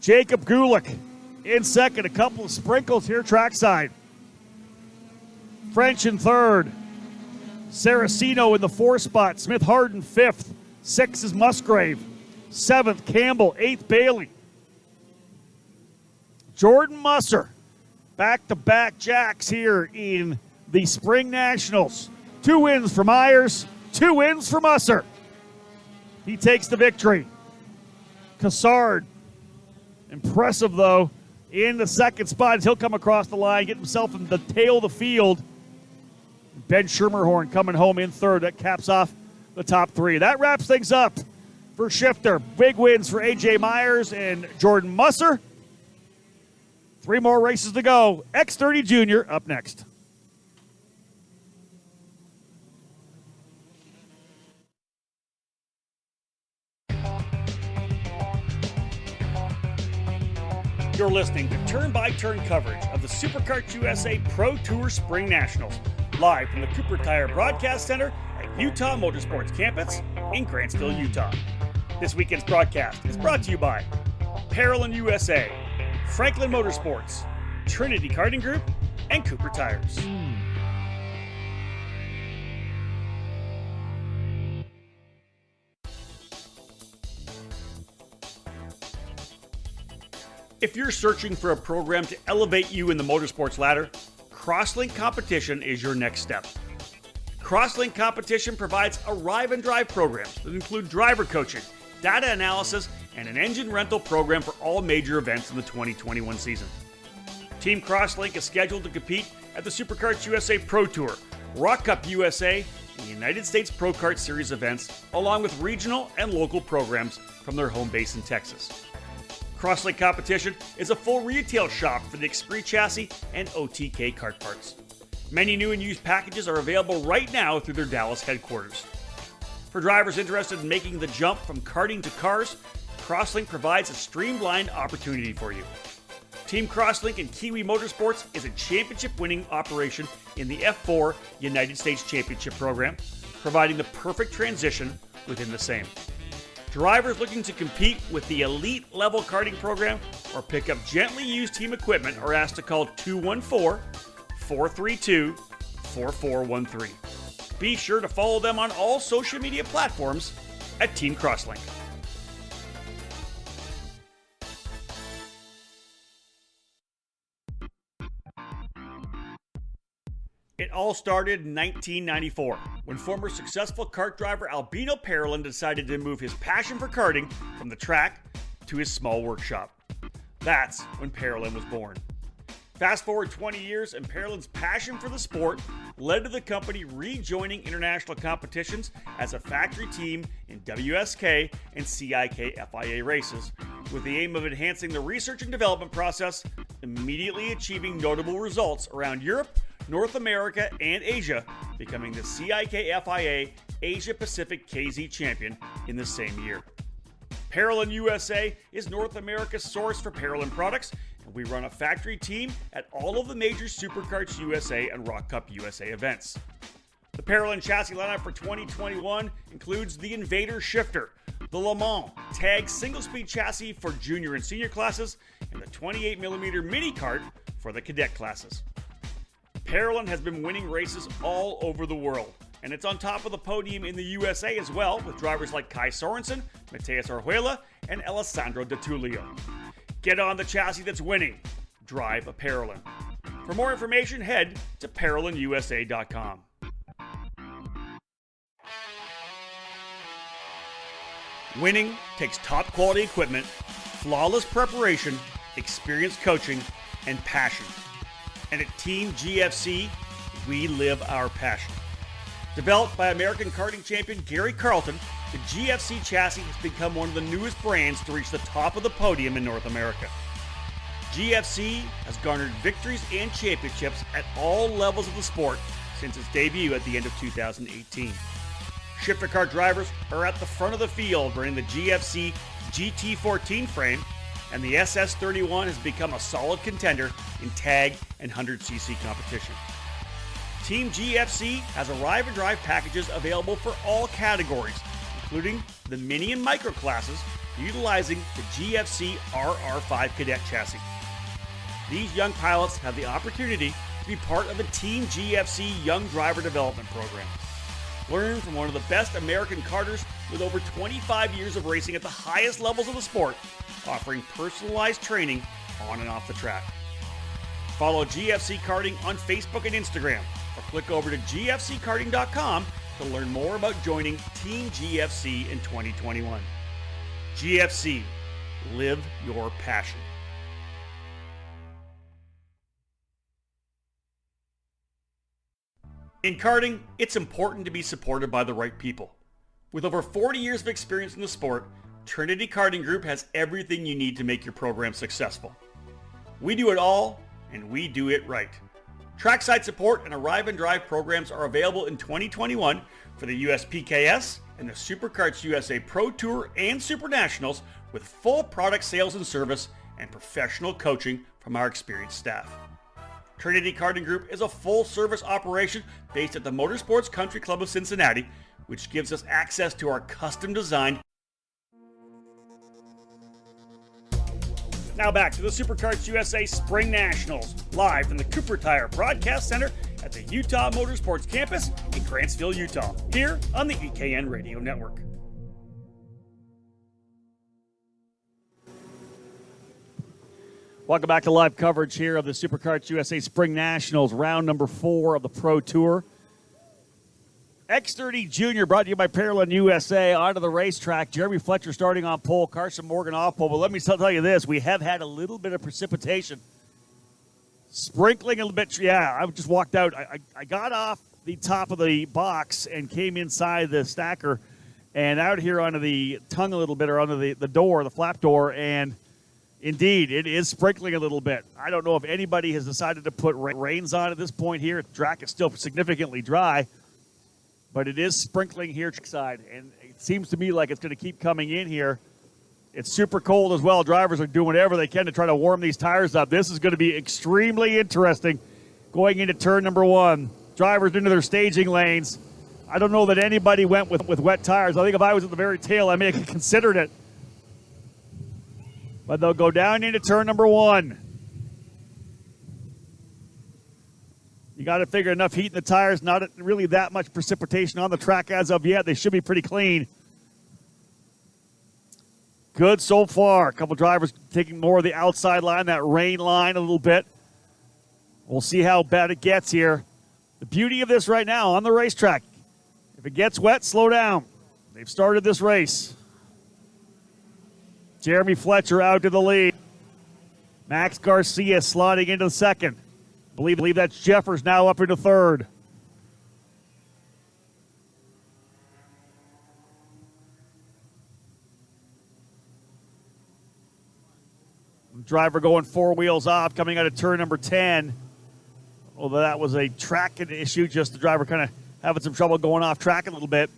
Jacob Gulick in second. A couple of sprinkles here trackside. French in third. Saraceno in the 4th spot. Smith-Harden 5th. 6th is Musgrave. 7th Campbell. 8th Bailey. Jordan Musser, back-to-back jacks here in the Spring Nationals. 2 wins for Myers, 2 wins for Musser. He takes the victory. Cassard, impressive though, in the 2nd spot. He'll come across the line, get himself in the tail of the field. Ben Schermerhorn coming home in 3rd. That caps off the top 3. That wraps things up for Shifter. Big wins for A.J. Myers and Jordan Musser. 3 more races to go. X30 Junior up next. You're listening to turn-by-turn coverage of the Superkarts USA Pro Tour Spring Nationals, live from the Cooper Tire Broadcast Center at Utah Motorsports Campus in Grantsville, Utah. This weekend's broadcast is brought to you by Parolin USA, Franklin Motorsports, Trinity Karting Group, and Cooper Tires. If you're searching for a program to elevate you in the motorsports ladder, Crosslink Competition is your next step. Crosslink Competition provides arrive and drive programs that include driver coaching, data analysis, and an engine rental program for all major events in the 2021 season. Team Crosslink is scheduled to compete at the Superkarts USA Pro Tour, Rock Cup USA, and United States Pro Kart Series events, along with regional and local programs from their home base in Texas. Crosslink Competition is a full retail shop for the Xpree chassis and OTK kart parts. Many new and used packages are available right now through their Dallas headquarters. For drivers interested in making the jump from karting to cars, Crosslink provides a streamlined opportunity for you. Team Crosslink and Kiwi Motorsports is a championship-winning operation in the F4 United States Championship program, providing the perfect transition within the same. Drivers looking to compete with the elite level karting program or pick up gently used team equipment are asked to call 214-432-4413. Be sure to follow them on all social media platforms at Team Crosslink. It all started in 1994, when former successful kart driver Albino Parolin decided to move his passion for karting from the track to his small workshop. That's when Parolin was born. Fast forward 20 years, and Parolin's passion for the sport led to the company rejoining international competitions as a factory team in WSK and CIK FIA races, with the aim of enhancing the research and development process, immediately achieving notable results around Europe, North America, and Asia, becoming the CIK FIA Asia Pacific KZ champion in the same year. Parolin USA is North America's source for Parolin products, and we run a factory team at all of the major Superkarts USA and Rock Cup USA events. The Parolin chassis lineup for 2021 includes the Invader Shifter, the Le Mans Tag single-speed chassis for junior and senior classes, and the 28mm mini kart for the cadet classes. Parolin has been winning races all over the world, and it's on top of the podium in the USA as well, with drivers like Kai Sorensen, Mateus Orjuela, and Alessandro De Tullio. Get on the chassis that's winning. drive apparel in. For more information, head to apparelinUSA.com. Winning takes top quality equipment, flawless preparation, experienced coaching, and passion. And at Team GFC, we live our passion. Developed by American karting champion Gary Carlton, the GFC chassis has become one of the newest brands to reach the top of the podium in North America. GFC has garnered victories and championships at all levels of the sport since its debut at the end of 2018. Shifter car drivers are at the front of the field running the GFC GT14 frame, and the SS31 has become a solid contender in tag and 100cc competition. Team GFC has arrive and drive packages available for all categories, including the mini and micro classes, utilizing the GFC RR5 Cadet chassis. These young pilots have the opportunity to be part of the Team GFC Young Driver Development Program. Learn from one of the best American karters with over 25 years of racing at the highest levels of the sport, offering personalized training on and off the track. Follow GFC Karting on Facebook and Instagram, or click over to gfckarting.com to learn more about joining Team GFC in 2021. GFC, live your passion. In karting, it's important to be supported by the right people. With over 40 years of experience in the sport, Trinity Karting Group has everything you need to make your program successful. We do it all, and we do it right. Trackside support and arrive and drive programs are available in 2021 for the USPKS and the Superkarts USA Pro Tour and SpringNationals, with full product sales and service and professional coaching from our experienced staff. Trinity Karting Group is a full-service operation based at the Motorsports Country Club of Cincinnati, which gives us access to our custom-designed. Now back to the Superkarts USA SpringNationals, live from the Cooper Tire Broadcast Center at the Utah Motorsports Campus in Grantsville, Utah, here on the EKN Radio Network. Welcome back to live coverage here of the Superkarts USA SpringNationals, round number 4 of the Pro Tour. X30 Junior brought to you by Parallel USA. Onto the racetrack. Jeremy Fletcher starting on pole, Carson Morgan off pole. But let me tell you this, we have had a little bit of precipitation. Sprinkling a little bit. Yeah, I just walked out. I got off the top of the box and came inside the stacker and out here onto the tongue a little bit, or onto the door, the flap door, and indeed, it is sprinkling a little bit. I don't know if anybody has decided to put rains on at this point here. The track is still significantly dry, but it is sprinkling here side, and it seems to me like it's going to keep coming in here. It's super cold as well. Drivers are doing whatever they can to try to warm these tires up. This is going to be extremely interesting going into turn number 1. Drivers into their staging lanes. I don't know that anybody went with wet tires. I think if I was at the very tail, I may have considered it. But they'll go down into turn number 1. You got to figure enough heat in the tires, not really that much precipitation on the track as of yet. They should be pretty clean. Good so far. A couple drivers taking more of the outside line, that rain line a little bit. We'll see how bad it gets here. The beauty of this right now on the racetrack, if it gets wet, slow down. They've started this race. Jeremy Fletcher out to the lead. Max Garcia sliding into the second. Believe that's Jeffers now up into third. Driver going 4 wheels off, coming out of turn number 10. Although that was a track issue, just the driver kind of having some trouble going off track a little bit.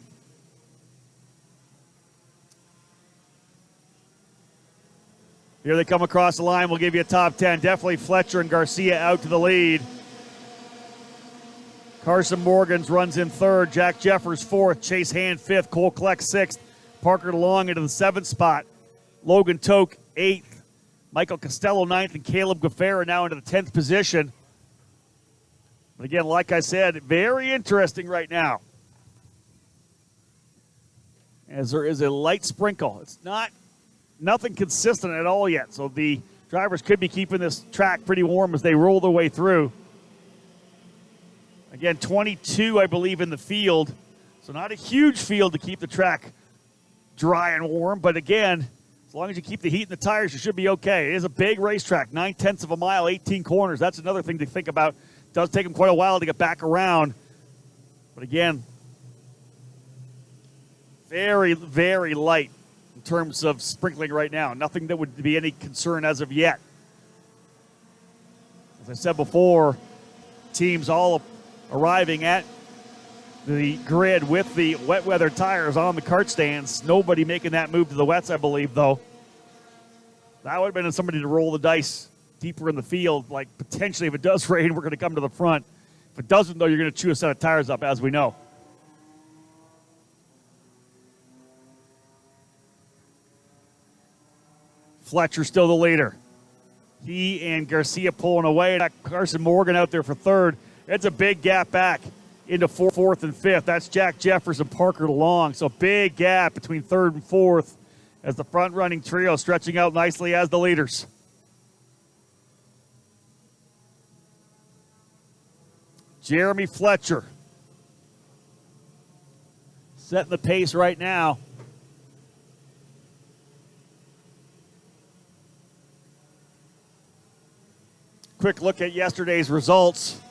Here they come across the line. We'll give you a top 10. Definitely Fletcher and Garcia out to the lead. Carson Morgans runs in third. Jack Jeffers fourth. Chase Hand fifth. Cole Kleck sixth. Parker DeLong into the 7th spot. Logan Toke 8th. Michael Costello 9th. And Caleb Gaffera now into the 10th position. But again, like I said, very interesting right now, as there is a light sprinkle. It's nothing consistent at all yet. So the Drivers could be keeping this track pretty warm as they roll their way through. Again, 22, I believe, in the field. So not a huge field to keep the track dry and warm. But again, as long as you keep the heat in the tires, you should be okay. It is a big racetrack, 9/10 of a mile, 18 corners. That's another thing to think about. It does take them quite a while to get back around. But again, very, very light in terms of sprinkling right now. Nothing that would be any concern as of yet. As I said before, teams all arriving at the grid with the wet weather tires on the kart stands. Nobody making that move to the wets, I believe, though. That would have been somebody to roll the dice deeper in the field. Like, potentially, if it does rain, we're going to come to the front. If it doesn't, though, you're going to chew a set of tires up, as we know. Fletcher still the leader. He and Garcia pulling away. Carson Morgan out there for third. It's a big gap back into fourth and fifth. That's Jack Jeffers and Parker DeLong. So big gap between third and fourth as the front-running trio stretching out nicely as the leaders. Jeremy Fletcher setting the pace right now. Quick look at yesterday's results.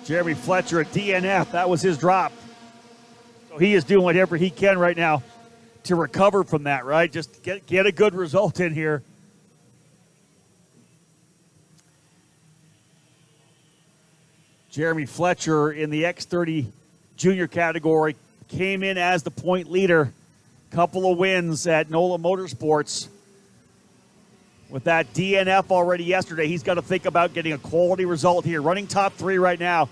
Jeremy Fletcher at DNF, that was his drop. So he is doing whatever he can right now to recover from that, right? Just get a good result in here. Jeremy Fletcher in the X30 Junior category came in as the point leader. Couple of wins at NOLA Motorsports. With that DNF already yesterday, he's got to think about getting a quality result here. Running top three right now.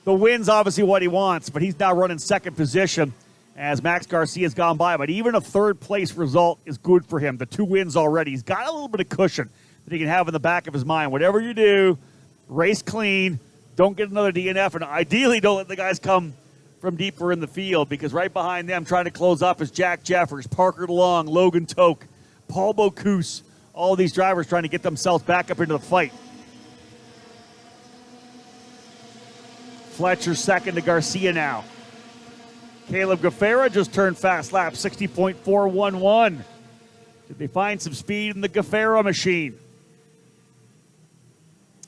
The win's obviously what he wants, but he's now running second position as Max Garcia's gone by. But even a third place result is good for him. The 2 wins already. He's got a little bit of cushion that he can have in the back of his mind. Whatever you do, race clean. Don't get another DNF, and ideally don't let the guys come from deeper in the field, because right behind them trying to close up is Jack Jeffers, Parker DeLong, Logan Toke, Paul Bocuse. All these drivers trying to get themselves back up into the fight. Fletcher second to Garcia now. Caleb Gaffera just turned fast lap, 60.411. Did they find some speed in the Gaffera machine?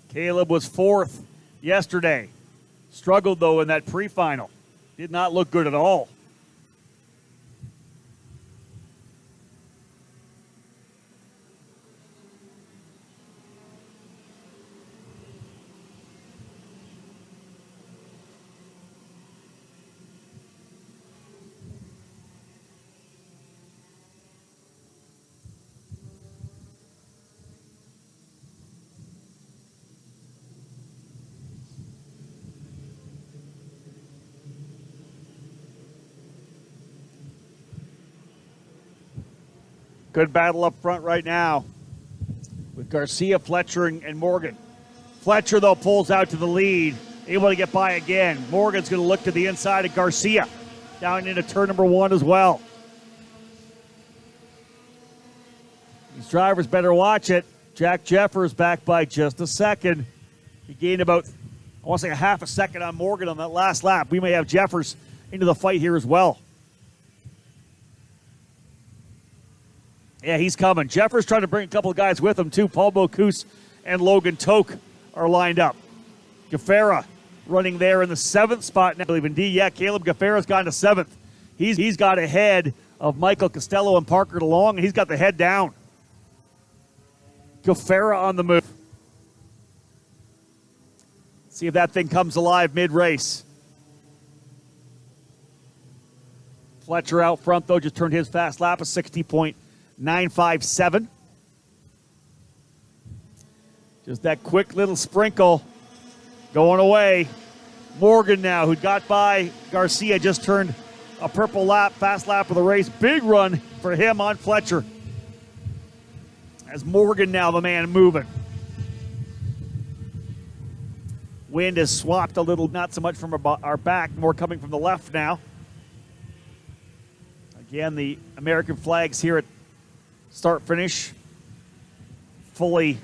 Caleb was fourth yesterday. Struggled, though, in that pre-final. Did not look good at all. Good battle up front right now with Garcia, Fletcher, and Morgan. Fletcher, though, pulls out to the lead, able to get by again. Morgan's going to look to the inside of Garcia, down into turn number 1 as well. These drivers better watch it. Jack Jeffers back by just a second. He gained about, I want to say, a half a second on Morgan on that last lap. We may have Jeffers into the fight here as well. Yeah, he's coming. Jeffers trying to bring a couple of guys with him, too. Paul Bocuse and Logan Toke are lined up. Gaffera running there in the 7th spot now, I believe. Indeed, yeah, Caleb Gaffera's gone to 7th. He's got ahead of Michael Costello and Parker DeLong, and he's got the head down. Gaffera on the move. See if that thing comes alive mid-race. Fletcher out front, though, just turned his fast lap, a 60.957. Just that quick little sprinkle going away. Morgan now, who got by Garcia, just turned a purple lap, fast lap of the race. Big run for him on Fletcher. As Morgan now the man moving. Wind has swapped a little, not so much from our back, more coming from the left now. Again, the American flags here at start finish fully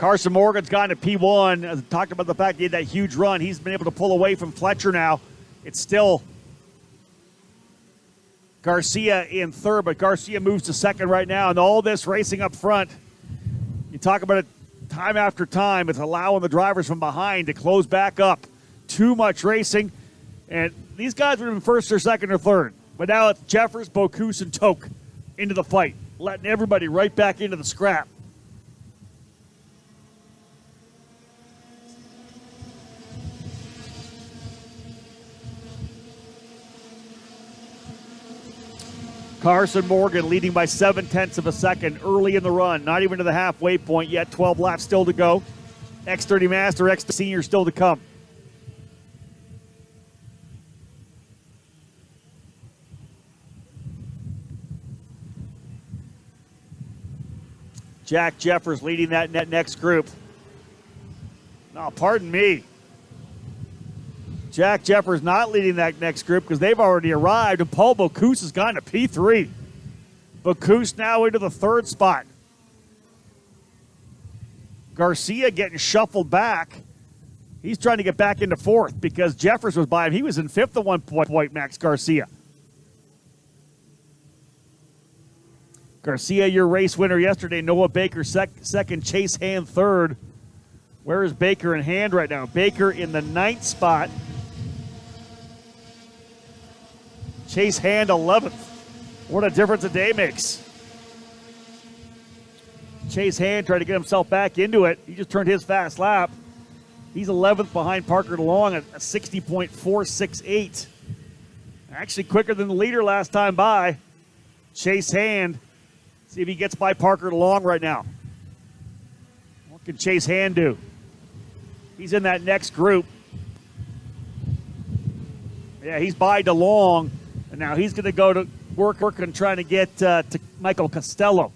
Carson Morgan's gone to P1. Talked about the fact he had that huge run. He's been able to pull away from Fletcher now. It's still Garcia in third, but Garcia moves to second right now. And all this racing up front, you talk about it time after time. It's allowing the drivers from behind to close back up. Too much racing. And these guys would have been first or second or third. But now it's Jeffers, Bocuse, and Toke into the fight, letting everybody right back into the scrap. Carson Morgan leading by 0.7 of a second early in the run. Not even to the halfway point yet. 12 laps still to go. X30 Master, X30 Senior still to come. Jack Jeffers leading that next group. No, pardon me. Jack Jeffers not leading that next group because they've already arrived, and Paul Bocuse has gone to P3. Bocuse now into the third spot. Garcia getting shuffled back. He's trying to get back into fourth because Jeffers was by him. He was in fifth at one point, Max Garcia. Garcia, your race winner yesterday. Noah Baker second, Chase Hand third. Where is Baker in hand right now? Baker in the ninth spot. Chase Hand 11th. What a difference a day makes. Chase Hand tried to get himself back into it. He just turned his fast lap. He's 11th behind Parker DeLong at a 60.468. Actually quicker than the leader last time by. Chase Hand. See if he gets by Parker DeLong right now. What can Chase Hand do? He's in that next group. Yeah, he's by DeLong. And now he's going to go to work on trying to get to Michael Costello.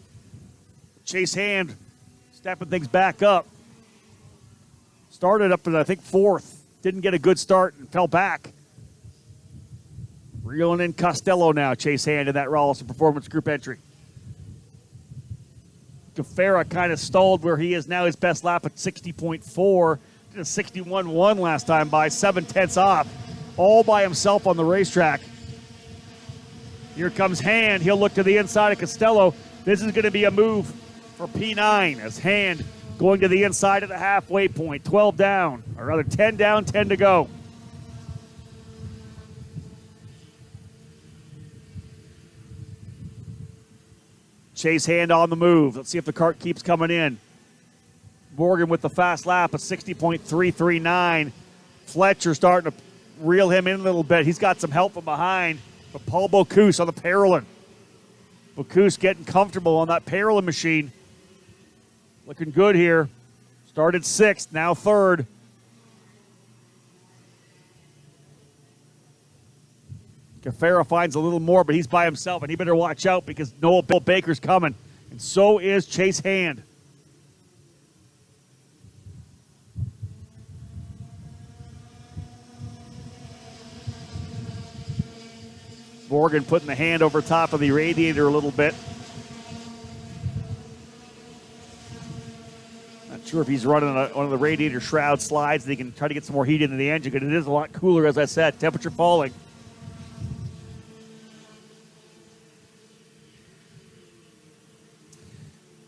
Chase Hand stepping things back up. Started up at, I think, fourth. Didn't get a good start and fell back. Reeling in Costello now, Chase Hand in that Rollison Performance Group entry. Gafera kind of stalled where he is now. His best lap at 60.4. Did a 61.1 last time by 0.7 off. All by himself on the racetrack. Here comes Hand. He'll look to the inside of Costello. This is going to be a move for P9 as Hand going to the inside of the halfway point. 12 down, or rather 10 down, 10 to go. Chase Hand on the move. Let's see if the cart keeps coming in. Morgan with the fast lap of 60.339. Fletcher starting to reel him in a little bit. He's got some help from behind. But Paul Bocuse on the Parolin. Bocuse getting comfortable on that Parolin machine. Looking good here. Started sixth, now third. Gafera finds a little more, but he's by himself, and he better watch out because Noah Baker's coming. And so is Chase Hand. Morgan putting the hand over top of the radiator a little bit. Not sure if he's running one of the radiator shroud slides that he can try to get some more heat into the engine because it is a lot cooler, as I said, temperature falling.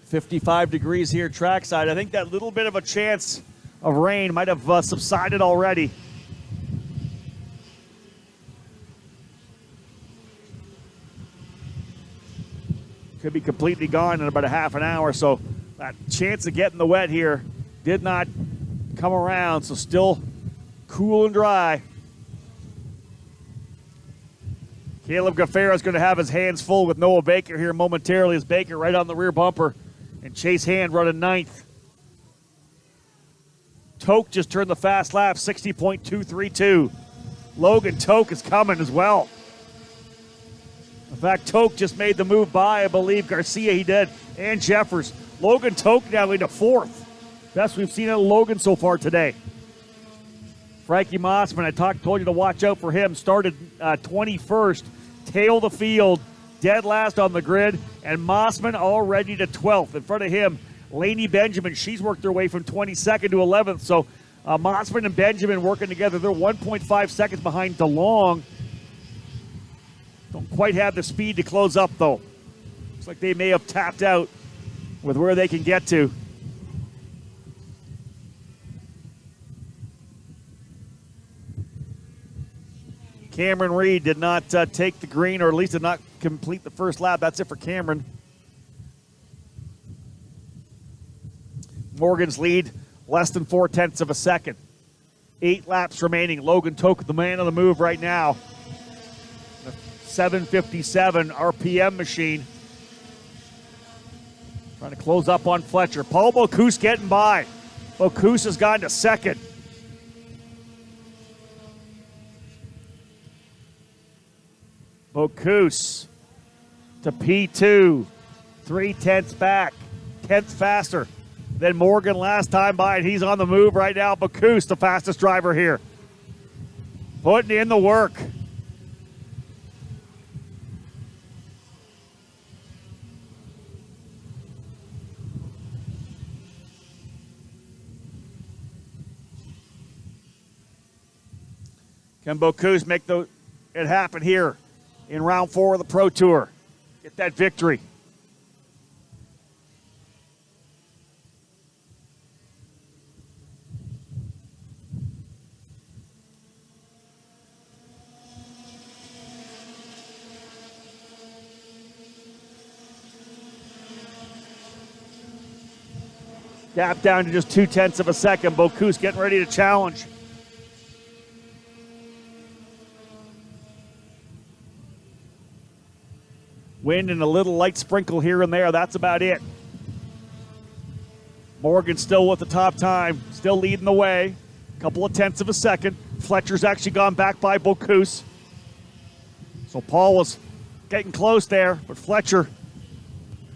55 degrees here trackside. I think that little bit of a chance of rain might have subsided already. Could be completely gone in about a half an hour, so that chance of getting the wet here did not come around, so still cool and dry. Caleb Gaffera is going to have his hands full with Noah Baker here momentarily, as Baker right on the rear bumper, and Chase Hand running ninth. Toke just turned the fast lap, 60.232. Logan Toke is coming as well. In fact, Toke just made the move by, I believe, Garcia he did, and Jeffers. Logan Toke now into fourth. Best we've seen out of Logan so far today. Frankie Mossman, told you to watch out for him, started 21st, tail the field, dead last on the grid, and Mossman already to 12th. In front of him, Lainey Benjamin, she's worked her way from 22nd to 11th. So Mossman and Benjamin working together. They're 1.5 seconds behind DeLong. Don't quite have the speed to close up, though. Looks like they may have tapped out with where they can get to. Cameron Reed did not take the green, or at least did not complete the first lap. That's it for Cameron. Morgan's lead, less than 0.4 of a second. 8 laps remaining. Logan Toke, the man on the move right now. The 757 RPM machine. Trying to close up on Fletcher. Paul Bocuse getting by. Bocuse has gone to second. Bocuse to P2. 0.3 back. 10th faster than Morgan last time by, and he's on the move right now. Bocuse, the fastest driver here. Putting in the work. Can Bocuse make it happen here in round 4 of the Pro Tour? Get that victory. Gap down to just 0.2 of a second. Bocuse getting ready to challenge. Wind and a little light sprinkle here and there. That's about it. Morgan still with the top time. Still leading the way. A couple of tenths of a second. Fletcher's actually gone back by Bocuse. So Paul was getting close there, but Fletcher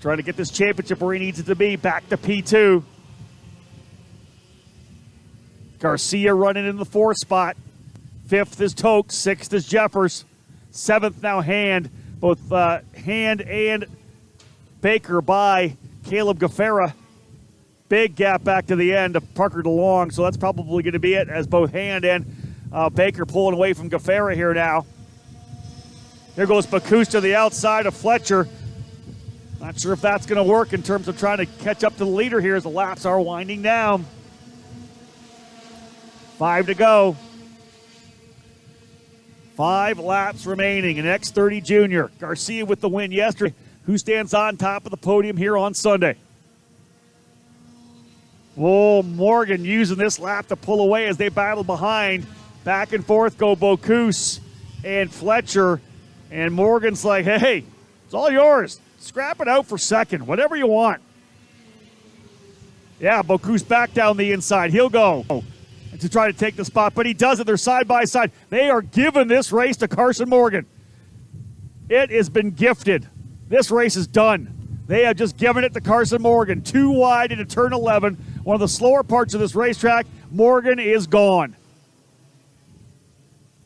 trying to get this championship where he needs it to be. Back to P2. Garcia running in the 4th spot. 5th is Toke. 6th is Jeffers. 7th now Hand. Both Hand and Baker by Caleb Gaffera. Big gap back to the end of Parker DeLong, so that's probably going to be it, as both Hand and Baker pulling away from Gaffera here now. Here goes Bocuse to the outside of Fletcher. Not sure if that's going to work in terms of trying to catch up to the leader here as the laps are winding down. 5 to go. 5 laps remaining in X30 Junior. Garcia with the win yesterday. Who stands on top of the podium here on Sunday? Oh, Morgan using this lap to pull away as they battle behind. Back and forth go Bocuse and Fletcher. And Morgan's like, hey, it's all yours. Scrap it out for second, whatever you want. Yeah, Bocuse back down the inside. He'll go to try to take the spot, but he does it. They're side by side. They are giving this race to Carson Morgan. It has been gifted. This race is done. They have just given it to Carson Morgan. 2 wide into turn 11. One of the slower parts of this racetrack. Morgan is gone.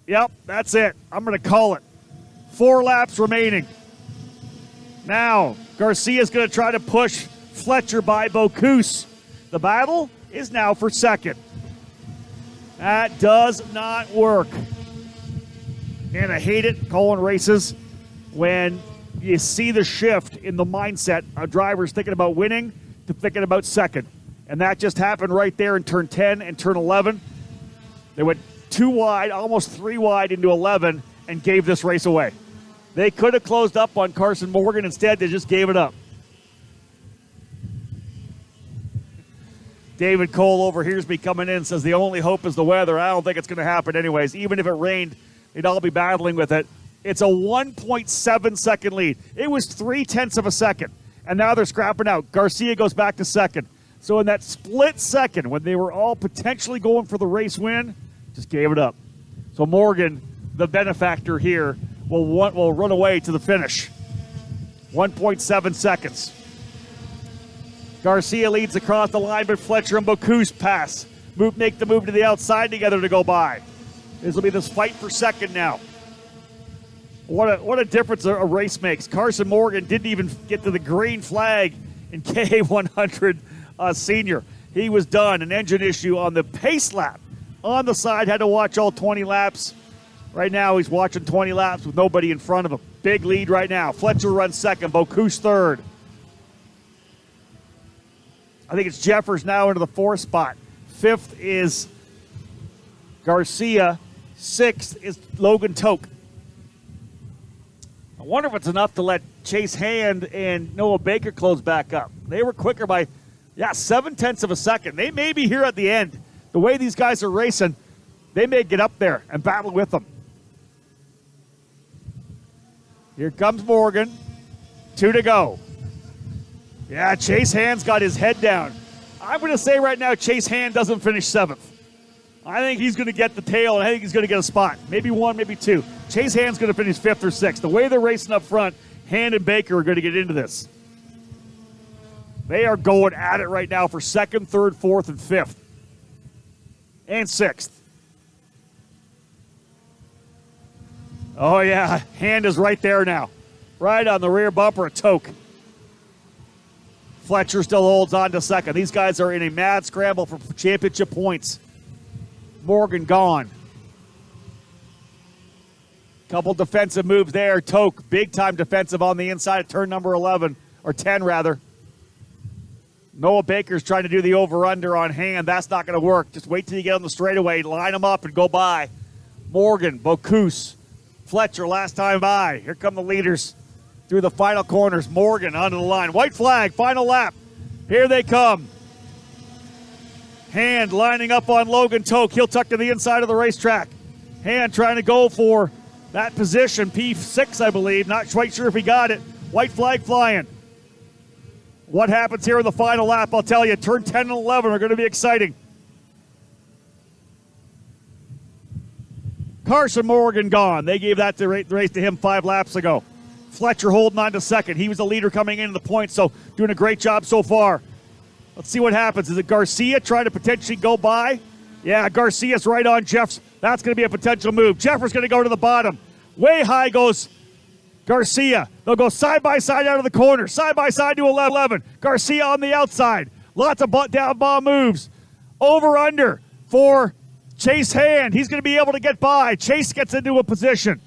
Yep, that's it. I'm going to call it. 4 laps remaining. Now, Garcia's going to try to push Fletcher by Bocuse. The battle is now for second. That does not work. And I hate it calling races when you see the shift in the mindset of drivers thinking about winning to thinking about second. And that just happened right there in turn 10 and turn 11. They went 2 wide, almost 3 wide into 11 and gave this race away. They could have closed up on Carson Morgan. Instead, they just gave it up. David Cole overhears me coming in and says the only hope is the weather. I don't think it's going to happen anyways. Even if it rained, they'd all be battling with it. It's a 1.7 second lead. It was 0.3 of a second, and now they're scrapping out. Garcia goes back to second. So in that split second, when they were all potentially going for the race win, just gave it up. So Morgan, the benefactor here, will run away to the finish. 1.7 seconds. Garcia leads across the line, but Fletcher and Bocuse pass. Make the move to the outside together to go by. This will be this fight for second now. What a difference a race makes. Carson Morgan didn't even get to the green flag in KA100 Senior. He was done. An engine issue on the pace lap. On the side, had to watch all 20 laps. Right now, he's watching 20 laps with nobody in front of him. Big lead right now. Fletcher runs second, Bocuse third. I think it's Jeffers now into the 4th spot. 5th is Garcia. 6th is Logan Toke. I wonder if it's enough to let Chase Hand and Noah Baker close back up. They were quicker by, 0.7 of a second. They may be here at the end. The way these guys are racing, they may get up there and battle with them. Here comes Morgan. 2 to go. Yeah, Chase Hand's got his head down. I'm going to say right now Chase Hand doesn't finish 7th. I think he's going to get the tail, and I think he's going to get a spot. Maybe 1, maybe 2. Chase Hand's going to finish 5th or 6th. The way they're racing up front, Hand and Baker are going to get into this. They are going at it right now for 2nd, 3rd, 4th, and 5th. And 6th. Oh, yeah. Hand is right there now. Right on the rear bumper of Toke. Fletcher still holds on to second. These guys are in a mad scramble for championship points. Morgan gone. Couple defensive moves there. Toke, big time defensive on the inside of turn number 11, or 10 rather. Noah Baker's trying to do the over-under on Hand. That's not going to work. Just wait till you get on the straightaway, line them up and go by. Morgan, Bocuse, Fletcher last time by. Here come the leaders through the final corners. Morgan onto the line. White flag, final lap. Here they come. Hand lining up on Logan Toke. He'll tuck to the inside of the racetrack. Hand trying to go for that position. P6, I believe. Not quite sure if he got it. White flag flying. What happens here in the final lap, I'll tell you. Turn 10 and 11 are going to be exciting. Carson Morgan gone. They gave that race to him 5 laps ago. Fletcher holding on to second. He was the leader coming into the points, so doing a great job so far. Let's see what happens. Is it Garcia trying to potentially go by? Yeah, Garcia's right on Jeffs. That's going to be a potential move. Jeffers going to go to the bottom. Way high goes Garcia. They'll go side by side out of the corner. Side by side to 11. Garcia on the outside. Lots of down ball moves. Over under for Chase Hand. He's going to be able to get by. Chase gets into a position.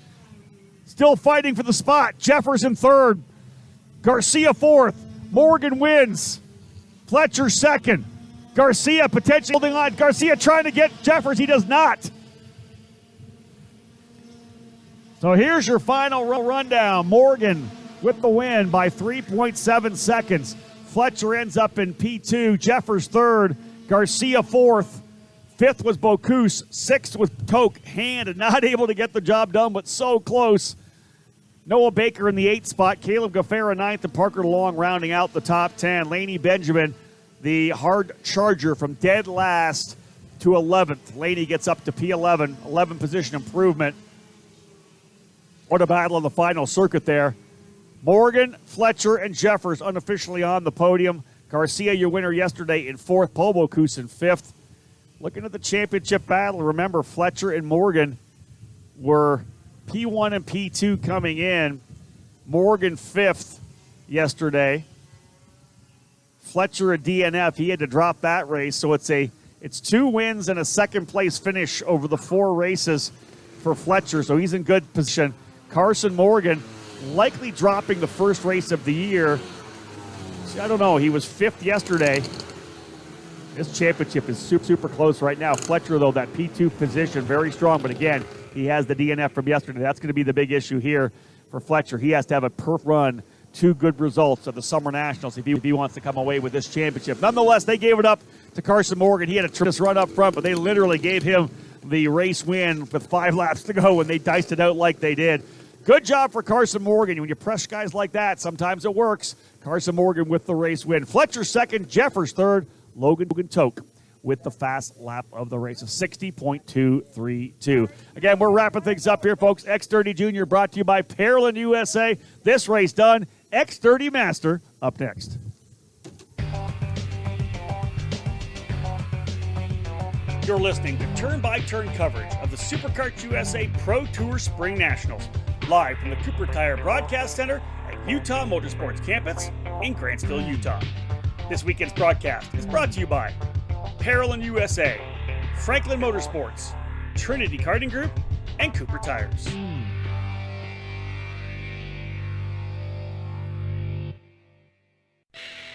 Still fighting for the spot. Jeffers in 3rd. Garcia 4th. Morgan wins. Fletcher 2nd. Garcia potentially holding on. Garcia trying to get Jeffers. He does not. So here's your final rundown. Morgan with the win by 3.7 seconds. Fletcher ends up in P2. Jeffers 3rd. Garcia 4th. 5th was Bocuse. 6th was Toke. Hand not able to get the job done, but so close. Noah Baker in the 8th spot. Caleb Gaffera 9th, and Parker Long rounding out the top 10. Laney Benjamin, the hard charger, from dead last to 11th. Laney gets up to P11, 11 position improvement. What a battle on the final circuit there. Morgan, Fletcher, and Jeffers unofficially on the podium. Garcia, your winner yesterday, in 4th. Paul Bocuse in 5th. Looking at the championship battle, remember Fletcher and Morgan were P1 and P2 coming in. Morgan 5th yesterday. Fletcher a DNF. He had to drop that race, so it's 2 wins and a 2nd place finish over the 4 races for Fletcher, so he's in good position. Carson Morgan likely dropping the first race of the year. See, I don't know. He was 5th yesterday. This championship is super close right now. Fletcher, though, that P2 position, very strong. But again, he has the DNF from yesterday. That's going to be the big issue here for Fletcher. He has to have a perfect run, 2 good results at the Summer Nationals if he wants to come away with this championship. Nonetheless, they gave it up to Carson Morgan. He had a tremendous run up front, but they literally gave him the race win with 5 laps to go when they diced it out like they did. Good job for Carson Morgan. When you press guys like that, sometimes it works. Carson Morgan with the race win. Fletcher second, Jeffers third, Logan Toke with the fast lap of the race of 60.232. Again, we're wrapping things up here, folks. X30 Junior brought to you by Parolin USA. This race done. X30 Master up next. You're listening to turn-by-turn coverage of the Superkarts USA Pro Tour SpringNationals, live from the Cooper Tire Broadcast Center at Utah Motorsports Campus in Grantsville, Utah. This weekend's broadcast is brought to you by Parolin USA, Franklin Motorsports, Trinity Karting Group, and Cooper Tires.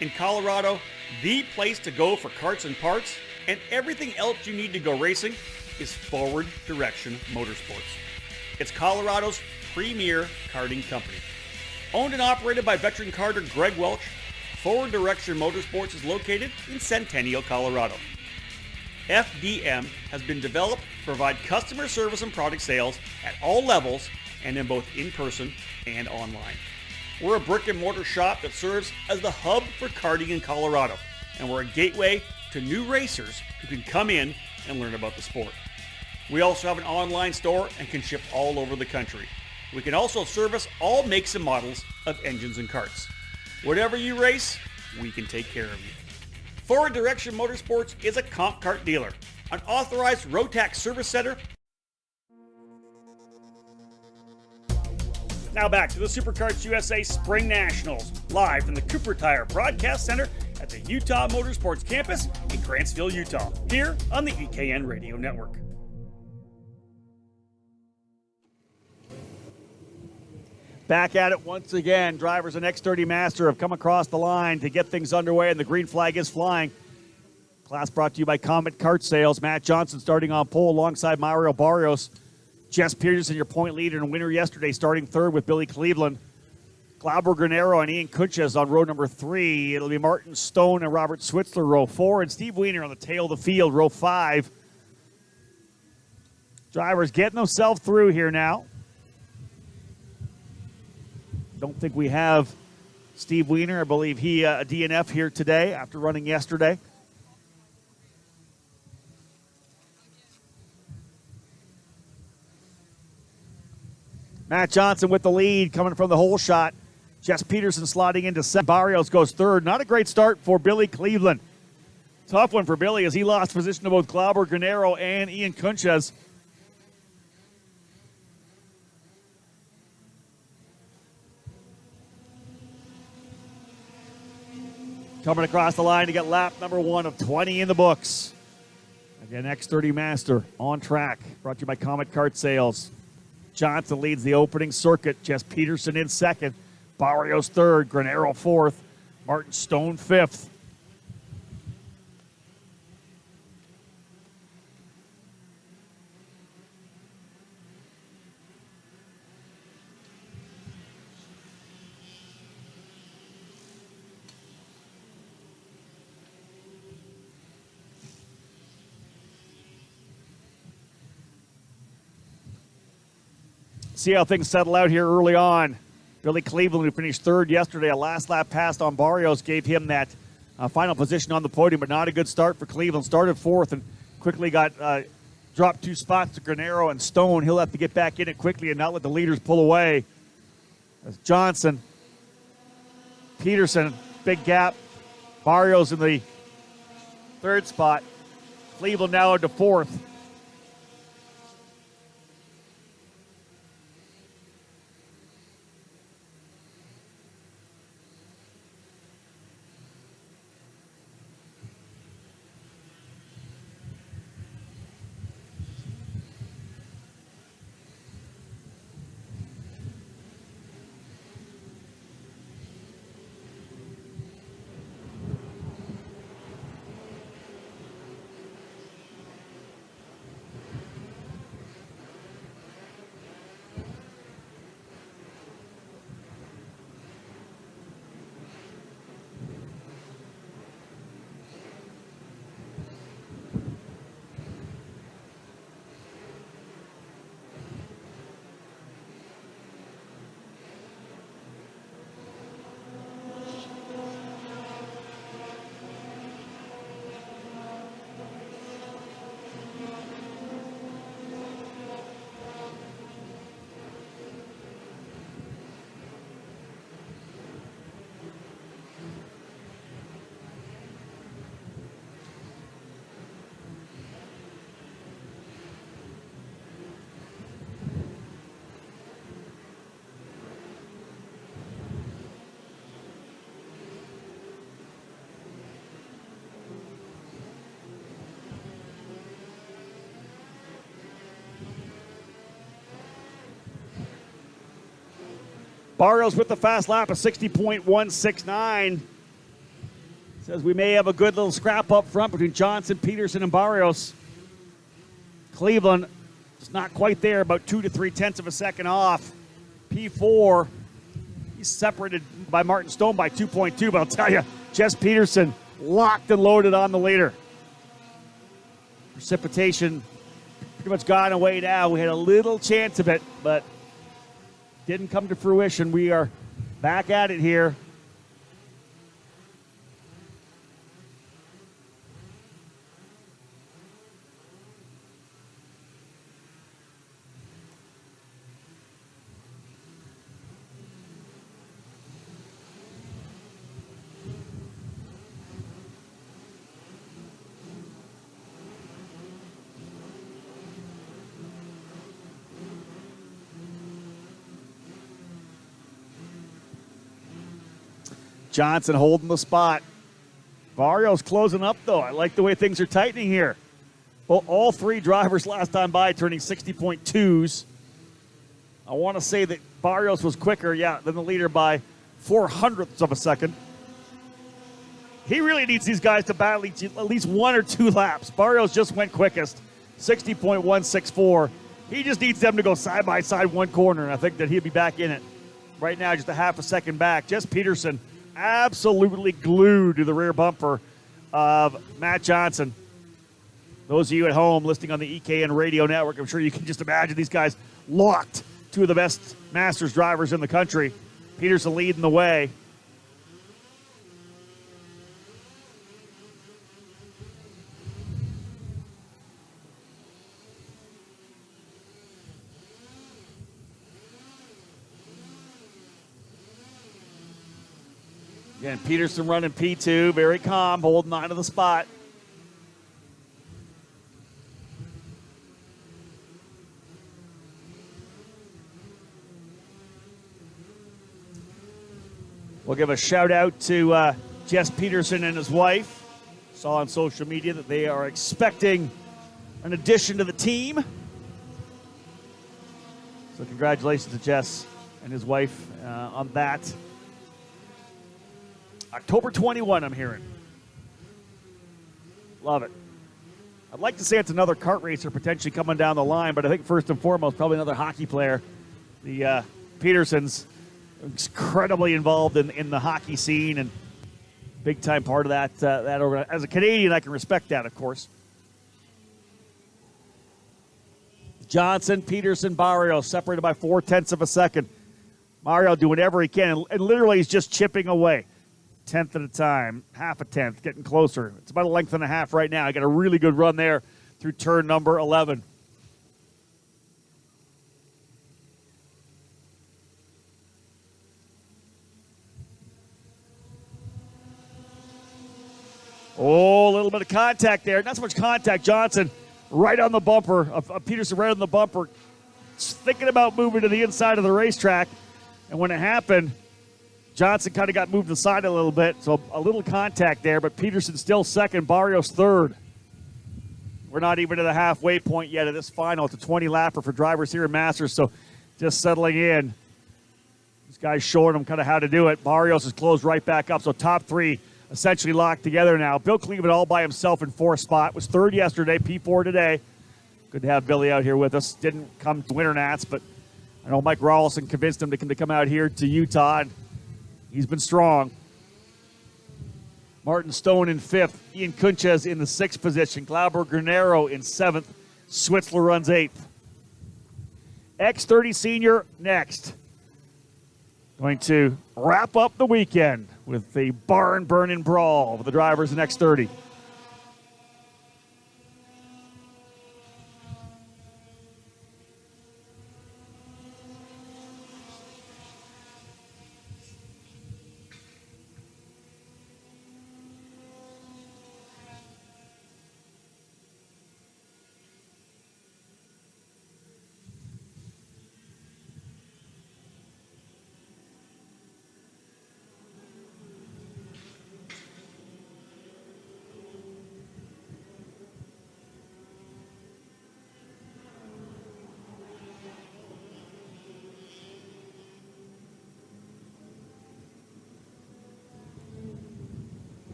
In Colorado, the place to go for karts and parts and everything else you need to go racing is Forward Direction Motorsports. It's Colorado's premier karting company. Owned and operated by veteran karter Greg Welch, Forward Direction Motorsports is located in Centennial, Colorado. FDM has been developed to provide customer service and product sales at all levels and in both in-person and online. We're a brick and mortar shop that serves as the hub for karting in Colorado, and we're a gateway to new racers who can come in and learn about the sport. We also have an online store and can ship all over the country. We can also service all makes and models of engines and karts. Whatever you race, we can take care of you. Forward Direction Motorsports is a comp kart dealer, an authorized Rotax service center. Now back to the Superkarts USA Spring Nationals, live from the Cooper Tire Broadcast Center at the Utah Motorsports Campus in Grantsville, Utah, here on the EKN Radio Network. Back at it once again. Drivers in X30 Master have come across the line to get things underway, and the green flag is flying. Class brought to you by Comet Kart Sales. Matt Johnson starting on pole alongside Mario Barrios. Jess Peterson, your point leader and winner yesterday, starting third with Billy Cleveland. Glauber Granero and Ian Kunches on row number 3. It'll be Martin Stone and Robert Switzler, row 4, and Steve Wiener on the tail of the field, row 5. Drivers getting themselves through here now. Don't think we have Steve Wiener. I believe he a DNF here today after running yesterday. Matt Johnson with the lead coming from the hole shot. Jess Peterson sliding into second. Barrios goes third. Not a great start for Billy Cleveland. Tough one for Billy as he lost position to both Glauber Granero and Ian Kunches. Coming across the line to get lap number 1 of 20 in the books. Again, X30 Master on track. Brought to you by Comet Kart Sales. Johnson leads the opening circuit. Jess Peterson in second. Barrios third. Granero fourth. Martin Stone fifth. See how things settle out here early on. Billy Cleveland, who finished third yesterday, a last lap pass on Barrios gave him that final position on the podium, but not a good start for Cleveland. Started fourth and quickly got dropped 2 spots to Granero and Stone. He'll have to get back in it quickly and not let the leaders pull away. As Johnson, Peterson, big gap. Barrios in the third spot. Cleveland now into fourth. Barrios with the fast lap of 60.169. Says we may have a good little scrap up front between Johnson, Peterson, and Barrios. Cleveland is not quite there, about 2 to 3/10 of a second off. P4, he's separated by Martin Stone by 2.2, but I'll tell you, Jess Peterson locked and loaded on the leader. Precipitation pretty much gone away now. We had a little chance of it, but didn't come to fruition. We are back at it here. Johnson holding the spot. Barrios closing up, though. I like the way things are tightening here. Well, all three drivers last time by turning 60.2s. I want to say that Barrios was quicker, than the leader by 0.04 of a second. He really needs these guys to battle at least 1 or 2 laps. Barrios just went quickest, 60.164. He just needs them to go side by side one corner, and I think that he'll be back in it. Right now, just a half a second back. Jess Peterson absolutely glued to the rear bumper of Matt Johnson. Those of you at home listening on the EKN radio network, I'm sure you can just imagine these guys locked. 2 of the best Masters drivers in the country. Peterson leading the way. Again, Peterson running P2, very calm, holding on to the spot. We'll give a shout out to Jess Peterson and his wife. Saw on social media that they are expecting an addition to the team. So congratulations to Jess and his wife on that. October 21, I'm hearing. Love it. I'd like to say it's another kart racer potentially coming down the line, but I think first and foremost, probably another hockey player. The Petersons, incredibly involved in the hockey scene and big time part of that. As a Canadian, I can respect that, of course. Johnson, Peterson, Barrios separated by 0.4 of a second. Mario doing whatever he can, and literally he's just chipping away. 1/10 at a time, half a tenth, getting closer. It's about a length and a half right now. I got a really good run there through turn number 11. Oh, a little bit of contact there. Not so much contact. Johnson right on the bumper. Peterson right on the bumper. Just thinking about moving to the inside of the racetrack. And when it happened, Johnson kind of got moved aside a little bit, so a little contact there, but Peterson still second, Barrios third. We're not even to the halfway point yet of this final. It's a 20-lapper for drivers here in Masters, so just settling in. This guy's showing them kind of how to do it. Barrios is closed right back up, so top 3 essentially locked together now. Bill Cleveland all by himself in 4th spot. Was 3rd yesterday, P4 today. Good to have Billy out here with us. Didn't come to Winter Nats, but I know Mike Rawlson convinced him to come out here to Utah, and he's been strong. Martin Stone in 5th. Ian Kunchez in the 6th position. Glauber Granero in 7th. Switzler runs 8th. X30 Senior next. Going to wrap up the weekend with the barn-burning brawl with the drivers in X30.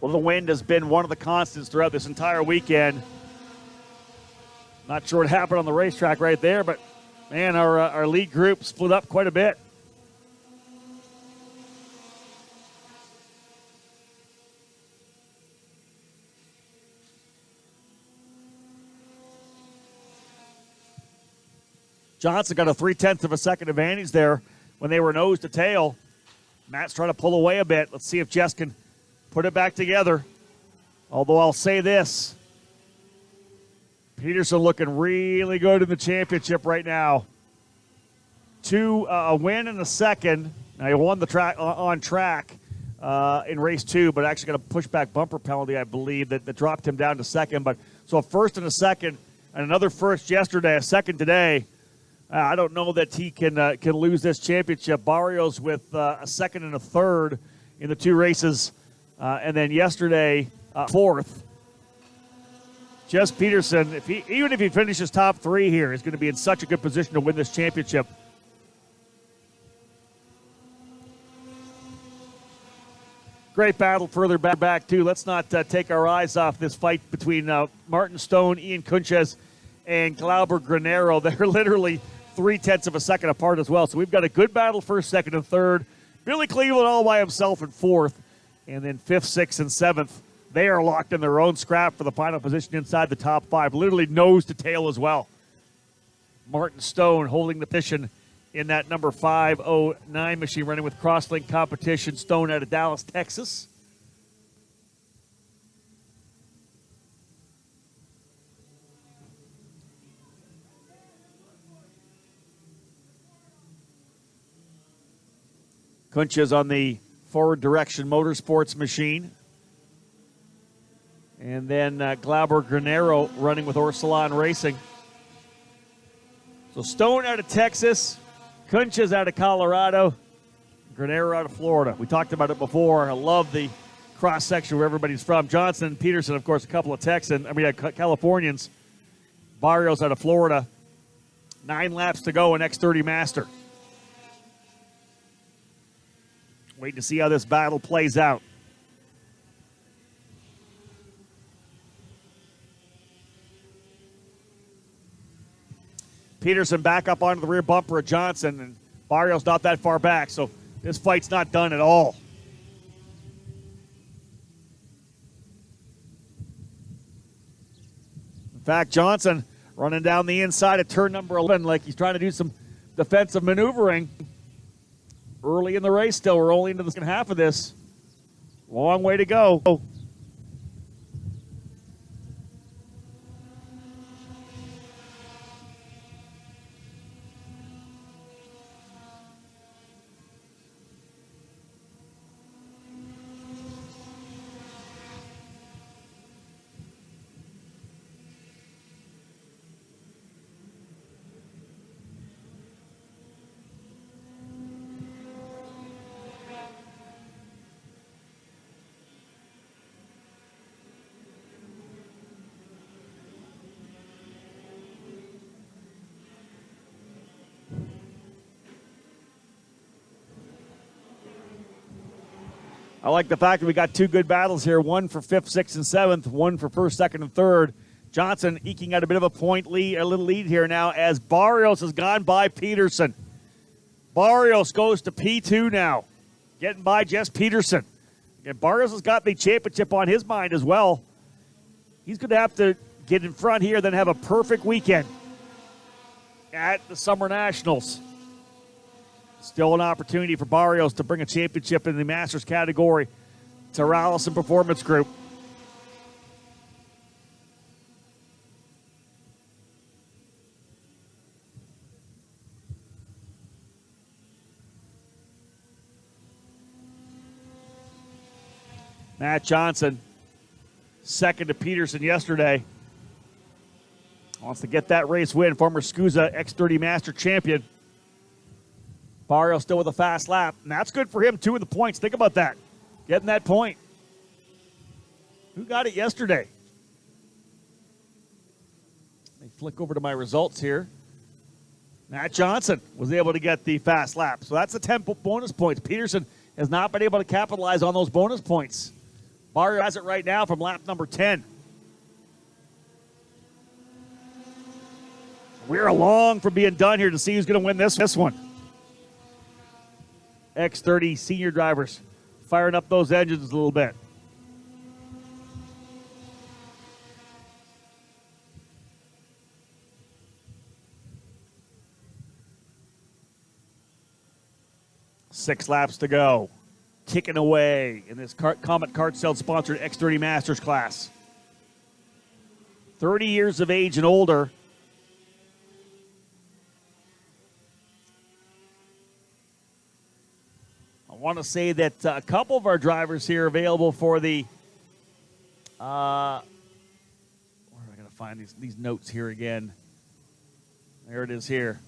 Well, the wind has been one of the constants throughout this entire weekend. Not sure what happened on the racetrack right there, but man, our lead group split up quite a bit. Johnson got a 0.3 of a second advantage there when they were nose to tail. Matt's trying to pull away a bit. Let's see if Jess can put it back together. Although I'll say this, Peterson looking really good in the championship right now. A win and a second. Now he won the track on track in race 2, but actually got a pushback bumper penalty, I believe, that dropped him down to second. But so a first and a second, and another first yesterday, a second today. I don't know that he can lose this championship. Barrios with a second and a third in the 2 races, and then yesterday fourth. Jess Peterson, even if he finishes top 3 here, is going to be in such a good position to win this championship. Great battle further back too. Let's not take our eyes off this fight between Martin Stone, Ian Kunches, and Glauber Granero. They're literally 0.3 of a second apart as well. So we've got a good battle first, second, and third. Billy Cleveland all by himself in 4th. And then 5th, 6th, and 7th. They are locked in their own scrap for the final position inside the top 5. Literally nose to tail as well. Martin Stone holding the position in that number 509 machine, running with Crosslink Competition. Stone out of Dallas, Texas. Kunches on the forward direction motorsports machine. And then Glauber Granero running with Orsolon Racing. So Stone out of Texas, Kunches out of Colorado, Granero out of Florida. We talked about it before. I love the cross-section where everybody's from. Johnson and Peterson, of course, a couple of Californians. Barrios out of Florida. 9 laps to go in X30 Master. Waiting to see how this battle plays out. Peterson back up onto the rear bumper of Johnson, and Barrios not that far back, so this fight's not done at all. In fact, Johnson running down the inside of turn number 11 like he's trying to do some defensive maneuvering. Early in the race still. We're only into the second half of this. Long way to go. I like the fact that we got 2 good battles here, one for 5th, 6th, and 7th, one for 1st, 2nd, and 3rd. Johnson eking out a bit of a little lead here now as Barrios has gone by Peterson. Barrios goes to P2 now, getting by Jess Peterson. And Barrios has got the championship on his mind as well. He's going to have to get in front here, then have a perfect weekend at the Summer Nationals. Still an opportunity for Barrios to bring a championship in the Masters category to Rallison Performance Group. Matt Johnson, second to Peterson yesterday. Wants to get that race win, former SKUSA X30 Master champion. Barrios still with a fast lap, and that's good for him, 2 of the points. Think about that, getting that point. Who got it yesterday? Let me flick over to my results here. Matt Johnson was able to get the fast lap, so that's the 10 bonus points. Peterson has not been able to capitalize on those bonus points. Barrios has it right now from lap number 10. We're along from being done here to see who's going to win this one. X30 Senior drivers firing up those engines a little bit. Six laps to go. Kicking away in this Comet Kart sponsored X30 Masters class. 30 years of age and older. I want to say that a couple of our drivers here are available for the, where am I going to find these notes here again? There it is here.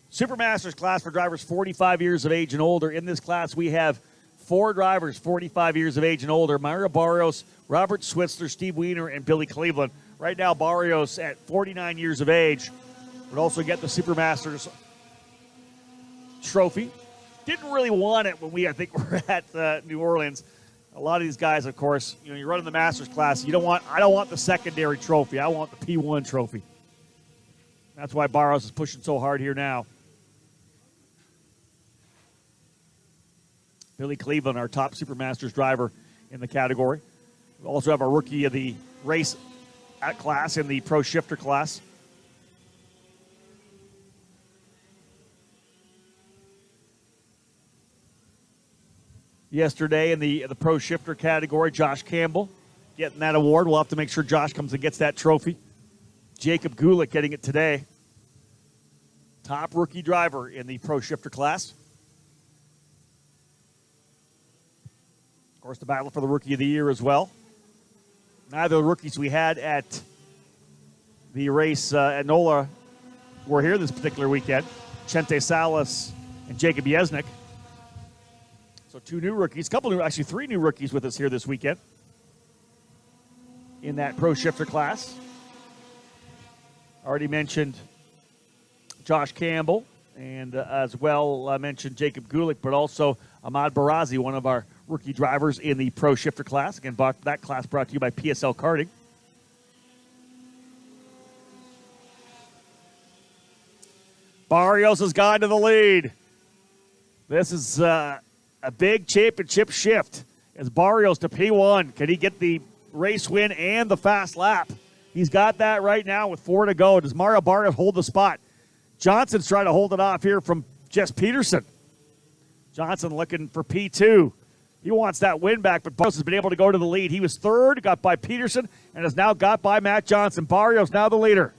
Super Masters class for drivers 45 years of age and older. In this class, we have 4 drivers 45 years of age and older: Mario Barrios, Robert Switzler, Steve Weiner, and Billy Cleveland. Right now, Barrios at 49 years of age would also get the Super Masters trophy. Didn't really want it when we, I think, were at New Orleans. A lot of these guys, of course, you're running the Masters class. I don't want the secondary trophy. I want the P1 trophy. That's why Barrios is pushing so hard here now. Billy Cleveland, our top Super Masters driver in the category. We also have our rookie of the race at class in the Pro Shifter class. Yesterday in the Pro Shifter category, Josh Campbell getting that award. We'll have to make sure Josh comes and gets that trophy. Jacob Gulick getting it today. Top rookie driver in the Pro Shifter class. Of course, the battle for the Rookie of the Year as well. Neither of the rookies we had at the race at NOLA were here this particular weekend. Chente Salas and Jacob Yesnick. So 2 new rookies, actually 3 new rookies with us here this weekend in that Pro Shifter class. Already mentioned Josh Campbell, and as well I mentioned Jacob Gulick, but also Ahmad Barazi, one of our rookie drivers in the Pro Shifter class. Again, that class brought to you by PSL Karting. Barrios has gone to the lead. This is a big championship shift as Barrios to P1. Can he get the race win and the fast lap? He's got that right now with 4 to go. Does Mario Barrios hold the spot? Johnson's trying to hold it off here from Jess Peterson. Johnson looking for P2. He wants that win back, but Barrios has been able to go to the lead. He was 3rd, got by Peterson, and has now got by Matt Johnson. Barrios now the leader.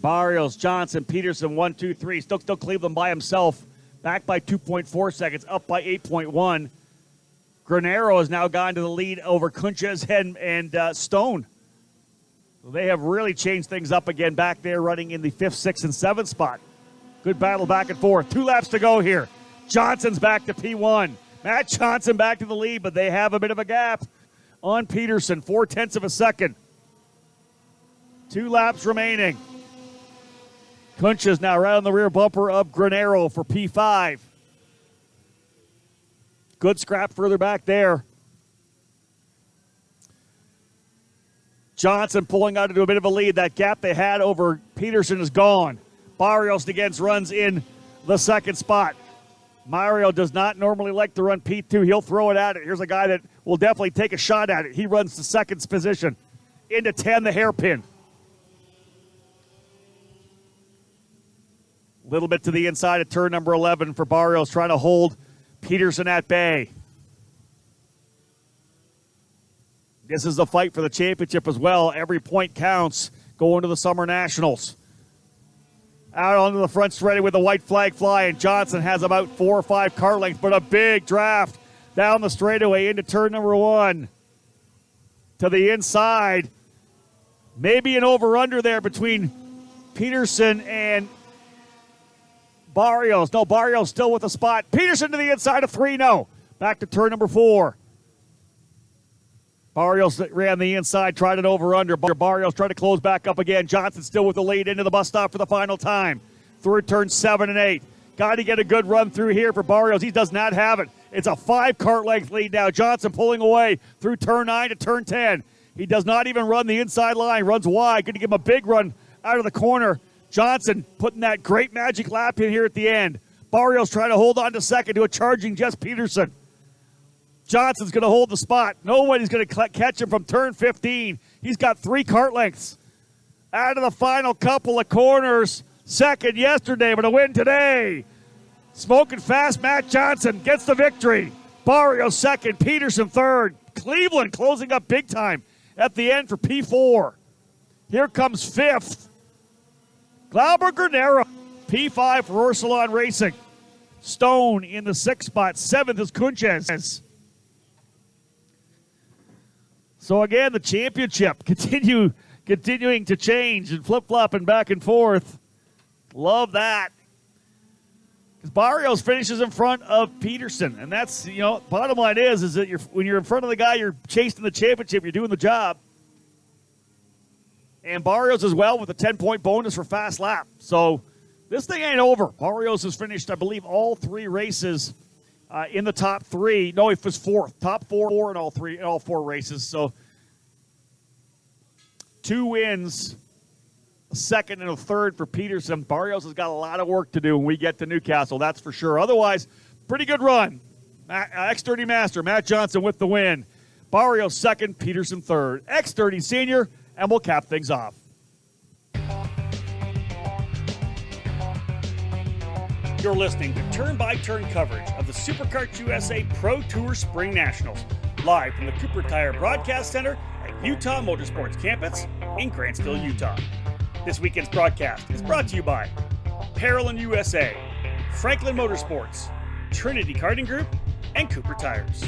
Barrios, Johnson, Peterson, 1, 2, 3. Still Cleveland by himself. Back by 2.4 seconds, up by 8.1. Granero has now gone to the lead over Kunches and Stone. So they have really changed things up again back there, running in the 5th, 6th, and 7th spot. Good battle back and forth. 2 laps to go here. Johnson's back to P1. Matt Johnson back to the lead, but they have a bit of a gap on Peterson, 0.4 of a second. 2 laps remaining. Kunches now right on the rear bumper of Granero for P5. Good scrap further back there. Johnson pulling out into a bit of a lead. That gap they had over Peterson is gone. Barrios again runs in the 2nd spot. Mario does not normally like to run P2. He'll throw it at it. Here's a guy that will definitely take a shot at it. He runs the 2nd position. Into 10, the hairpin. A little bit to the inside of turn number 11 for Barrios, trying to hold Peterson at bay. This is the fight for the championship as well. Every point counts going to the Summer Nationals. Out onto the front straightaway with the white flag flying. Johnson has about 4 or 5 car lengths, but a big draft down the straightaway into turn number 1. To the inside. Maybe an over-under there between Peterson and Barrios. No, Barrios still with the spot. Peterson to the inside of 3, no. Back to turn number 4. Barrios ran the inside, tried an over-under. Barrios tried to close back up again. Johnson still with the lead into the bus stop for the final time. Through turn 7 and 8. Got to get a good run through here for Barrios. He does not have it. It's a 5 kart length lead now. Johnson pulling away through turn 9 to turn 10. He does not even run the inside line. Runs wide. Going to give him a big run out of the corner. Johnson putting that great magic lap in here at the end. Barrios trying to hold on to second to a charging Jess Peterson. Johnson's going to hold the spot. Nobody's going to catch him from turn 15. He's got 3 kart lengths. Out of the final couple of corners. Second yesterday, but a win today. Smoking fast, Matt Johnson gets the victory. Barrios second, Peterson third. Cleveland closing up big time at the end for P4. Here comes 5th. Glauber Granero, P5 for Ursulon Racing. Stone in the 6th spot. 7th is Kunches. So again, the championship continuing to change and flip-flopping back and forth. Love that. Because Barrios finishes in front of Peterson. And that's, bottom line is that when you're in front of the guy you're chasing the championship, you're doing the job. And Barrios as well with a 10-point bonus for fast lap. So this thing ain't over. Barrios has finished, I believe, all 3 races in the top 3. No, he was 4th. Top 4 in all 4 races. So 2 wins, a 2nd and a 3rd for Peterson. Barrios has got a lot of work to do when we get to Newcastle, that's for sure. Otherwise, pretty good run. X30 Master, Matt Johnson with the win. Barrios 2nd, Peterson 3rd. X30 Senior, and we'll cap things off. You're listening to turn-by-turn coverage of the Superkarts USA Pro Tour Spring Nationals, live from the Cooper Tire Broadcast Center at Utah Motorsports Campus in Grantsville, Utah. This weekend's broadcast is brought to you by Parolin USA, Franklin Motorsports, Trinity Karting Group, and Cooper Tires.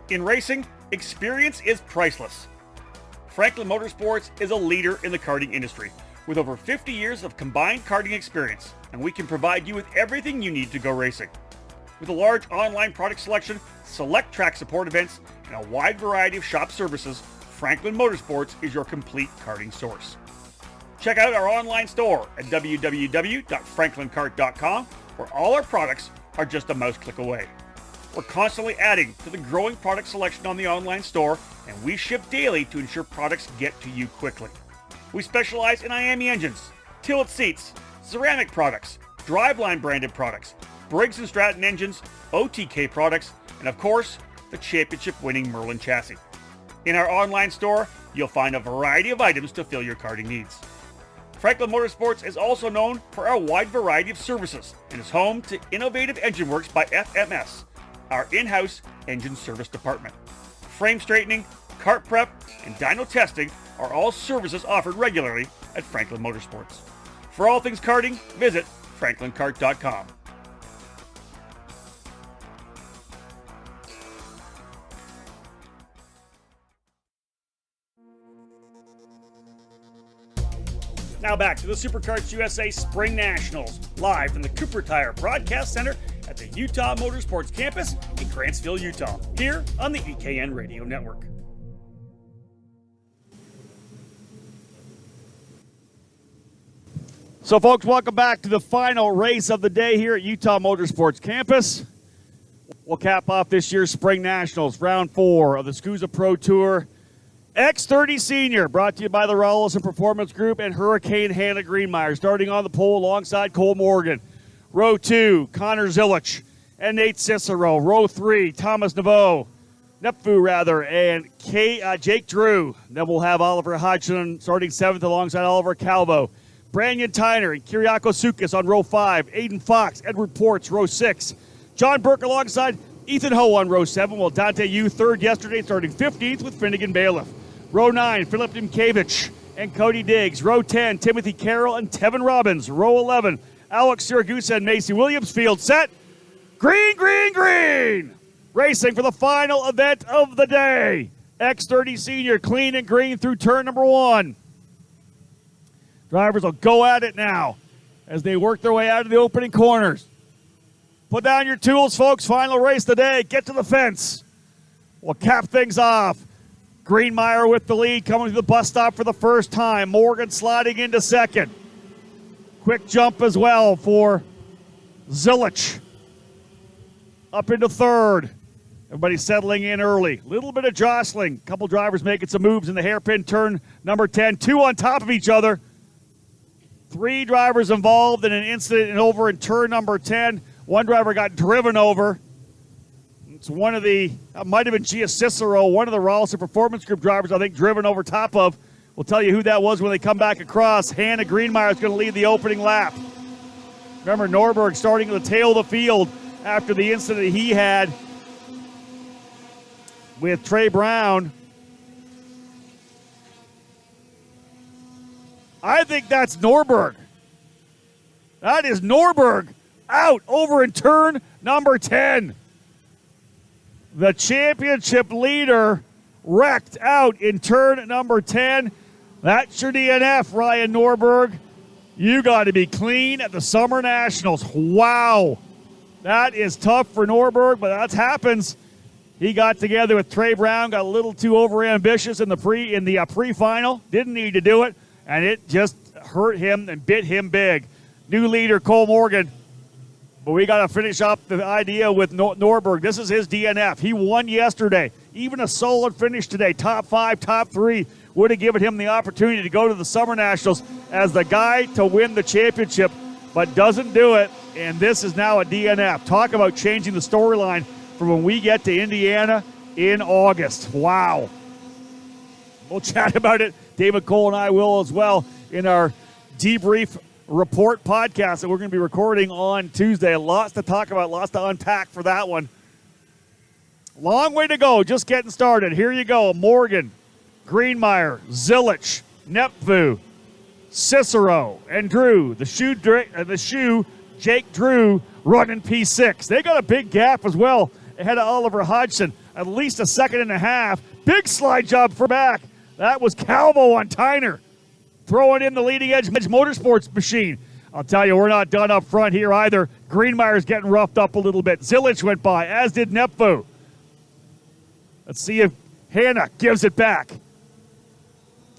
In racing, experience is priceless. Franklin Motorsports is a leader in the karting industry with over 50 years of combined karting experience, and we can provide you with everything you need to go racing. With a large online product selection, select track support events, and a wide variety of shop services, Franklin Motorsports is your complete karting source. Check out our online store at www.franklinkart.com, where all our products are just a mouse click away. We're constantly adding to the growing product selection on the online store, and we ship daily to ensure products get to you quickly. We specialize in IAME engines, tilt seats, ceramic products, driveline branded products, Briggs & Stratton engines, OTK products, and of course, the championship-winning Merlin chassis. In our online store, you'll find a variety of items to fill your karting needs. Franklin Motorsports is also known for our wide variety of services and is home to Innovative Engine Works by FMS, our in-house engine service department. Frame straightening, kart prep, and dyno testing are all services offered regularly at Franklin Motorsports. For all things karting, visit franklinkart.com. Now back to the Superkarts USA Spring Nationals, live from the Cooper Tire Broadcast Center at the Utah Motorsports Campus in Grantsville, Utah, here on the EKN Radio Network. So folks, welcome back to the final race of the day here at Utah Motorsports Campus. We'll cap off this year's Spring Nationals, round 4 of the SKUSA Pro Tour. X30 Senior, brought to you by the Rollison Performance Group and Hurricane Hannah Greenmeyer, starting on the pole alongside Cole Morgan. Row 2, Connor Zilich and Nate Cicero. Row 3, Thomas Naveau. Nepfu rather, and Jake Drew. Then we'll have Oliver Hodgson starting 7th alongside Oliver Calvo. Brandon Tyner and Kyriako Sukas on row 5. Aiden Fox, Edward Ports, row 6. John Burke alongside Ethan Ho on row 7, while Dante Yu 3rd yesterday, starting 15th with Finnegan Bailiff. Row 9, Philip Dimkevich and Cody Diggs. Row 10, Timothy Carroll and Tevin Robbins. Row 11, Alex Siragusa and Macy Williams. Field set. Green, green, green! Racing for the final event of the day. X30 Senior, clean and green through turn number 1. Drivers will go at it now as they work their way out of the opening corners. Put down your tools, folks. Final race today. Get to the fence. We'll cap things off. Greenmeyer with the lead, coming to the bus stop for the first time. Morgan sliding into second. Quick jump as well for Zilich. Up into third. Everybody settling in early. Little bit of jostling. Couple drivers making some moves in the hairpin turn number 10. 2 on top of each other. 3 drivers involved in an incident over in turn number 10. One driver got driven over. It's one of the, might have been Gia Cicero, one of the Rollinson Performance Group drivers, I think, driven over top of. We'll tell you who that was when they come back across. Hannah Greenmeyer is going to lead the opening lap. Remember, Norberg starting at the tail of the field after the incident he had with Trey Brown. I think that's Norberg. That is Norberg out over in turn number 10. The championship leader wrecked out in turn number 10. That's your DNF, Ryan Norberg. You got to be clean at the Summer Nationals. Wow. That is tough for Norberg, but that happens. He got together with Trey Brown, got a little too overambitious in the pre-final. Didn't need to do it, and it just hurt him and bit him big. New leader, Cole Morgan. But we got to finish up the idea with Norberg. This is his DNF. He won yesterday. Even a solid finish today, top 5, top 3, would have given him the opportunity to go to the Summer Nationals as the guy to win the championship, but doesn't do it, and this is now a DNF. Talk about changing the storyline for when we get to Indiana in August. Wow. We'll chat about it. David Cole and I will as well in our debrief report podcast that we're going to be recording on Tuesday. Lots to talk about, lots to unpack for that one. Long way to go, just getting started. Here you go. Morgan, Greenmeyer, Zilich, Nepfu, Cicero, and Drew. The shoe, Jake Drew, running P6. They got a big gap as well ahead of Oliver Hodgson. At least a second and a half. Big slide job for back. That was Calvo on Tyner. Throwing in the leading edge motorsports machine. I'll tell you, we're not done up front here either. Greenmeyer's getting roughed up a little bit. Zilich went by, as did Nepfu. Let's see if Hannah gives it back.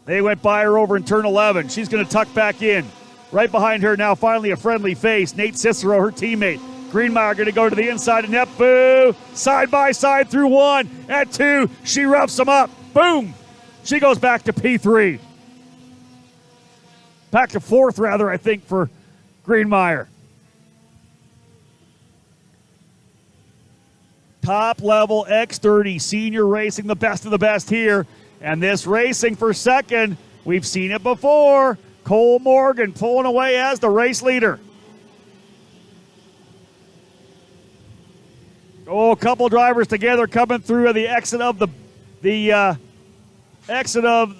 They went by her over in turn 11. She's going to tuck back in. Right behind her now, finally a friendly face. Nate Cicero, her teammate. Greenmeyer going to go to the inside of Nepfu. Side by side through 1 and 2. She roughs him up. Boom. She goes back to P3. Back to 4th, rather, I think, for Greenmeyer. Top-level X30 Senior racing, the best of the best here. And this racing for second, we've seen it before. Cole Morgan pulling away as the race leader. Oh, a couple drivers together coming through the exit of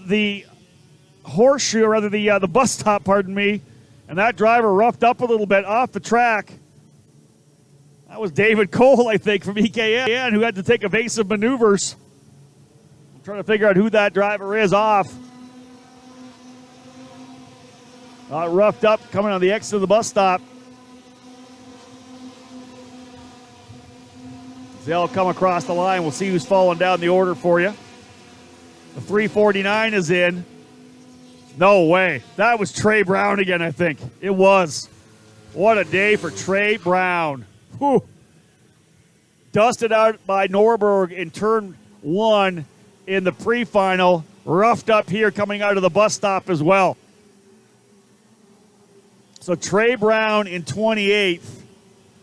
the horseshoe, or rather the bus stop, pardon me. And that driver roughed up a little bit off the track. That was David Cole, I think, from EKN, who had to take evasive maneuvers. I'm trying to figure out who that driver is off. Roughed up coming on the exit of the bus stop. They'll come across the line. We'll see who's falling down the order for you. The 349 is in. No way. That was Trey Brown again, I think. It was. What a day for Trey Brown. Whew. Dusted out by Norberg in turn 1 in the pre-final. Roughed up here coming out of the bus stop as well. So Trey Brown in 28th.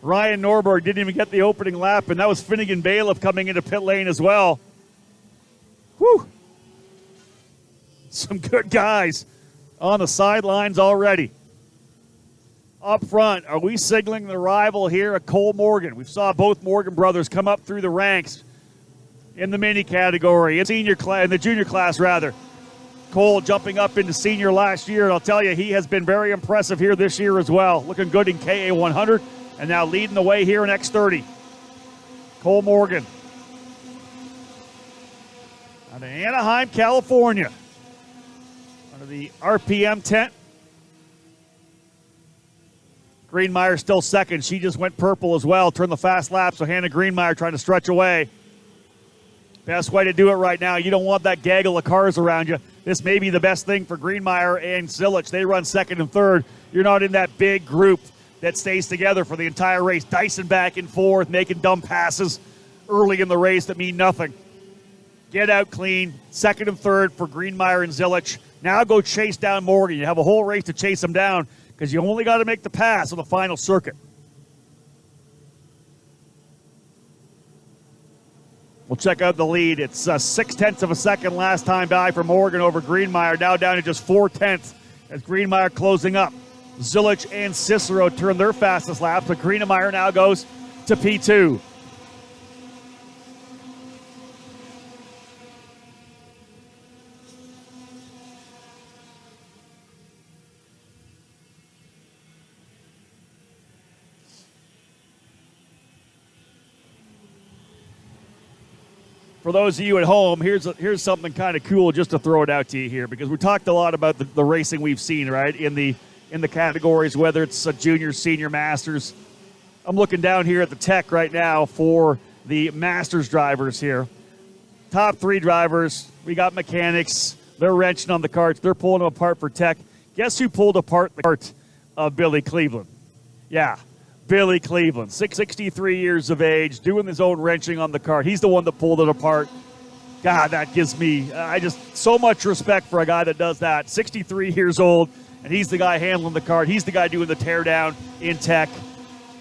Ryan Norberg didn't even get the opening lap, and that was Finnegan Bailiff coming into pit lane as well. Woo! Some good guys on the sidelines already. Up front, are we signaling the arrival here at Cole Morgan? We saw both Morgan brothers come up through the ranks in the mini category, in the junior class rather. Cole jumping up into senior last year, and I'll tell you, he has been very impressive here this year as well. Looking good in KA100, and now leading the way here in X30. Cole Morgan. Out of Anaheim, California. Under the RPM tent. Greenmeyer still second. She just went purple as well. Turned the fast lap, so Hannah Greenmeyer trying to stretch away. Best way to do it right now. You don't want that gaggle of cars around you. This may be the best thing for Greenmeyer and Zilich. They run second and third. You're not in that big group that stays together for the entire race. Dyson back and forth, making dumb passes early in the race that mean nothing. Get out clean. Second and third for Greenmeyer and Zilich. Now go chase down Morgan. You have a whole race to chase him down because you only got to make the pass on the final circuit. We'll check out the lead. It's 0.6 of a second last time by for Morgan over Greenmeyer. Now down to just 0.4 as Greenmeyer closing up. Zilich and Cicero turn their fastest laps, but Greenmeyer now goes to P2. For those of you at home, here's something kind of cool just to throw it out to you here, because we talked a lot about the racing we've seen, right, in the categories, whether it's junior, senior, masters. I'm looking down here at the tech right now for the masters drivers here. Top three drivers, we got mechanics. They're wrenching on the carts. They're pulling them apart for tech. Guess who pulled apart the cart of Billy Cleveland? Yeah. Billy Cleveland, 63 years of age, doing his own wrenching on the cart. He's the one that pulled it apart. God, that gives me so much respect for a guy that does that. 63 years old, and he's the guy handling the cart. He's the guy doing the teardown in tech.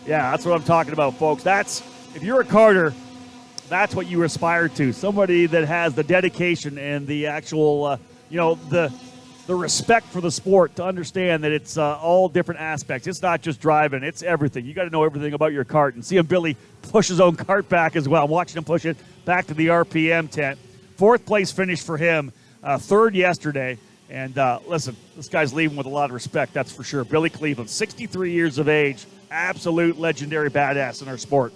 Yeah, that's what I'm talking about, folks. If you're a karter, that's what you aspire to. Somebody that has the dedication and the actual, the respect for the sport to understand that it's all different aspects. It's not just driving. It's everything. You got to know everything about your cart. And seeing Billy push his own cart back as well. I'm watching him push it back to the RPM tent. Fourth place finish for him. Third yesterday. And listen, this guy's leaving with a lot of respect, that's for sure. Billy Cleveland, 63 years of age. Absolute legendary badass in our sport.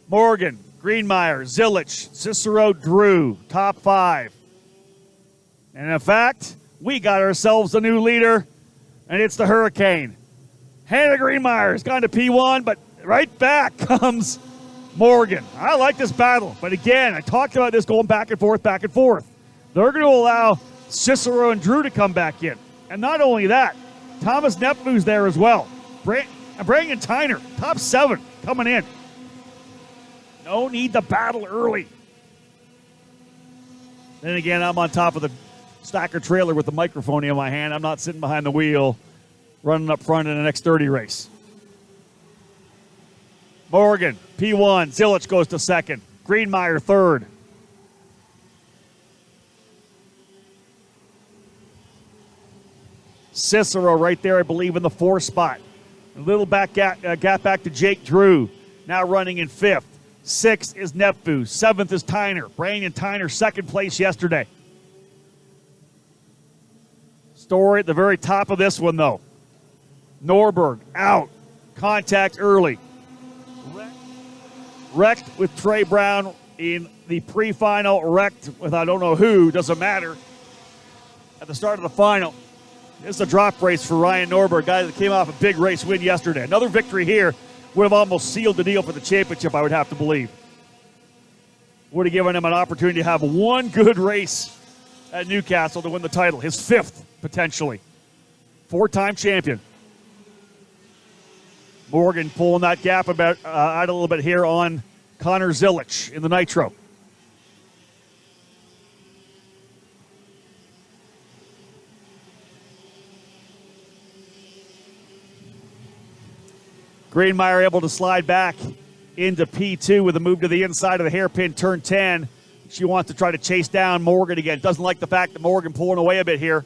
Morgan, Greenmeyer, Zilich, Cicero, Drew, top five. And in fact, we got ourselves a new leader, and it's the Hurricane. Hannah Greenmeyer has gone to P1, but right back comes Morgan. I like this battle, but again, I talked about this going back and forth, back and forth. They're going to allow Cicero and Drew to come back in. And not only that, Thomas Nepfu's there as well. Brandon Tyner, top 7, coming in. No need to battle early. Then again, I'm on top of the stacker trailer with the microphone in my hand. I'm not sitting behind the wheel running up front in an X30 race. Morgan, P1. Zilich goes to second. Greenmeyer, third. Cicero right there, I believe, in the 4th spot. A little gap back to Jake Drew, now running in 5th. 6th is Nepfu. 7th is Tyner. Brandon Tyner, 2nd place yesterday. Story at the very top of this one, though. Norberg out. Contact early. Wrecked with Trey Brown in the pre-final. Wrecked with I don't know who. Doesn't matter. At the start of the final. This is a drop race for Ryan Norberg, guy that came off a big race win yesterday. Another victory here would have almost sealed the deal for the championship, I would have to believe. Would have given him an opportunity to have one good race at Newcastle to win the title. His 5th, potentially. 4-time champion. Morgan pulling that gap out a little bit here on Connor Zilich in the Nitro. Greenmeyer able to slide back into P2 with a move to the inside of the hairpin, turn 10. She wants to try to chase down Morgan again. Doesn't like the fact that Morgan pulling away a bit here.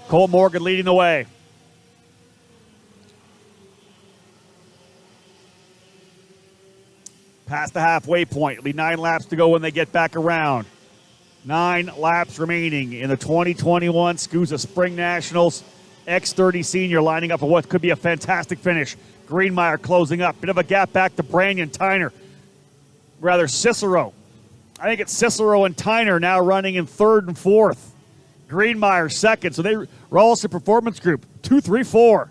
Cole Morgan leading the way. Past the halfway point. It'll be 9 laps to go when they get back around. 9 laps remaining in the 2021 SKUSA SpringNationals. X30 Senior lining up for what could be a fantastic finish. Greenmeyer closing up. Bit of a gap back to Brandon Tyner. Rather, Cicero. I think it's Cicero and Tyner now running in 3rd and 4th. Greenmeyer second, so they Rawlston Performance Group, 2, 3, 4.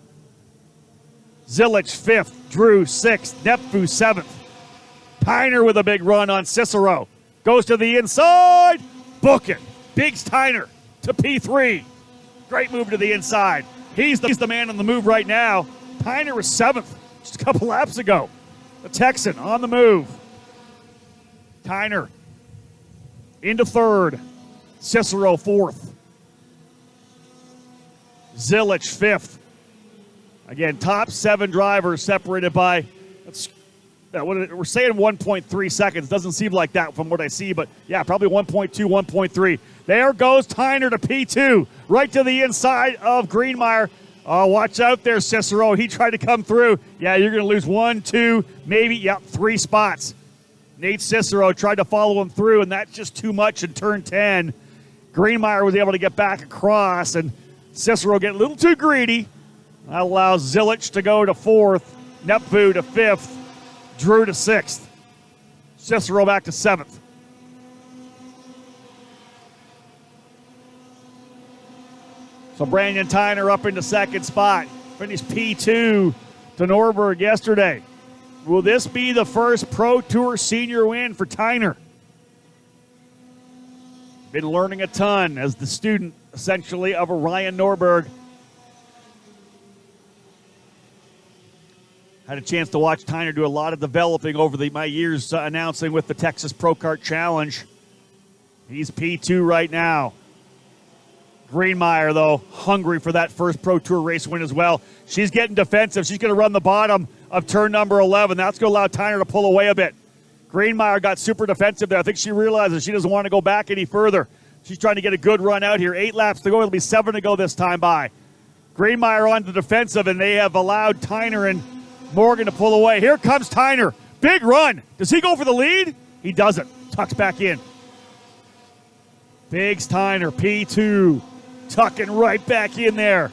Zilich 5th, Drew 6th, Nepfu 7th. Tyner with a big run on Cicero. Goes to the inside, book it. Biggs Tyner to P3. Great move to the inside. He's the man on the move right now. Tyner was 7th just a couple laps ago. The Texan on the move. Tyner into 3rd. Cicero 4th. Zilich 5th. Again, top 7 drivers separated by, we're saying 1.3 seconds. Doesn't seem like that from what I see, but yeah, probably 1.2, 1.3. There goes Tyner to P2, right to the inside of Greenmeyer. Oh, watch out there, Cicero. He tried to come through. Yeah, you're going to lose 1, 2, maybe, 3 spots. Nate Cicero tried to follow him through, and that's just too much in turn 10. Greenmeyer was able to get back across, and Cicero getting a little too greedy. That allows Zilich to go to 4th, Nepfu to 5th, Drew to 6th. Cicero back to 7th. So Brandon Tyner up into 2nd spot. Finished P2 to Norberg yesterday. Will this be the first Pro Tour Senior win for Tyner? Been learning a ton as the student, essentially, of Ryan Norberg. Had a chance to watch Tyner do a lot of developing over my years announcing with the Texas Pro Kart Challenge. He's P2 right now. Greenmeyer, though, hungry for that first Pro Tour race win as well. She's getting defensive. She's going to run the bottom of turn number 11. That's going to allow Tyner to pull away a bit. Greenmeyer got super defensive there. I think she realizes she doesn't want to go back any further. She's trying to get a good run out here. 8 laps to go. It'll be 7 to go this time by. Greenmeyer on the defensive, and they have allowed Tyner and Morgan to pull away. Here comes Tyner. Big run. Does he go for the lead? He doesn't. Tucks back in. Biggs Tyner, P2. Tucking right back in there.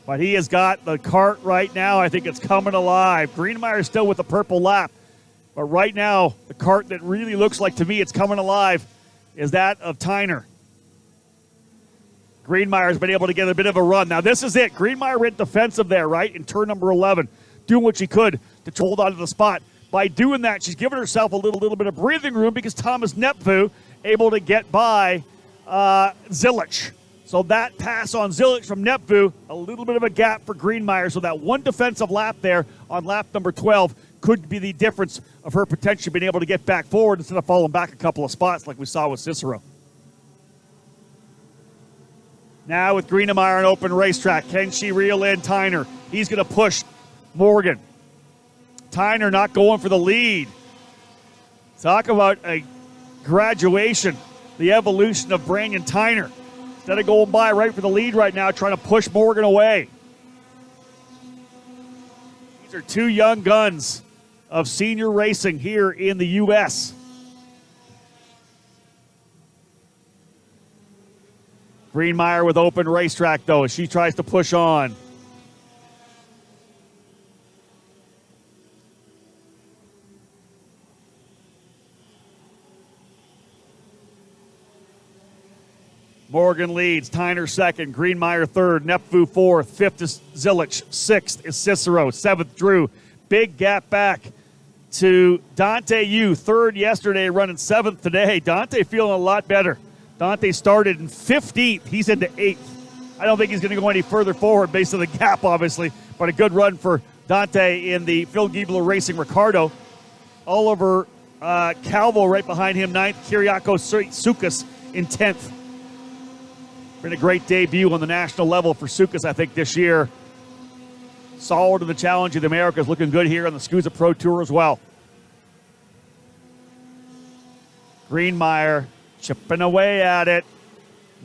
But he has got the kart right now. I think it's coming alive. Greenmeyer still with the purple lap. But right now, the kart that really looks like to me it's coming alive is that of Tyner. Greenmeyer's been able to get a bit of a run. Now, this is it. Greenmeyer went defensive there, right, in turn number 11, doing what she could to hold on to the spot. By doing that, she's given herself a little bit of breathing room because Thomas Nepfu able to get by Zilich. So that pass on Zilich from Nepfu, a little bit of a gap for Greenmeyer. So that one defensive lap there on lap number 12 could be the difference of her potentially being able to get back forward instead of falling back a couple of spots like we saw with Cicero. Now with Greenmeyer on open racetrack, can she reel in Tyner? He's going to push Morgan. Tyner not going for the lead. Talk about a graduation, the evolution of Brandon Tyner. Instead of going by right for the lead right now, trying to push Morgan away. These are two young guns of senior racing here in the U.S. Greenmeyer with open racetrack, though, as she tries to push on. Morgan leads, Tyner second, Greenmeyer third, Nepfu fourth, fifth is Zilich, sixth is Cicero, seventh Drew. Big gap back to Dante Yu, third yesterday, running seventh today. Dante feeling a lot better. Dante started in 15th. He's into 8th. I don't think he's going to go any further forward based on the gap, obviously, but a good run for Dante in the Phil Giebler Racing Ricardo. Oliver Calvo right behind him, 9th. Kyriakos Soukas in 10th. Been a great debut on the national level for Soukas, I think, this year. Solid in the Challenge of the Americas, looking good here on the SKUSA Pro Tour as well. Greenmeyer chipping away at it.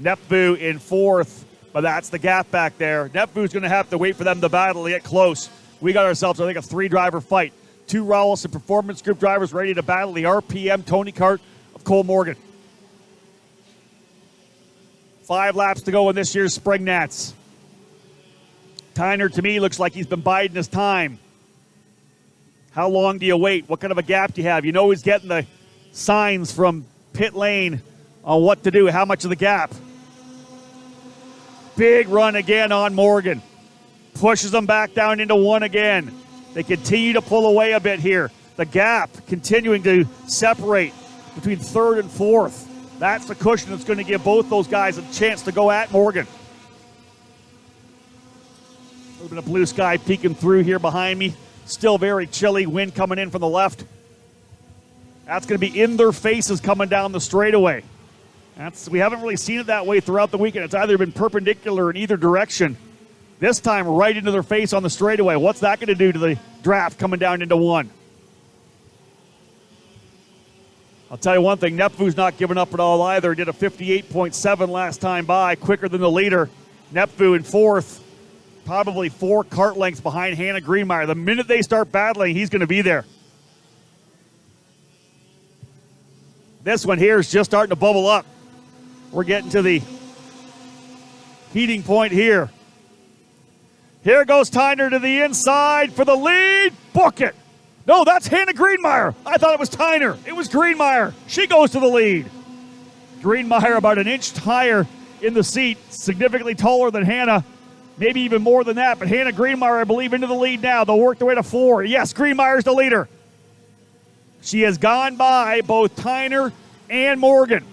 Nepvu in 4th, but that's the gap back there. Nepvu's going to have to wait for them to battle to get close. We got ourselves, I think, a 3-driver fight. 2 Rowelson Performance Group drivers ready to battle the RPM Tony Kart of Cole Morgan. 5 laps to go in this year's Spring Nats. Tyner, to me, looks like he's been biding his time. How long do you wait? What kind of a gap do you have? You know he's getting the signs from pit lane on what to do, how much of the gap. Big run again on Morgan. Pushes them back down into 1 again. They continue to pull away a bit here. The gap continuing to separate between 3rd and 4th. That's the cushion that's going to give both those guys a chance to go at Morgan. A little bit of blue sky peeking through here behind me. Still very chilly. Wind coming in from the left. That's going to be in their faces coming down the straightaway. We haven't really seen it that way throughout the weekend. It's either been perpendicular in either direction. This time, right into their face on the straightaway. What's that going to do to the draft coming down into 1? I'll tell you one thing, Nepvu's not giving up at all either. He did a 58.7 last time by, quicker than the leader. Nepvu in 4th, probably 4 kart lengths behind Hannah Greenmeyer. The minute they start battling, he's going to be there. This one here is just starting to bubble up. We're getting to the heating point here. Here goes Tyner to the inside for the lead. Book it. No, that's Hannah Greenmeyer. I thought it was Tyner. It was Greenmeyer. She goes to the lead. Greenmeyer about an inch higher in the seat, significantly taller than Hannah, maybe even more than that. But Hannah Greenmeyer, I believe, into the lead now. They'll work their way to 4. Yes, Greenmeyer's the leader. She has gone by both Tyner and Morgan.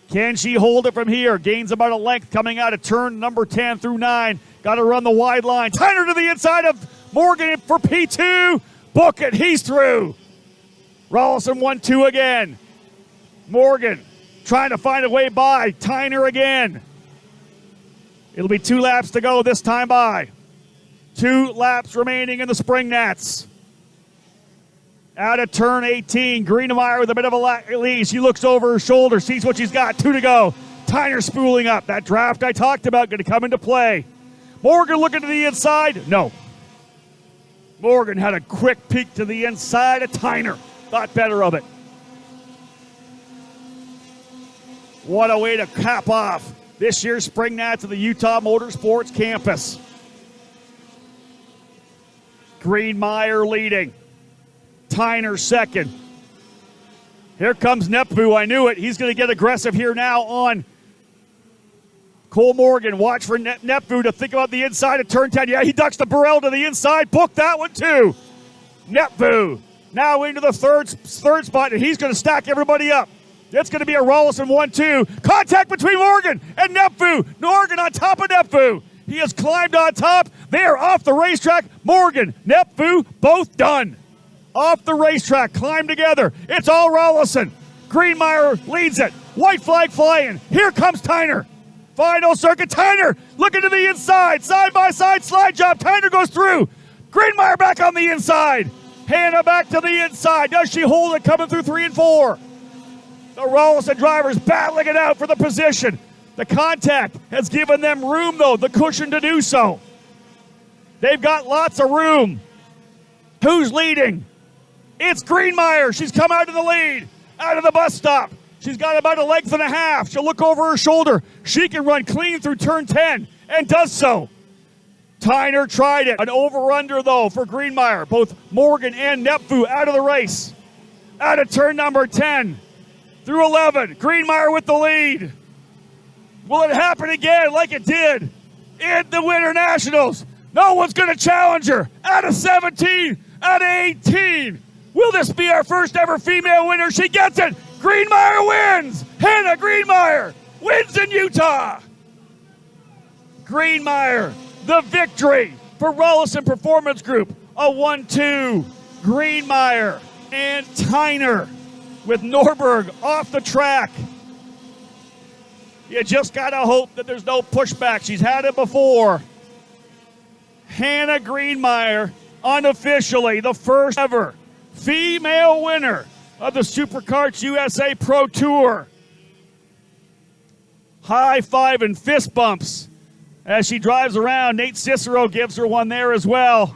Can she hold it from here? Gains about a length coming out of turn number 10 through 9. Got to run the wide line. Tyner to the inside of Morgan for P2. Book it. He's through. Rawlson 1-2 again. Morgan trying to find a way by. Tyner again. It'll be 2 laps to go this time by. 2 laps remaining in the Spring Nats. Out of turn 18, Greenmeyer with a bit of a lead. She looks over her shoulder, sees what she's got. 2 to go. Tyner spooling up. That draft I talked about going to come into play. Morgan looking to the inside. No. Morgan had a quick peek to the inside of Tyner. Thought better of it. What a way to cap off this year's Spring Nats at the Utah Motorsports Campus. Greenmeyer leading. Tyner second. Here comes Nepvu. I knew it. He's going to get aggressive here now on Cole Morgan. Watch for Nepvu to think about the inside of turn 10. Yeah, he ducks the Burrell to the inside. Book that one too. Nepvu now into the third spot, and he's going to stack everybody up. It's going to be a Rawlson 1-2. Contact between Morgan and Nepvu. Morgan on top of Nepvu. He has climbed on top. They are off the racetrack. Morgan, Nepvu, both done. Off the racetrack, climb together. It's all Rawlson. Greenmeyer leads it. White flag flying. Here comes Tyner. Final circuit. Tyner looking to the inside. Side by side slide job. Tyner goes through. Greenmeyer back on the inside. Hannah back to the inside. Does she hold it coming through 3 and 4? The Rawlson drivers battling it out for the position. The contact has given them room, though, the cushion to do so. They've got lots of room. Who's leading? It's Greenmeyer. She's come out of the lead, out of the bus stop. She's got about a length and a half. She'll look over her shoulder. She can run clean through turn 10 and does so. Tyner tried it. An over-under, though, for Greenmeyer. Both Morgan and Nepvu out of the race. Out of turn number 10 through 11. Greenmeyer with the lead. Will it happen again like it did in the Winter Nationals? No one's going to challenge her. Out of 17, at 18. Will this be our first ever female winner? She gets it. Greenmeyer wins. Hannah Greenmeyer wins in Utah. Greenmeyer, the victory for Rollison Performance Group. A 1-2. Greenmeyer and Tyner with Norberg off the track. You just got to hope that there's no pushback. She's had it before. Hannah Greenmeyer, unofficially the first ever female winner of the Superkarts USA Pro Tour. High five and fist bumps as she drives around. Nate Cicero gives her one there as well.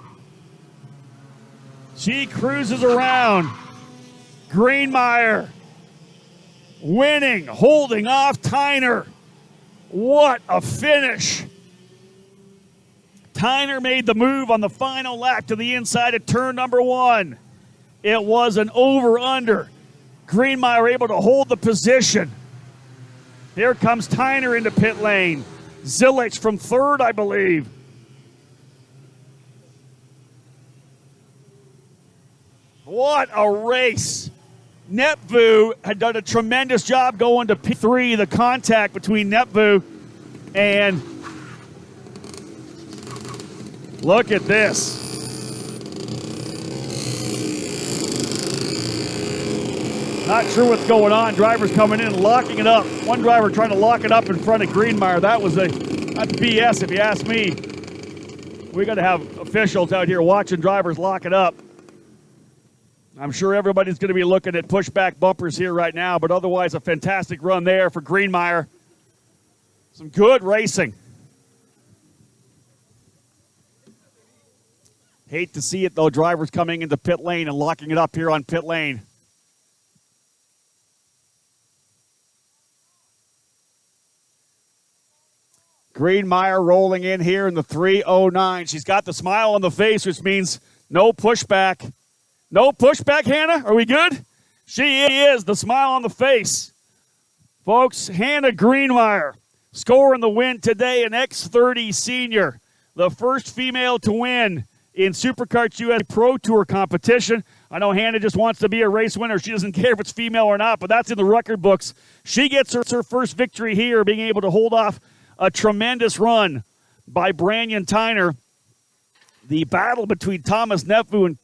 She cruises around. Greenmeyer winning, holding off Tyner. What a finish. Tyner made the move on the final lap to the inside of turn number 1. It was an over-under. Greenmeyer able to hold the position. Here comes Tyner into pit lane. Zilich from third, I believe. What a race. Nepvu had done a tremendous job going to P3. The contact between Nepvu and look at this. Not sure what's going on. Drivers coming in and locking it up. One driver trying to lock it up in front of Greenmeyer. That's BS if you ask me. We got to have officials out here watching drivers lock it up. I'm sure everybody's going to be looking at pushback bumpers here right now, but otherwise a fantastic run there for Greenmeyer. Some good racing. Hate to see it, though, drivers coming into pit lane and locking it up here on pit lane. Greenmeyer rolling in here in the 3:09. She's got the smile on the face, which means no pushback. No pushback, Hannah? Are we good? She is, the smile on the face. Folks, Hannah Greenmeyer scoring the win today in X30 Senior. The first female to win in Superkarts USA Pro Tour competition. I know Hannah just wants to be a race winner. She doesn't care if it's female or not, but that's in the record books. She gets her first victory here, being able to hold off a tremendous run by Branyan Tyner. The battle between Thomas Nepvu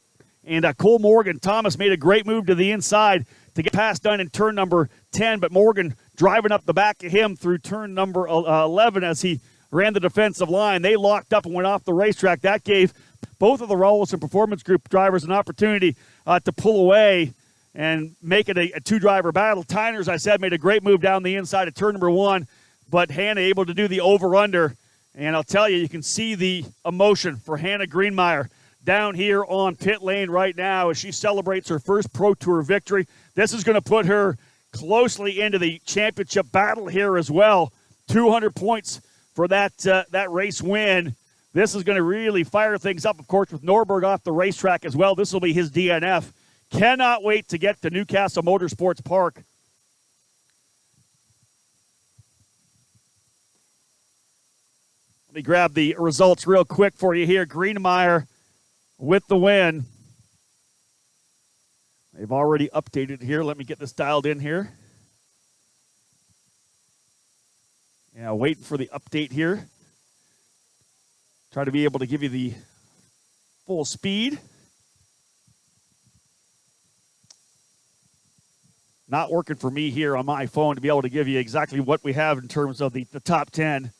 and Cole Morgan. Thomas made a great move to the inside to get past done in turn number 10, but Morgan driving up the back of him through turn number 11 as he ran the defensive line. They locked up and went off the racetrack. That gave both of the Rollison Performance Group drivers an opportunity to pull away and make it a two-driver battle. Tyner, as I said, made a great move down the inside of turn number 1, but Hannah able to do the over-under. And I'll tell you, you can see the emotion for Hannah Greenmeyer down here on pit lane right now as she celebrates her first Pro Tour victory. This is going to put her closely into the championship battle here as well. 200 points for that race win. This is going to really fire things up, of course, with Norberg off the racetrack as well. This will be his DNF. Cannot wait to get to Newcastle Motorsports Park. Let me grab the results real quick for you here. Greenmeyer with the win. They've already updated here. Let me get this dialed in here. Yeah, waiting for the update here. Try to be able to give you the full speed. Not working for me here on my phone to be able to give you exactly what we have in terms of the top 10.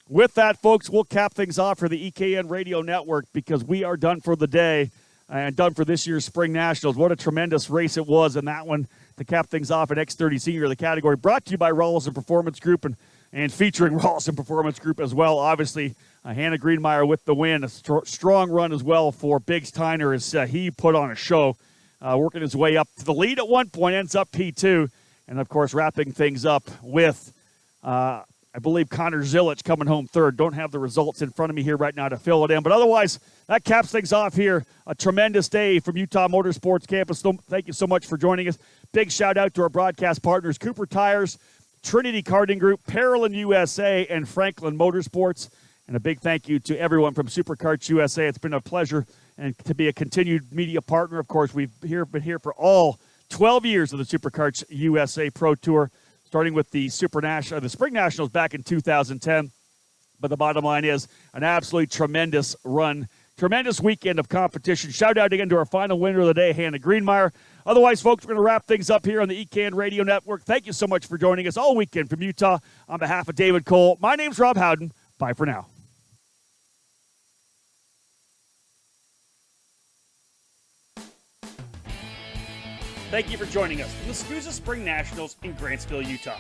With that, folks, we'll cap things off for the EKN Radio Network because we are done for the day and done for this year's Spring Nationals. What a tremendous race it was in that one to cap things off at X30 Senior, the category brought to you by Rollison Performance Group and featuring Rollison Performance Group as well. Obviously, Hannah Greenmeyer with the win. A strong run as well for Biggs Tyner as he put on a show, working his way up to the lead at one point, ends up P2, and, of course, wrapping things up with I believe Connor Zilich coming home third. Don't have the results in front of me here right now to fill it in. But otherwise, that caps things off here. A tremendous day from Utah Motorsports Campus. Thank you so much for joining us. Big shout out to our broadcast partners, Cooper Tires, Trinity Karting Group, Parolin USA, and Franklin Motorsports. And a big thank you to everyone from Superkarts USA. It's been a pleasure and to be a continued media partner. Of course, we've been here for all 12 years of the Superkarts USA Pro Tour, starting with the SpringNationals back in 2010. But the bottom line is an absolutely tremendous run, tremendous weekend of competition. Shout out again to our final winner of the day, Hannah Greenmeyer. Otherwise, folks, we're going to wrap things up here on the EKN Radio Network. Thank you so much for joining us all weekend from Utah. On behalf of David Cole, my name's Rob Howden. Bye for now. Thank you for joining us from the SKUSA SpringNationals in Grantsville, Utah.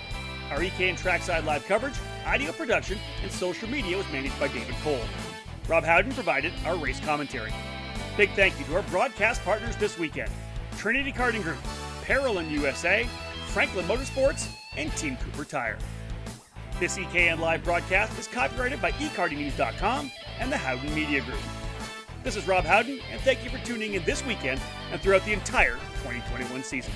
Our EKN Trackside Live coverage, audio production, and social media was managed by David Cole. Rob Howden provided our race commentary. Big thank you to our broadcast partners this weekend: Trinity Karting Group, Parolin USA, Franklin Motorsports, and Team Cooper Tire. This EKN Live broadcast is copyrighted by eKartingNews.com and the Howden Media Group. This is Rob Howden, and thank you for tuning in this weekend and throughout the entire 2021 season.